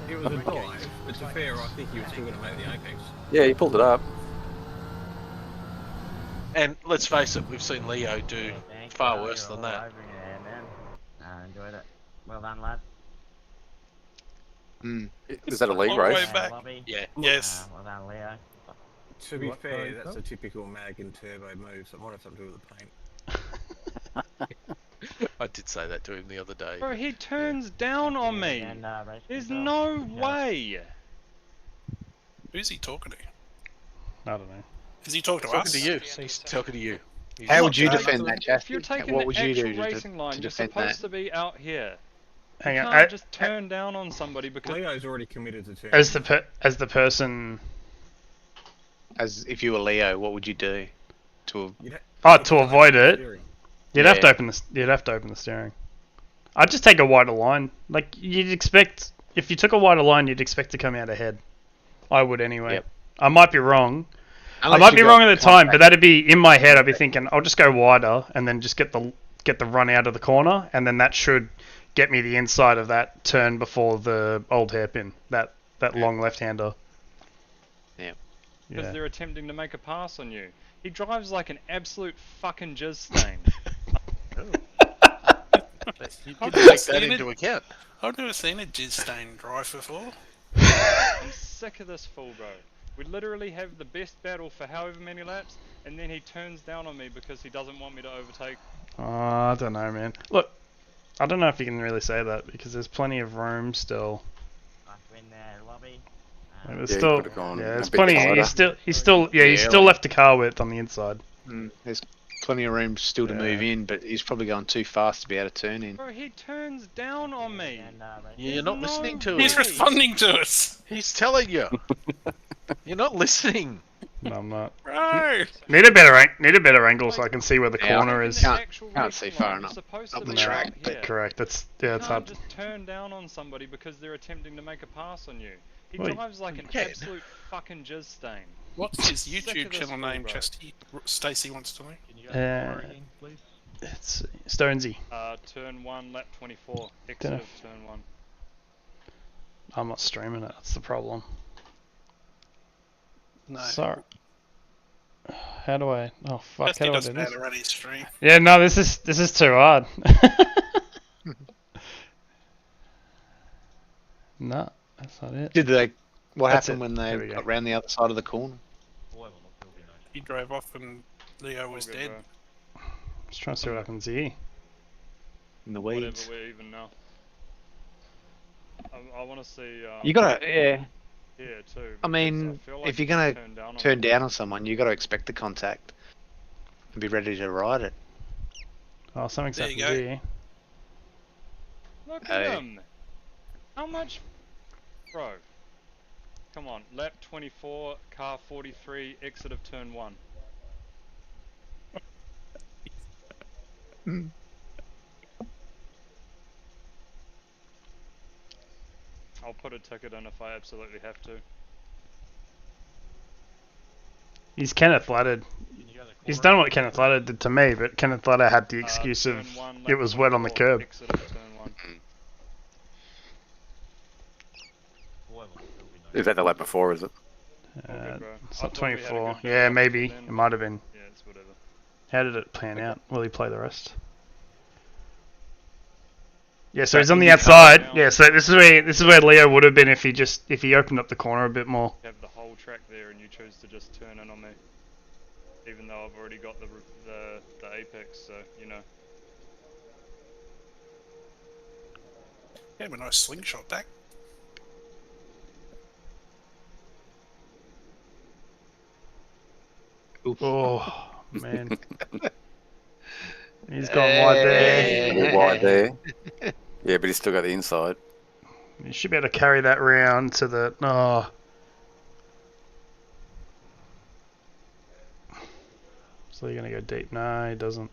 It was a dive, but to be fair, I think you were still going to make the apex. Yeah, you pulled it up. And let's face it, we've seen Leo do far worse than that. Enjoyed it. Well done, lad. Is that a league All the way race? back. Yeah. Yes. Well done, Leo. To be fair, that's a typical mag and turbo move, so it might have something to do with the paint. I did say that to him the other day. Bro, he turns down on me. There's no way. Who's he talking to? I don't know. Is he talking to Talking us? to you. He's talking to you. How would you not defend that, If Chastity? you're taking What the would you actual do to, racing line, to you're defend supposed that? to be out here. Hang You on. can't just turn down on somebody because Leo's already committed to turn. As the person. As if you were Leo, what would you do? To To avoid it, you'd have to Yeah. open the. You'd have to open the steering. I'd just take a wider line. Like you'd expect, if you took a wider line, you'd expect to come out ahead. I would anyway. Yep. I might be wrong. Unless I might you be got wrong at the time, but contact. that'd be in my head. I'd be thinking, I'll just go wider and then just get the run out of the corner, and then that should get me the inside of that turn before the old hairpin. That long left-hander. Yeah. because Yeah. they're attempting to make a pass on you. He drives like an absolute fucking jizz stain. You I've did never take that seen into account. I've never seen a jizz stain drive before. I'm sick of this fool, bro. We literally have the best battle for however many laps, and then he turns down on me because he doesn't want me to overtake. Oh, I don't know, man. Look, I don't know if you can really say that because there's plenty of room still. In there, lobby. Like, there's Yeah, he still, could've gone yeah, a there's bit plenty. tighter. He's still Yeah, left a car width on the inside. There's plenty of room still to Yeah. move in, but he's probably going too fast to be able to turn in. Bro, he turns down on me. You're not There's listening no to He's him. responding to us. He's telling you. You're not listening. No, I'm not. Bro! Need a better angle so I can see where the Yeah, corner In is. the Can't- actual can't racing see far line, enough you're supposed up to the be track. out here. Correct. That's You it's can't hard. just turn down on somebody because they're attempting to make a pass on you. He Well, drives like an yeah. absolute fucking jizz stain. What's his Sick of YouTube this channel fool, name, bro. Chesty? Stacey wants to know. It's Stonesy. Turn 1, lap 24. Exit Dunno. of turn 1. I'm not streaming it. That's the problem. No. Sorry. How do I? Oh fuck! Chesty How do I do doesn't know how this? to run his stream. Yeah, no, this is too hard. No, that's not it. Did they? What That's happened it. when There they we go. got round the other side of the corner? He drove off and Leo was All good, dead. bro. Just trying to see what happens here. In the Whatever, weeds. we're even now. I want to see. You gotta, yeah. Yeah, too. I mean, because I feel like if you're he's gonna turned down on turn me. down on someone, you gotta expect the contact and be ready to ride it. Oh, something's There you happened go. here. Look Hey. at him. How much, bro? Come on, lap 24, car 43, exit of turn 1. I'll put a ticket in if I absolutely have to. He's Kenneth Laddard. He's done what Kenneth Laddard did to me, but Kenneth Laddard had the excuse turn of 1, it lap was wet on the 24, curb. Exit of turn 1. Is that the lap before, is it? All good, bro. It's I not thought we had a 24. good Yeah, matchup maybe. then. It might have been. Yeah, it's whatever. How did it plan out? Will he play the rest? Yeah, so he's That on the IndyCar outside. down. Yeah, so this is where Leo would have been if he opened up the corner a bit more. You have the whole track there, and you choose to just turn in on me, even though I've already got the apex. So you know. Yeah, a nice slingshot back. Oh man, he's gone wide there. A bit wide there. Yeah, but he's still got the inside. You should be able to carry that round to the. Oh. So you're gonna go deep? No, he doesn't.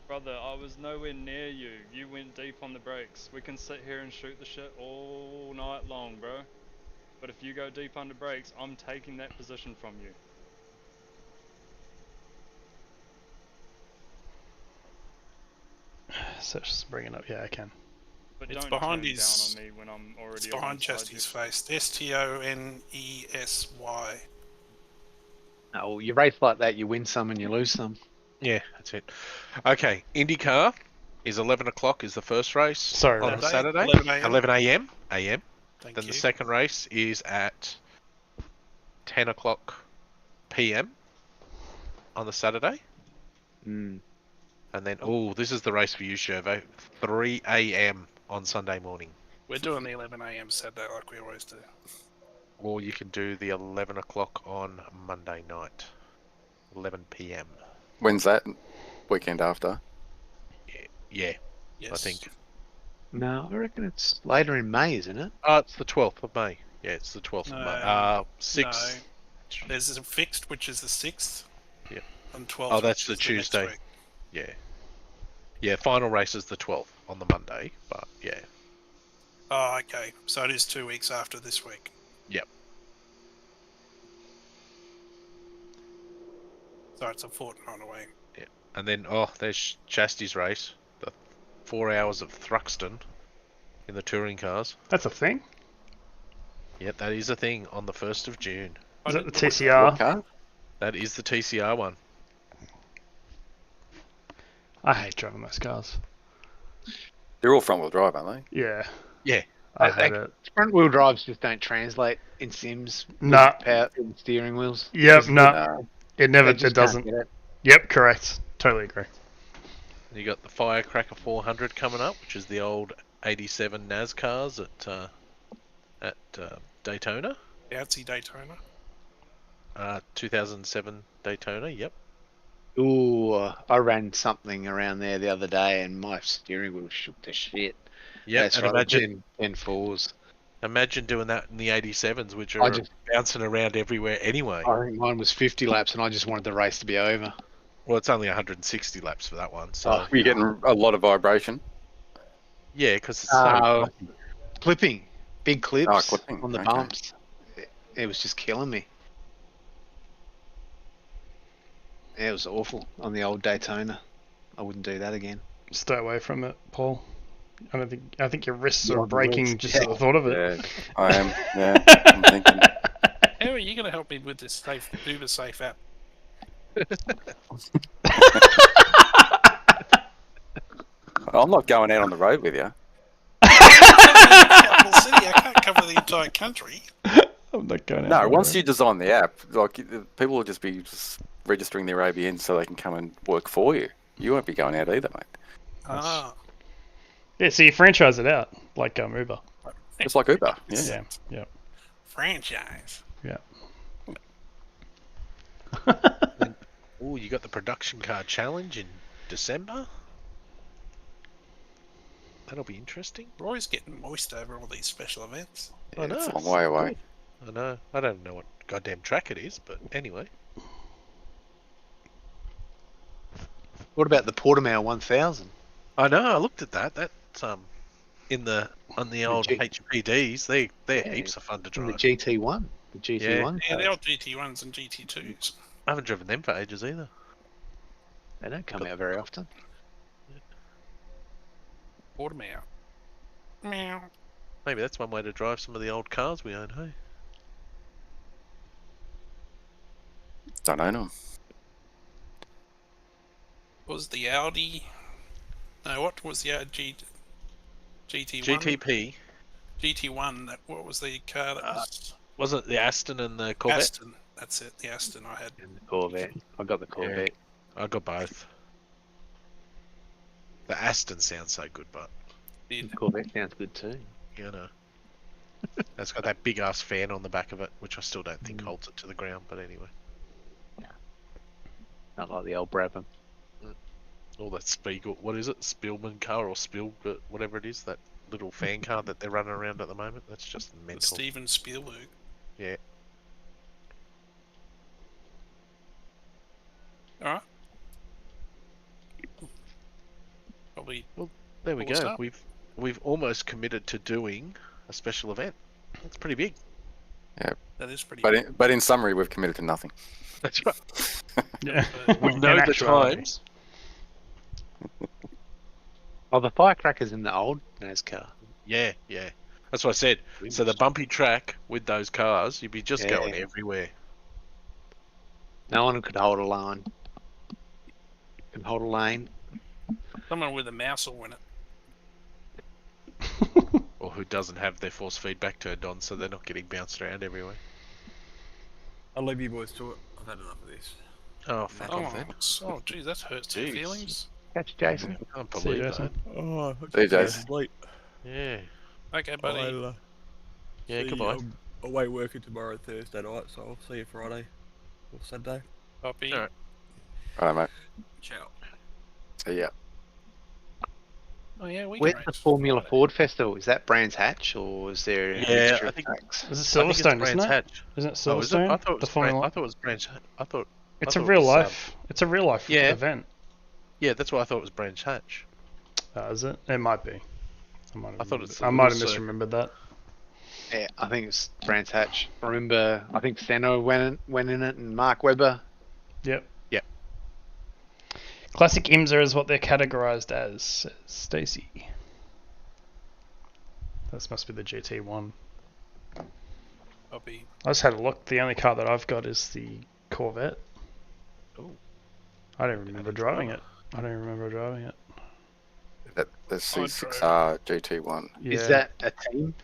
Brother, I was nowhere near you. You went deep on the brakes. We can sit here and shoot the shit all night long, bro. But if you go deep under brakes, I'm taking that position from you. So just bring it up. Yeah, I can. But It's don't behind turn his. down on me when I'm already. It's behind Chesty's face. Stonesy. Oh, well, you race like that, you win some and you lose some. Yeah, that's it. Okay, IndyCar is 11 o'clock is the first race Sorry, on Ross. the Saturday. 11 a.m. 11 a.m. a.m. Thank Then you. the second race is at 10 o'clock p.m. on the Saturday. Mm. And then, this is the race for you, Shervo. 3 a.m. on Sunday morning. We're doing the 11 a.m. Saturday like we always do. Or you can do the 11 o'clock on Monday night. 11 p.m. When's that? Weekend after? Yeah, Yes. I think. No, I reckon it's later in May, isn't it? It's the 12th of May. Yeah, it's the 12th of May. 6th. No. There's a fixed, which is the 6th. Yep. And 12th. Oh, that's which the is next Tuesday. week. Yeah. Yeah, final race is the 12th on the Monday, but yeah. Oh, okay. So it is 2 weeks after this week. Yep. So it's a fortnight away. Yeah. And then, there's Chastity's race. The 4 hours of Thruxton in the touring cars. That's a thing. Yep, that is a thing on the 1st of June. Is that the What TCR? car? That is the TCR one. I hate driving those cars. They're all front wheel drive, aren't they? Yeah. Yeah. I hate it. Front wheel drives just don't translate in Sims. with Nah. Power in steering wheels. Yep. Just- No. It never. they just It doesn't. can't get it. Yep. Correct. Totally agree. And you got the Firecracker 400 coming up, which is the old 87 NAS cars at Daytona. Bouncy Daytona. 2007 Daytona. Yep. Ooh, I ran something around there the other day and my steering wheel shook to shit. Yeah. That's And right, imagine 10-4s. Imagine doing that in the 87s, which I are just- bouncing around everywhere anyway. I think mine was 50 laps and I just wanted the race to be over. Well, it's only 160 laps for that one, so Oh. You're getting a lot of vibration. yeah, because it's so Clipping. Big clips clipping, on the okay. bumps. It was just killing me. Yeah, it was awful on the old Daytona. I wouldn't do that again. Stay away from it, Paul. I think your wrists You're are on the breaking wrist, just yeah. at the thought of it. Yeah, I am. Yeah, I'm thinking. How are you going to help me with this safe, Uber Safe app? I'm not going out on the road with you. Capital city, I can't cover the entire country. I'm not going out. No, on once the you design the app, like people will just be registering their ABN so they can come and work for you. You won't be going out either, mate. Ah. road. Yeah, so you franchise it out like Uber. Just like Uber. Yeah. Yeah. Yeah. Franchise. Yeah. Oh, you got the production car challenge in December. That'll be interesting. Roy's getting moist over all these special events. I know. It's a long way away. I know. I don't know what goddamn track it is, but anyway. What about the Portimao 1000? I know. I looked at that. That's on the old HPDs. They're heaps of fun to And the drive. GT1. The GT1. Yeah, the old GT1s and GT2s. I haven't driven them for ages either. They don't come out very often. Portimao. Meow. Maybe that's one way to drive some of the old cars we own, hey? Don't own them. Was the Audi No, what was the GT1? GTP. GT1. What was the car that was? Was it the Aston and the Corvette? Aston. That's it. The Aston I had. And the Corvette. I got the Corvette. I got both. The Aston sounds so good, but The Corvette sounds good too. you know, it's got that big ass fan on the back of it, which I still don't think holds it to the ground. But anyway, Not like the old Brabham. all that Spiegel, what is it, Spielman car or whatever it is, that little fan car that they're running around at the moment. That's just mental. Steven Spielberg. Yeah. All right. Probably. Well, there we Full go. stop. We've almost committed to doing a special event. That's pretty big. Yeah. That is pretty. But in summary, we've committed to nothing. That's right. Yeah. We know the times. Oh, the firecrackers in the old NASCAR. Yeah, yeah. That's what I said. So the bumpy track with those cars, you'd be just going everywhere. No one could hold a line. Can hold a lane. Someone with a mouse will win it. Or who doesn't have their force feedback turned on, so they're not getting bounced around everywhere. I'll leave you boys to it. I've had enough of this. Oh, fuck off then. Oh, geez, that hurts my Jeez. feelings. Catch Jason. I can't See you, believe Jason. that. Oh, See you, Jason. late. Yeah. Okay, buddy. I'll, Yeah, see goodbye. you. I'm away working tomorrow, Thursday night, so I'll see you Friday or Sunday. Copy. All right. All right, mate. Ciao. See ya. Oh yeah, we Where's can the race Formula Friday. Ford Festival? Is that Brands Hatch or is there a Yeah, mixture I of think- tracks? Is it I think it's Silverstone, isn't Brands it? Hatch. Isn't it Oh, is Silverstone? it? I thought it was the Formula. I thought it was Brands. I thought It's I a thought it real was, life. It's a real life yeah. event. Yeah, that's why I thought it was Brands Hatch. Is it? It might be. I thought it's. I might have also- misremembered that. Yeah, I think it's Brands Hatch. I remember, I think Senna went in it and Mark Webber. Yep. Yep. Classic IMSA is what they're categorized as, says Stacy. This must be the GT1. Copy. I just had a look. The only car that I've got is the Corvette. Ooh. I don't remember driving it. The I C6R GT1. Yeah. Is that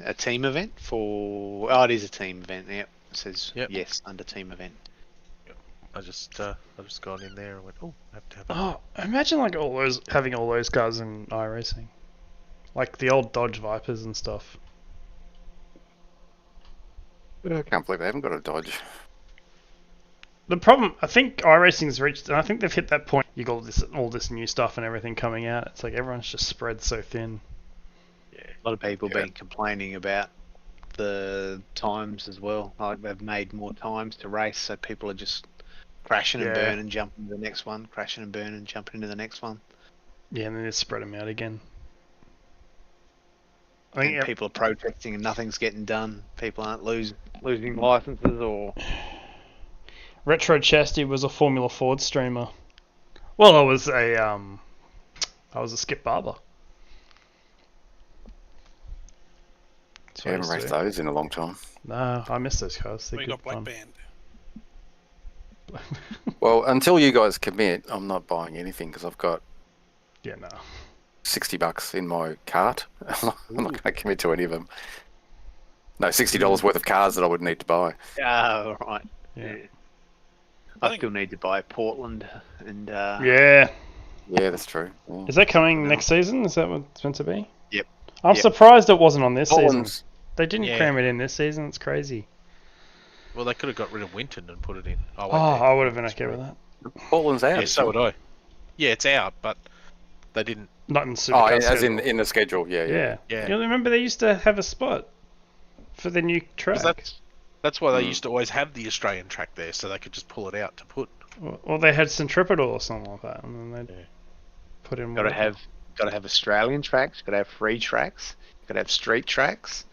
a team event for? Oh, it is a team event. Yep. It says Yep. yes under team event. I just gone in there and went, oh, I have to have a Oh, imagine like having all those cars in iRacing, like the old Dodge Vipers and stuff. I can't believe they haven't got a Dodge. The problem, I think iRacing's reached, and I think they've hit that point. You got all this new stuff and everything coming out. It's like everyone's just spread so thin. A lot of people been complaining about the times as well. Like they've made more times to race, so people are just crashing and Yeah. burn and jumping into the next one, crashing and burn and jumping into the next one. Yeah, and then they spread them out again. I And think people are protesting and nothing's getting done. People aren't losing licenses or. Retro Chasty was a Formula Ford streamer. Well, I was a Skip Barber. That's I what I haven't used to raced do. those in a long time. No, I miss those cars. They're We good got Black fun. Band. Well, until you guys commit, I'm not buying anything because I've got Yeah, no. $60 in my cart. I'm not going to commit to any of them. No, $60 worth of cars that I would need to buy. Oh, right. Yeah. I still need to buy Portland and. Yeah. Yeah, that's true. Yeah. Is that coming next season? Is that what it's meant to be? Yep. I'm surprised it wasn't on this Portland's- season. They didn't Yeah. cram it in this season. It's crazy. Well, they could have got rid of Winton and put it in. Oh, I would have been okay with that. Portland's out. Yeah, so would I. Yeah, it's out, but they didn't. Not in Oh, Supercars. as schedule. in the schedule. Yeah, yeah. Yeah. You remember they used to have a spot for the new track. 'Cause that's why they used to always have the Australian track there, so they could just pull it out to put. Or they had Centripetal or something like that, and then they put in. Gotta have Australian tracks. Gotta have free tracks. Gotta have street tracks.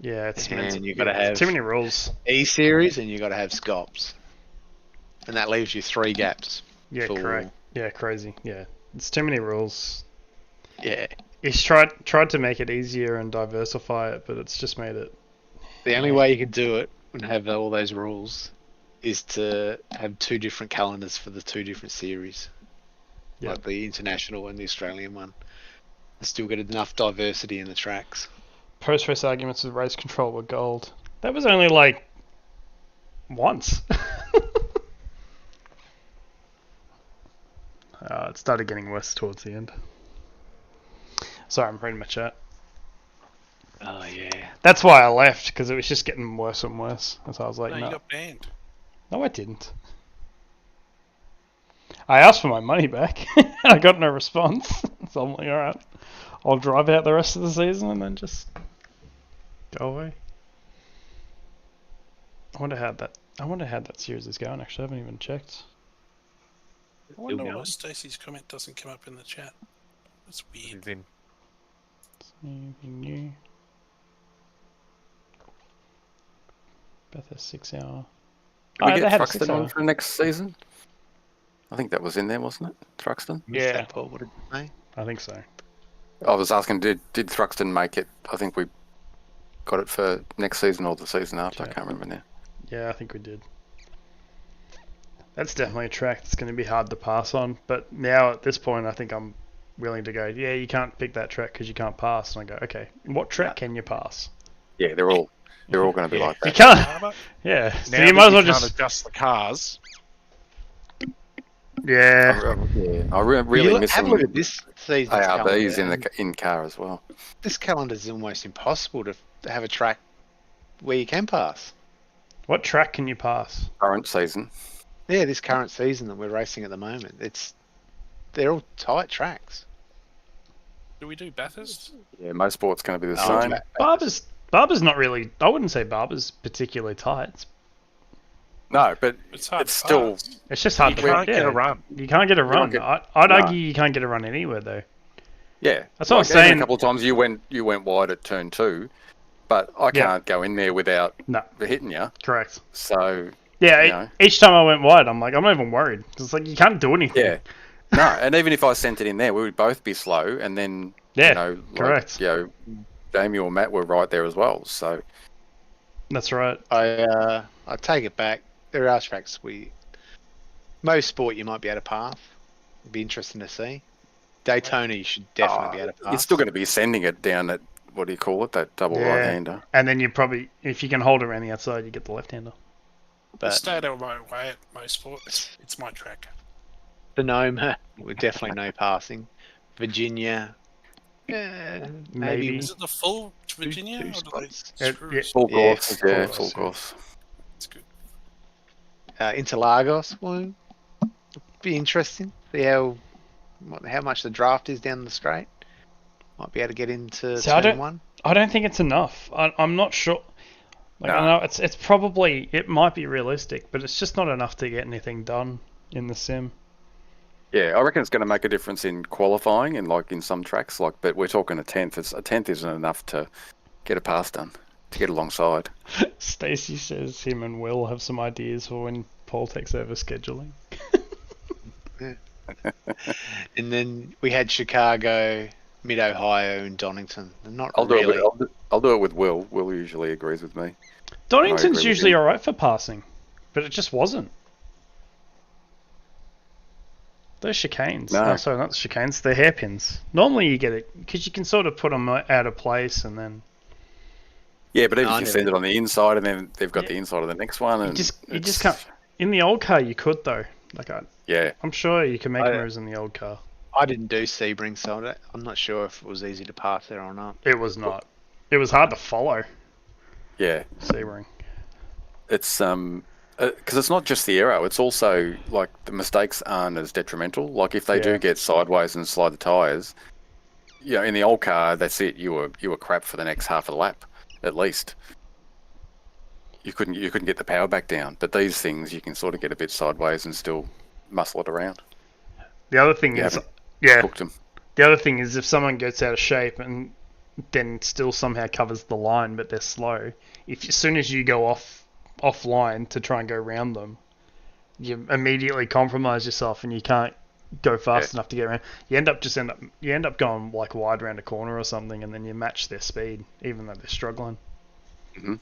Yeah, it's and you gotta have too many rules. E series, and you gotta have Scops. And that leaves you 3 gaps. Yeah, for- correct. Yeah, crazy. Yeah, it's too many rules. Yeah. He's tried to make it easier and diversify it, but it's just made it. The only way you can do it and have all those rules is to have 2 different calendars for the 2 different series. Yeah. like the international and the Australian one. They still get enough diversity in the tracks. Post-race arguments with race control were gold. That was only like once. It started getting worse towards the end. Sorry, I'm reading my chat. Oh yeah. That's why I left, because it was just getting worse and worse. So I was like, No, no. you got banned. No, I didn't. I asked for my money back. I got no response. So I'm like, alright. I'll drive out the rest of the season and then just go away. I wonder how that series is going, actually. I haven't even checked. I wonder why Stacey's comment doesn't come up in the chat. That's weird. Anything new? Beth has 6 hour. Did we they get had a Truxton 6 hour. on for next season? I think that was in there, wasn't it? Truxton? Yeah. Paul, what did you say? I think so. I was asking, did Truxton make it? I think we got it for next season or the season after. I can't remember now. Yeah, I think we did. That's definitely a track that's going to be hard to pass on. But now at this point, I think I'm willing to go, yeah, you can't pick that track because you can't pass. And I go, okay, what track can you pass? Yeah, they're all going to be like You that. can't. Yeah. So Now you might as well can't just. adjust the cars. Yeah. I really miss have a look at this season's ARBs calendar. in car as well. This calendar is almost impossible to have a track where you can pass. What track can you pass? Current season. Yeah, this current season that we're racing at the moment, they're all tight tracks. Do we do Bathurst? Yeah, most sports going to be the Oh, same. Barber's not really. I wouldn't say Barber's particularly tight. No, but It's hard. it's still. It's just hard You to can't yeah. get a run. You can't get a run. get- I'd no. argue you can't get a run anywhere though. Yeah, That's what I was even saying. A couple of times you went wide at turn 2, but I Yeah. can't go in there without No. hitting you. Correct. So Yeah. you know. Each time I went wide, I'm like, I'm not even worried. It's like you can't do anything. Yeah. No, and even if I sent it in there, we would both be slow, and then Yeah, you know, correct. Jamie or Matt were right there as well. So That's right. I take it back. There are tracks most sport you might be able to pass. It'd be interesting to see. Daytona you should definitely be able to pass. you're still going to be sending it down at what do you call it? That double Yeah. right-hander. And then you probably, if you can hold around the outside, you get the left-hander. I stay out of my way at most sports. It's my track. Sonoma, with definitely no passing. Virginia, maybe Is it the full Virginia? two or do they spots. screw us? Full Yeah, course. full Yeah, course, full yeah. course. It's good. Interlagos will be interesting. See how much the draft is down the straight. Might be able to get into See, I turn 1. don't think it's enough. I'm not sure. Like, I know it's probably, it might be realistic, but it's just not enough to get anything done in the sim. Yeah, I reckon it's going to make a difference in qualifying and like in some tracks. Like, but we're talking a tenth. A tenth isn't enough to get a pass done to get alongside. Stacey says him and Will have some ideas for when Paul takes over scheduling. And then we had Chicago, Mid-Ohio, and Donington. They're not I'll do really. I'll do it with Will. Will usually agrees with me. Donington's with usually you. alright for passing, but it just wasn't. Those chicanes. No. Oh, sorry, not the chicanes. The hairpins. Normally you get it because you can sort of put them out of place and then Yeah, but even No, if I you never- send it on the inside and then they've got Yeah. the inside of the next one, and you it's- just can't. In the old car, you could though. Like Yeah, I'm sure you can make I- moves in the old car. I didn't do Sebring, so I'm not sure if it was easy to pass there or not. It was not. It was hard to follow. yeah. Sebring. It's because it's not just the aero. It's also like the mistakes aren't as detrimental. Like if they Yeah. do get sideways and slide the tires, you know, in the old car, that's it. You were crap for the next half of the lap, at least. You couldn't get the power back down. But these things, you can sort of get a bit sideways and still muscle it around. The other thing You is, haven't yeah. cooked them. The other thing is if someone gets out of shape and then still somehow covers the line, but they're slow. As soon as you go offline to try and go around them, you immediately compromise yourself and you can't go fast enough to get around. You end up going like wide around a corner or something, and then you match their speed, even though they're struggling. Mhm.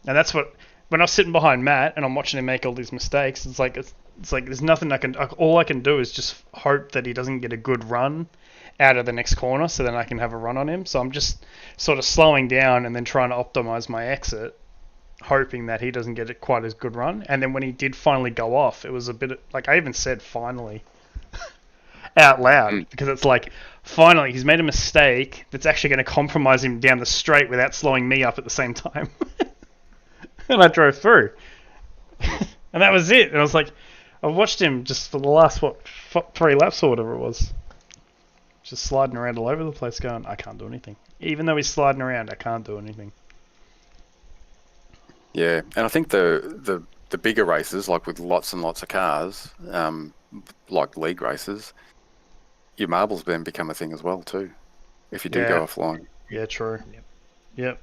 And that's what when I was sitting behind Matt and I'm watching him make all these mistakes. It's like it's like there's nothing I can. All I can do is just hope that he doesn't get a good run out of the next corner, so then I can have a run on him. So I'm just sort of slowing down and then trying to optimize my exit, hoping that he doesn't get it quite as good run. And then when he did finally go off, it was a bit like I even said finally out loud, because it's like finally he's made a mistake that's actually going to compromise him down the straight without slowing me up at the same time. And I drove through. And that was it. And I was like, I watched him just for the last, 3 laps or whatever it was. Just sliding around all over the place going, I can't do anything. Even though he's sliding around, I can't do anything. Yeah, and I think the bigger races, like with lots and lots of cars, like league races, your marbles then become a thing as well too, if you do go offline. Yeah, true. Yep.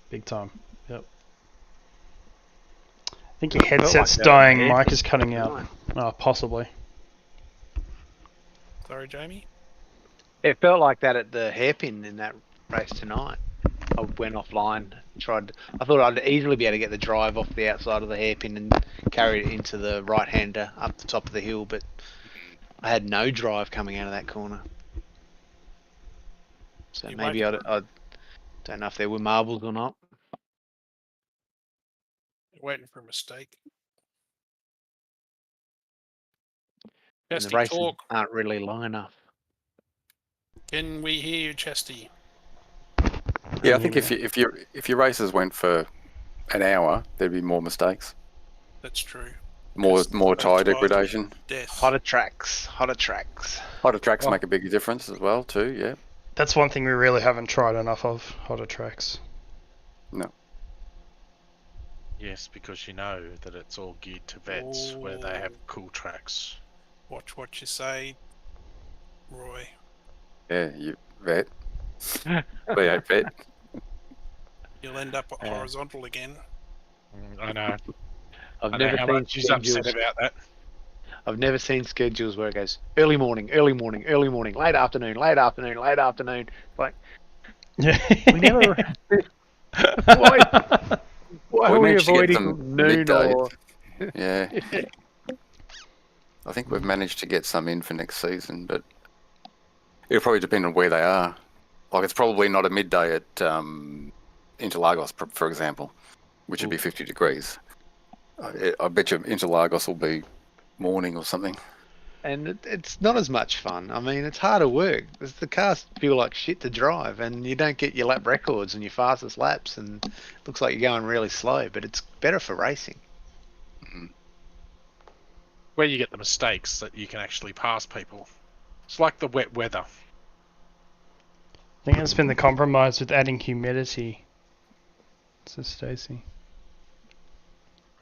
Big time. Yep. I think your headset's dying, mic is cutting out. Oh, possibly. Sorry, Jamie? It felt like that at the hairpin in that race tonight. I went offline, I thought I'd easily be able to get the drive off the outside of the hairpin and carry it into the right-hander up the top of the hill, but I had no drive coming out of that corner. So maybe I don't know if there were marbles or not. Waiting for a mistake. And the Chesty, races talk. aren't really long enough. Can we hear you, Chesty? Yeah, I think if your races went for an hour, there'd be more mistakes. That's true. More tyre degradation. Death. Hotter tracks. Hotter tracks make a big difference as well too. Yeah. That's one thing we really haven't tried enough of, hotter tracks. No. Yes, because you know that it's all geared to vets where they have cool tracks. Watch what you say, Roy. Yeah, you vet. V8 vet. You'll end up horizontal again. I know. I've never seen she's upset about that. I've never seen schedules where it goes early morning, late afternoon. Like, we never. Why are we avoiding noon or? Yeah. I think we've managed to get some in for next season, but it'll probably depend on where they are. Like, it's probably not a midday at Interlagos, for example, which would be 50 degrees. I bet you Interlagos will be morning or something. And it's not as much fun. I mean, it's harder work. The cars feel like shit to drive, and you don't get your lap records and your fastest laps, and it looks like you're going really slow, but it's better for racing. Where you get the mistakes that you can actually pass people. It's like the wet weather. I think it's been the compromise with adding humidity. Says Stacey.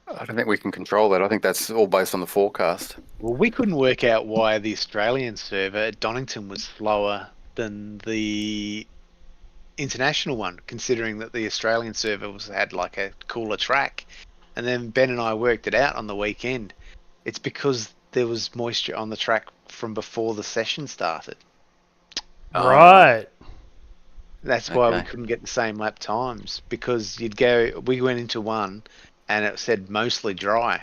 I don't think we can control that. I think that's all based on the forecast. Well, we couldn't work out why the Australian server at Donington was slower than the international one, considering that the Australian server had like a cooler track. And then Ben and I worked it out on the weekend. It's because there was moisture on the track from before the session started. Right. That's why we couldn't get the same lap times, because we went into one and it said mostly dry,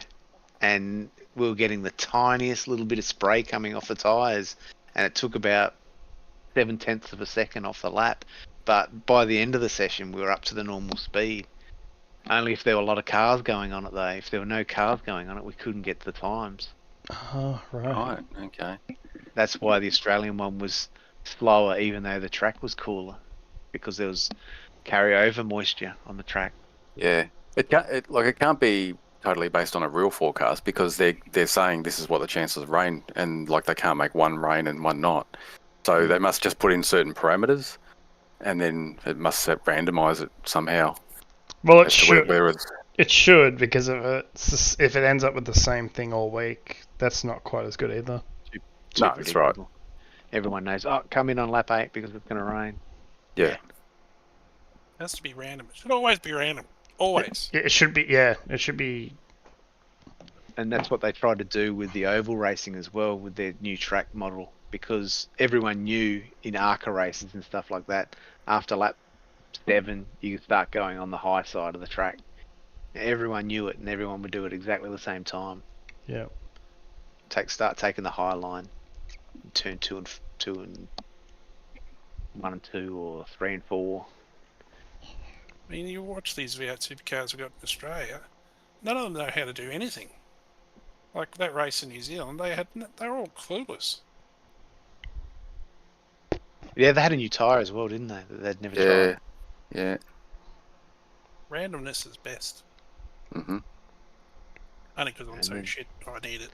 and we were getting the tiniest little bit of spray coming off the tyres, and it took about 0.7 of a second off the lap. But by the end of the session, we were up to the normal speed. Only if there were a lot of cars going on it, though. If there were no cars going on it, we couldn't get the times. Oh, right. Okay. That's why the Australian one was slower, even though the track was cooler, because there was carryover moisture on the track. Yeah, it can't be totally based on a real forecast, because they're saying this is what the chances of rain, and like they can't make one rain and one not. So they must just put in certain parameters, and then it must randomize it somehow. Well, it should. It should, because if it ends up with the same thing all week, that's not quite as good either. No, that's right. Everyone knows, come in on lap 8 because it's going to rain. Yeah. It has to be random. It should always be random. Always. It should be, it should be. And that's what they tried to do with the oval racing as well, with their new track model, because everyone knew in ACA races and stuff like that, after lap 7, you could start going on the high side of the track. Everyone knew it, and everyone would do it exactly the same time. Yeah. start taking the high line, turn 2 and 1 and 2, or 3 and 4. I mean, you watch these V8 supercars we've got in Australia. None of them know how to do anything. Like that race in New Zealand, they were all clueless. Yeah, they had a new tyre as well, didn't they? That they'd never tried. Yeah. Randomness is best. Mhm. Only because I'm And so then- shit, I need it.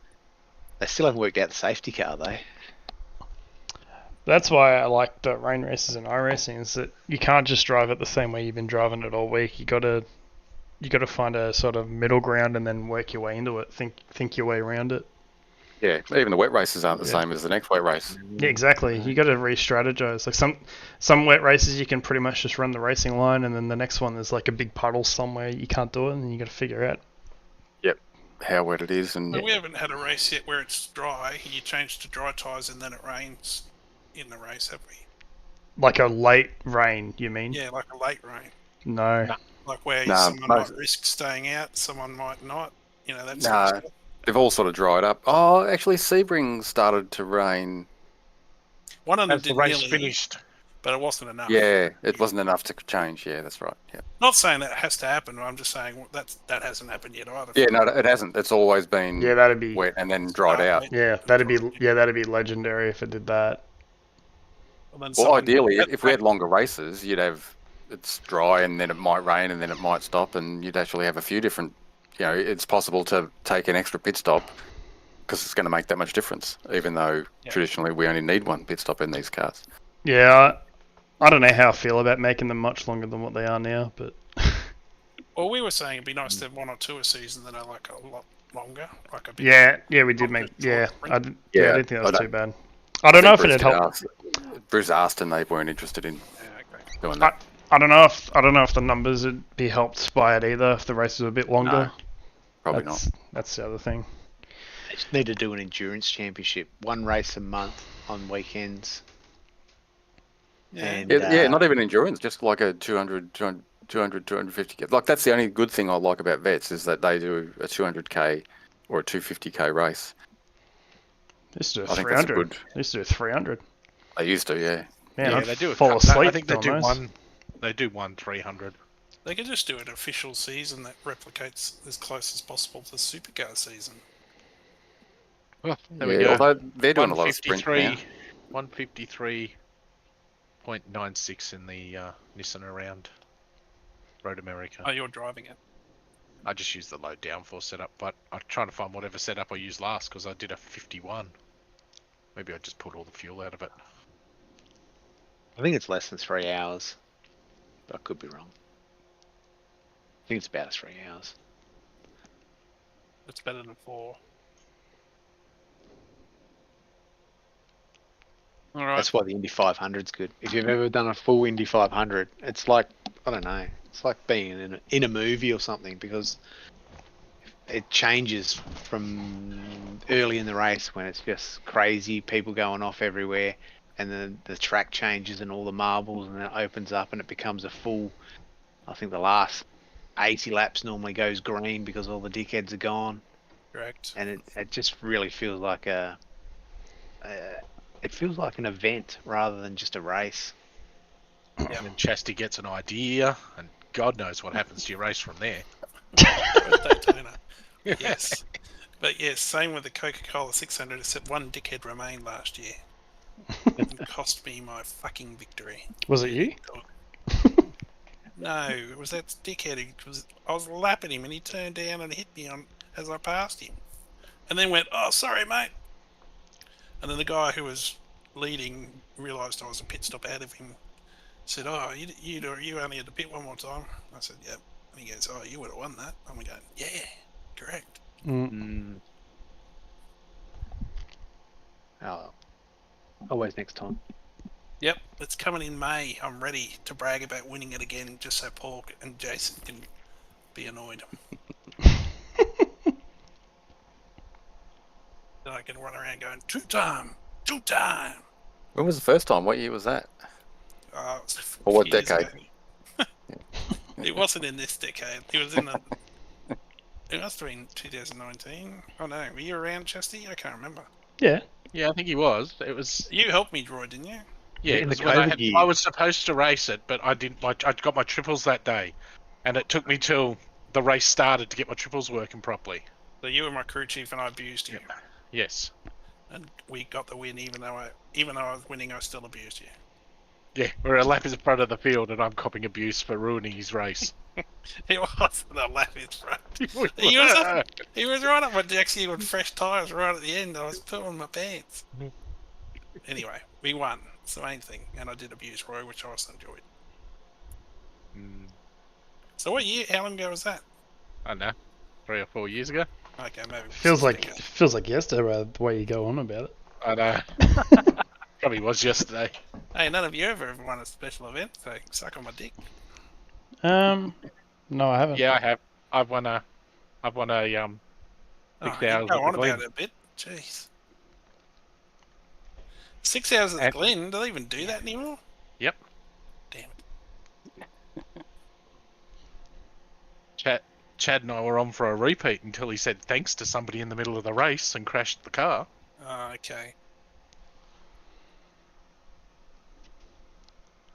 They still haven't worked out the safety car, though. That's why I like the rain races and iRacing, is that you can't just drive it the same way you've been driving it all week. You gotta find a sort of middle ground and then work your way into it. Think your way around it. Yeah, even the wet races aren't the same as the next wet race. Yeah, exactly. You got to re-strategize. Like some wet races, you can pretty much just run the racing line, and then the next one there's like a big puddle somewhere you can't do it, and you got to figure out. Yep, how wet it is, and But we haven't had a race yet where it's dry. You change to dry tyres and then it rains in the race, have we? Like a late rain, you mean? Yeah, like a late rain. No. Like where Nah, someone most- might risk staying out, someone might not. You know, that's Nah, they've all sort of dried up. Oh, actually, Sebring started to rain. one of them As the did race nearly, finished. but it wasn't enough. Yeah, it wasn't enough to change. Yeah, that's right. Yeah. Not saying that has to happen. I'm just saying that hasn't happened yet either. Yeah, no, it hasn't. It's always been Yeah, that'd be. wet and then dried out. Yeah, that'd be legendary if it did that. Well, ideally, if we had longer races, you'd have it's dry and then it might rain and then it might stop, and you'd actually have a few different. You know, it's possible to take an extra pit stop because it's going to make that much difference, even though traditionally we only need one pit stop in these cars. Yeah, I don't know how I feel about making them much longer than what they are now, but Well, we were saying it'd be nice to have 1 or 2 a season that are like a lot longer, like a bit. yeah, we did make. Yeah, I didn't think that was too bad. I I don't know if think it'd Bruce help. Bruce asked and they weren't interested in doing that. I don't know if the numbers would be helped by it either if the races were a bit longer. No, probably not. That's the other thing. They just need to do an endurance championship, 1 race a month on weekends. And, Yeah, not even endurance, just like a 200, 250k. Like, that's the only good thing I like about vets is that they do a 200k or a 250k race. They used to do I think that's 300. good. They used to do 300. They used to, yeah. Man, Yeah, I'd they do a fall couple. asleep I think they doing do those. one. They do one 300. They could just do an official season that replicates as close as possible to the supercar season. Well, there Yeah, we go. although they're doing a lot of sprint now. 153.96 in the Nissan around Road America. Oh, you're driving it. I just used the low downforce setup, but I'm trying to find whatever setup I used last because I did a 51. Maybe I just pulled all the fuel out of it. I think it's less than 3 hours, but I could be wrong. I think it's about 3 hours. It's better than 4. All right. That's why the Indy 500's good. If you've ever done a full Indy 500, it's like, I don't know, it's like being in a movie or something, because it changes from early in the race when it's just crazy, people going off everywhere, and then the track changes and all the marbles, and then it opens up and it becomes a full, I think the last 80 laps normally goes green because all the dickheads are gone. Correct. And it just really feels like it feels like an event rather than just a race. And then Chasty gets an idea, and God knows what happens to your race from there. Daytona. Yes. But yes, same with the Coca-Cola 600, except one dickhead remained last year. It cost me my fucking victory. Was it you? No, it was that dickhead. I was lapping him and he turned down and hit me as I passed him. And then went, "Oh, sorry, mate." And then the guy who was leading realised I was a pit stop out of him. Said, "Oh, you only had to pit one more time." I said, "Yep." And he goes, "Oh, you would have won that." I'm going, "Yeah, correct." Oh, always next time. Yep, it's coming in May. I'm ready to brag about winning it again, just so Paul and Jason can be annoyed. Then I can run around going, two-time. When was the first time? What year was that? It was Or what years decade? ago. It wasn't in this decade. It was in the It must have been 2019. Oh no, were you around, Chesty? I can't remember. Yeah. Yeah, I think he was. It was. You helped me draw, didn't you? Yeah, In it the was when I COVID had. year. I was supposed to race it, but I didn't. I got my triples that day, and it took me till the race started to get my triples working properly. So you were my crew chief, and I abused you. Yes. And we got the win, even though I was winning, I still abused you. Yeah, we're a lap in front of the field, and I'm copping abuse for ruining his race. He wasn't a lap in front. He was right up my Dexy with fresh tyres right at the end. I was putting my pants. Anyway, we won. It's the main thing. And I did abuse Roy, which I also enjoyed. So what year? How long ago was that? I don't know, 3 or 4 years ago. Okay, maybe. Feels like yesterday the way you go on about it. I know. Probably was yesterday. Hey, none of you ever won a special event, so suck on my dick. No, I haven't. Yeah, I have. I've won a 6 hours Go at on the Glen. about it a bit. Jeez. 6 hours at the Glen? Do they even do that anymore? Yep. Damn it. Chad and I were on for a repeat until he said thanks to somebody in the middle of the race and crashed the car. Oh, okay.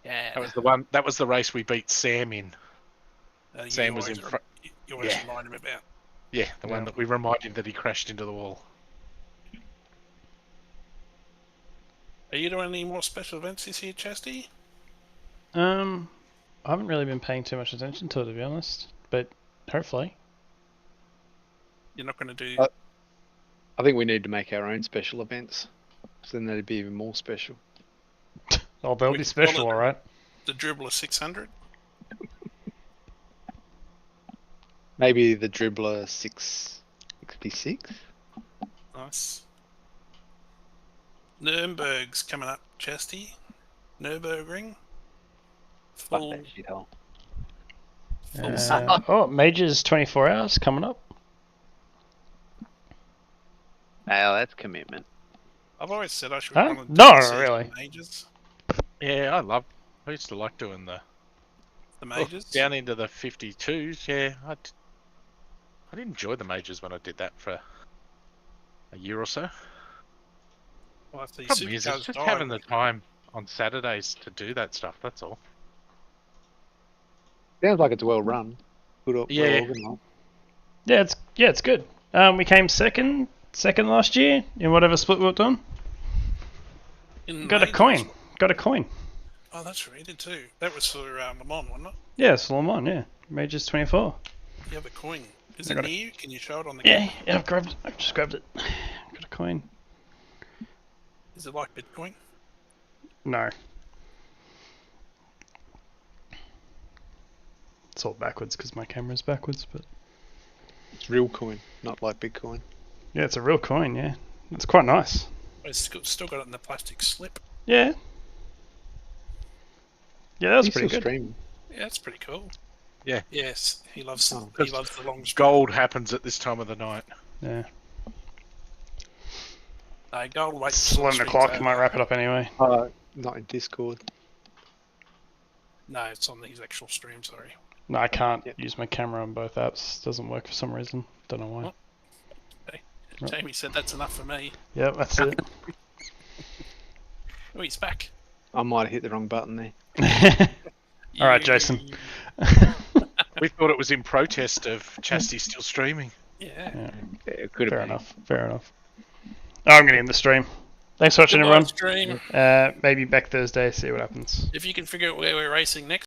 Yeah. That was the one. That was the race we beat Sam in. Sam was in You front. always Yeah. remind him about. Yeah, the one that we reminded that he crashed into the wall. Are you doing any more special events this year, Chesty? I haven't really been paying too much attention to it, to be honest. But hopefully. You're not going to do... I think we need to make our own special events. So then they'd be even more special. Oh, they'll be special, alright. The Dribbler 600? Maybe the Dribbler 666? Nice. Nürnberg's coming up, Chesty. Nürburgring. Fuck that shithole. Majors 24 hours coming up. Oh, that's commitment. I've always said I should Huh? want to No, do the really. majors. Yeah, I used to like doing the majors? down into the 52s. Yeah, I did enjoy the majors when I did that for a year or so. Well, if the Problem is, Supercars it's just die, having the time on Saturdays to do that stuff. That's all. Sounds like it's well run. Good, Yeah. organised. Yeah, it's good. We came second last year in whatever split we were doing. Got a coin. Got a coin. Oh, that's right, you did too. That was for Le Mans, wasn't it? Yeah, it's Le Mans, yeah. Majors 24. You have a coin. Is I it got near it. you? Can you show it on the Yeah, camera? I've just grabbed it. Got a coin. Is it like Bitcoin? No. It's all backwards because my camera's backwards, but... It's real coin, not like Bitcoin. Yeah, it's a real coin, yeah. It's quite nice. It's still got it in the plastic slip. Yeah. Yeah, that was He's pretty still good. streaming. Yeah, that's pretty cool. Yeah. Yes, he loves Oh. the long strip. Gold happens at this time of the night. Yeah. No, gold waits. It's 11 o'clock, might wrap it up anyway. Not in Discord. No, it's on his actual stream, sorry. No, I can't use my camera on both apps. Doesn't work for some reason. Don't know why. Oh. Okay. Right. Jamie said that's enough for me. Yep, that's it. Oh, he's back. I might have hit the wrong button there. Alright, Jason. We thought it was in protest of Chastity still streaming. Yeah. Yeah. It could have Fair been. enough. Fair enough. Oh, I'm going to end the stream. Thanks for watching, Good night, everyone. stream. Maybe back Thursday, see what happens. If you can figure out where we're racing next.